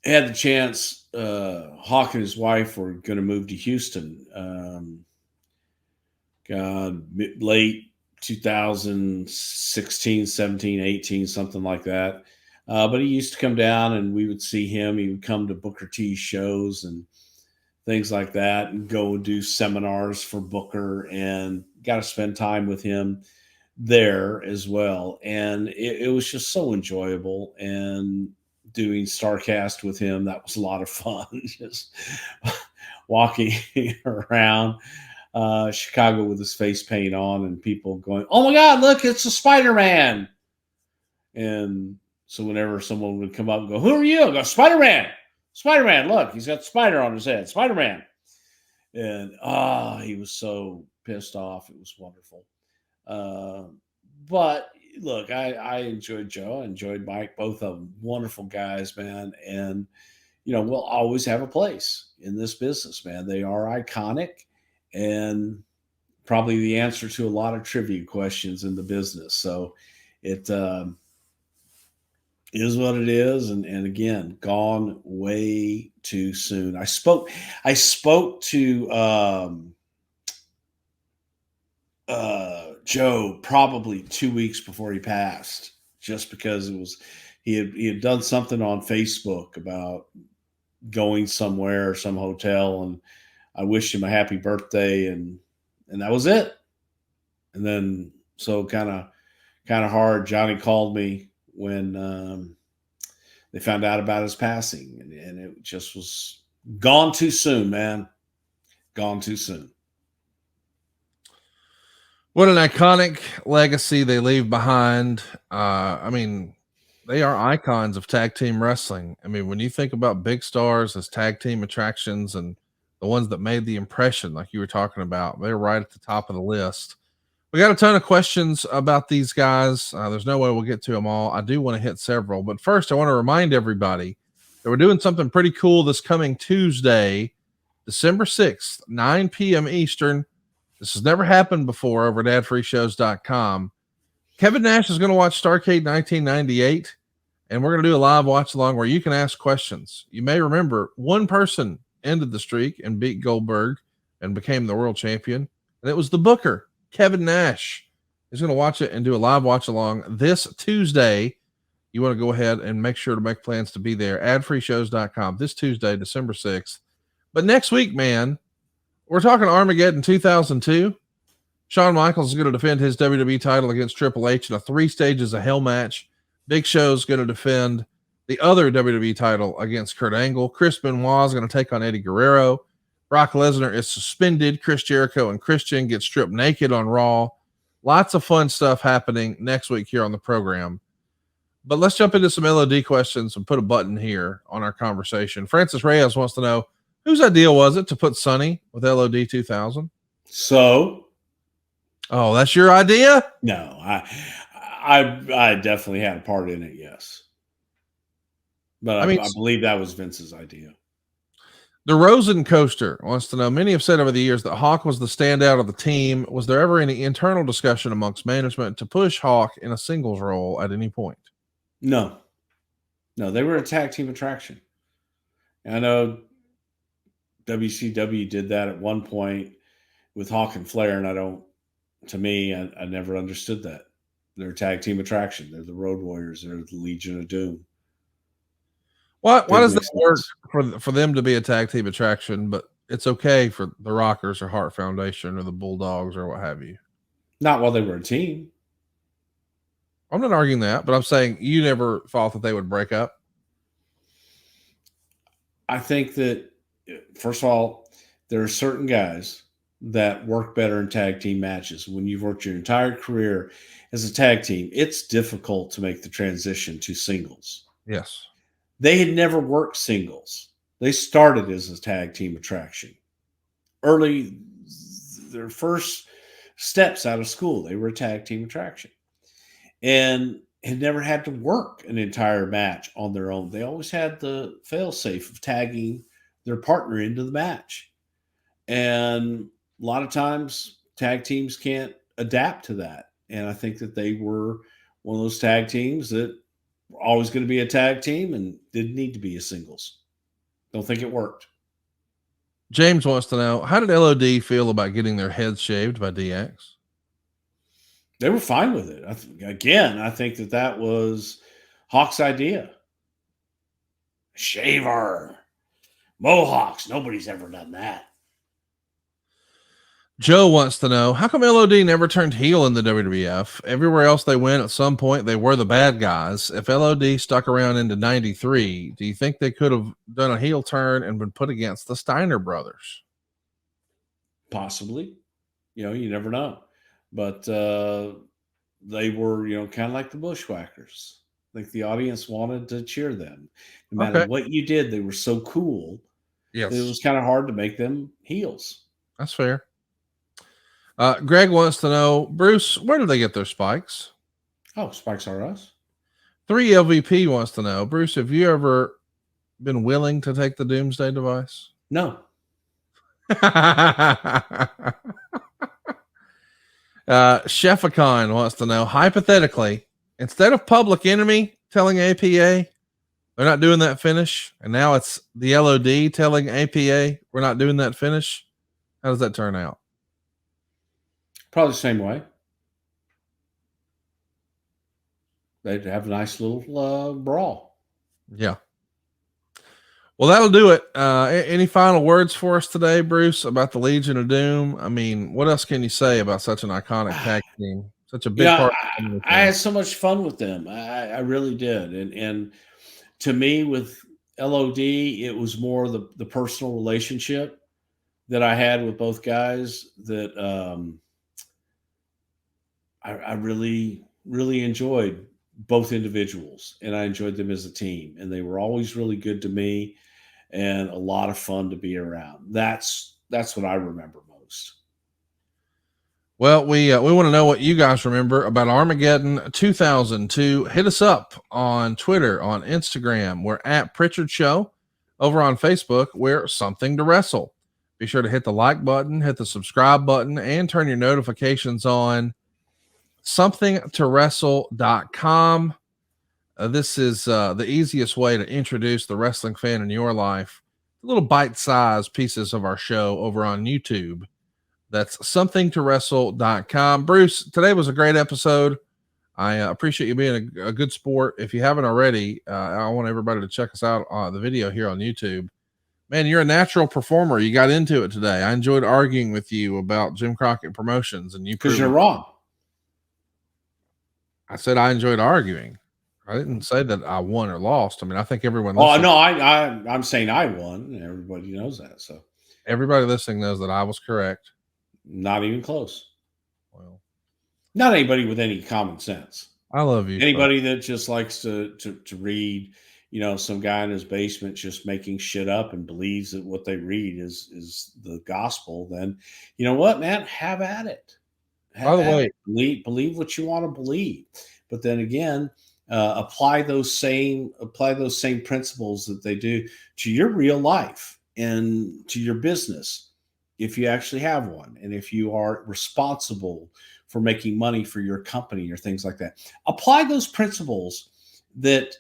had the chance. Hawk and his wife were going to move to Houston. Late 2016, 17, 18, something like that. But he used to come down and we would see him. He would come to Booker T shows and things like that and go and do seminars for Booker, and got to spend time with him there as well. And it was just so enjoyable. And doing StarCast with him, that was a lot of fun. Just walking around Chicago with his face paint on and people going, "Oh my God, look, it's a Spider-Man." And so whenever someone would come up and go, "Who are you?" I go, "Spider-Man. Spider-Man, look, he's got Spider on his head. Spider-Man." And he was so pissed off. It was wonderful. But look, I enjoyed Joe. I enjoyed Mike. Both of them wonderful guys, man. And, we'll always have a place in this business, man. They are iconic and probably the answer to a lot of trivia questions in the business. So it's Is what it is, and again, gone way too soon. I spoke to Joe probably 2 weeks before he passed, just because he had done something on Facebook about going somewhere, some hotel, and I wished him a happy birthday, and that was it. And then so kind of hard. Johnny called me when they found out about his passing, and it just was gone too soon, man. Gone too soon.
What an iconic legacy they leave behind. I mean, they are icons of tag team wrestling. I mean, when you think about big stars as tag team attractions and the ones that made the impression, like you were talking about, they're right at the top of the list. We got a ton of questions about these guys. There's no way we'll get to them all. I do want to hit several, but first, I want to remind everybody that we're doing something pretty cool this coming Tuesday, December 6th, 9 p.m. Eastern. This has never happened before over at adfreeshows.com. Kevin Nash is going to watch Starrcade 1998, and we're going to do a live watch along where you can ask questions. You may remember one person ended the streak and beat Goldberg and became the world champion, and it was the Booker, Kevin Nash. He's going to watch it and do a live watch along this Tuesday. You want to go ahead and make sure to make plans to be there. Adfreeshows.com this Tuesday, December 6th. But next week, man, we're talking Armageddon 2002. Shawn Michaels is going to defend his WWE title against Triple H in a 3 stages of hell match. Big Show's going to defend the other WWE title against Kurt Angle. Chris Benoit is going to take on Eddie Guerrero. Brock Lesnar is suspended. Chris Jericho and Christian get stripped naked on Raw. Lots of fun stuff happening next week here on the program. But let's jump into some LOD questions and put a button here on our conversation. Francis Reyes wants to know, whose idea was it to put Sonny with LOD 2000?
So,
oh, that's your idea?
No, I definitely had a part in it. Yes, but I believe that was Vince's idea.
The Rosen Coaster wants to know, many have said over the years that Hawk was the standout of the team. Was there ever any internal discussion amongst management to push Hawk in a singles role at any point?
No, they were a tag team attraction. I know WCW did that at one point with Hawk and Flair, and to me, I never understood that. They're a tag team attraction. They're the Road Warriors. They're the Legion of Doom.
Why does that work for them to be a tag team attraction, but it's okay for the Rockers or Hart Foundation or the Bulldogs or what have you?
Not while they were a team.
I'm not arguing that, but I'm saying you never thought that they would break up.
I think that, first of all, there are certain guys that work better in tag team matches. When you've worked your entire career as a tag team, it's difficult to make the transition to singles.
Yes.
They had never worked singles. They started as a tag team attraction. Early, their first steps out of school, they were a tag team attraction. And had never had to work an entire match on their own. They always had the fail-safe of tagging their partner into the match. And a lot of times tag teams can't adapt to that. And I think that they were one of those tag teams that were always going to be a tag team and didn't need to be a singles. Don't think it worked.
James wants to know, how did LOD feel about getting their heads shaved by DX?
They were fine with it. I think that was Hawk's idea. Shaver. Mohawks. Nobody's ever done that.
Joe wants to know, how come LOD never turned heel in the WWF? Everywhere else they went, at some point, they were the bad guys. If LOD stuck around into 93, do you think they could have done a heel turn and been put against the Steiner brothers?
Possibly. You never know. But they were, kind of like the Bushwhackers. Like the audience wanted to cheer them. No matter what you did, they were so cool.
Yes.
It was kind of hard to make them heels.
That's fair. Greg wants to know, Bruce, where do they get their spikes?
Oh, Spikes R Us.
3LVP wants to know, Bruce, have you ever been willing to take the Doomsday device?
No.
Chefacon wants to know, hypothetically, instead of Public Enemy, telling APA they're not doing that finish, and now it's the LOD telling APA we're not doing that finish? How does that turn out?
Probably the same way. They'd have a nice little brawl.
Yeah. Well, that'll do it. Any final words for us today, Bruce, about the Legion of Doom? I mean, what else can you say about such an iconic tag team? Such a big
Yeah,
part.
I had so much fun with them. I really did. And to me, with LOD, it was more the personal relationship that I had with both guys that I really, really enjoyed both individuals, and I enjoyed them as a team. And they were always really good to me and a lot of fun to be around. That's what I remember most.
Well, we want to know what you guys remember about Armageddon 2002. Hit us up on Twitter, on Instagram. We're at Pritchard Show. Over on Facebook, we're Something to Wrestle. Be sure to hit the like button, hit the subscribe button, and turn your notifications on. SomethingToWrestle.com. This is the easiest way to introduce the wrestling fan in your life. Little bite-sized pieces of our show over on YouTube. That's somethingtowrestle.com. Bruce, today was a great episode. I appreciate you being a good sport. If you haven't already, I want everybody to check us out on the video here on YouTube. Man, you're a natural performer. You got into it today. I enjoyed arguing with you about Jim Crockett Promotions, and
Because you're wrong.
I said I enjoyed arguing. I didn't say that I won or lost. I mean, I think everyone.
Oh no, I'm saying I won. Everybody knows that. So
everybody listening knows that I was correct.
Not even close.
Well,
not anybody with any common sense.
I love you.
Anybody that just likes to read, some guy in his basement just making shit up and believes that what they read is the gospel, then you know what, man, have at it.
By the way,
believe what you want to believe, but then again, apply those same principles that they do to your real life and to your business, if you actually have one, and if you are responsible for making money for your company or things like that. Apply those principles that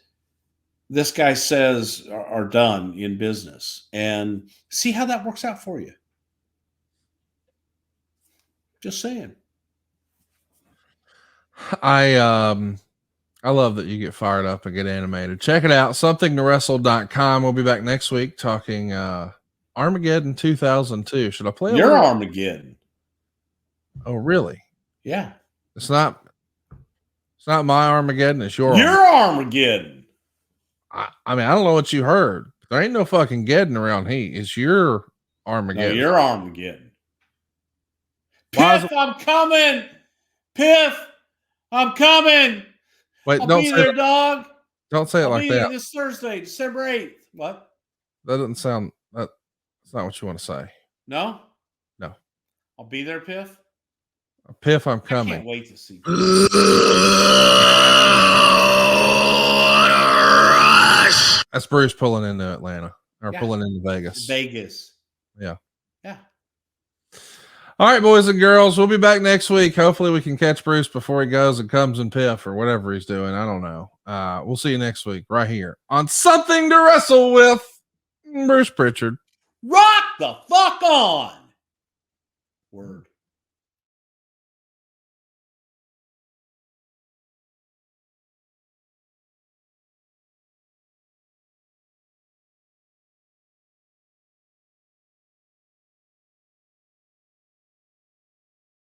this guy says are done in business and see how that works out for you. Just saying.
I love that you get fired up and get animated. Check it out, somethingtowrestle.com. We'll be back next week talking Armageddon 2002. Should I play
your Armageddon?
Oh, really?
Yeah.
It's not my Armageddon. It's your
Armageddon.
I mean, I don't know what you heard. There ain't no fucking Geddon around here. It's your Armageddon.
No, your Armageddon. Piff, I'm coming. Piff, I'm coming.
Wait,
I'll be there, dog.
Don't say it like that.
This Thursday, December 8th. What?
That doesn't sound. That's not what you want to say.
No.
No.
I'll be there, Piff.
Piff, I'm coming.
I can't wait to see.
That's Bruce pulling into Atlanta or pulling into Vegas. Yeah.
Yeah.
All right, boys and girls, we'll be back next week. Hopefully we can catch Bruce before he goes and comes in Piff or whatever he's doing. I don't know. We'll see you next week right here on Something to Wrestle with Bruce Pritchard.
Rock the fuck on. Word.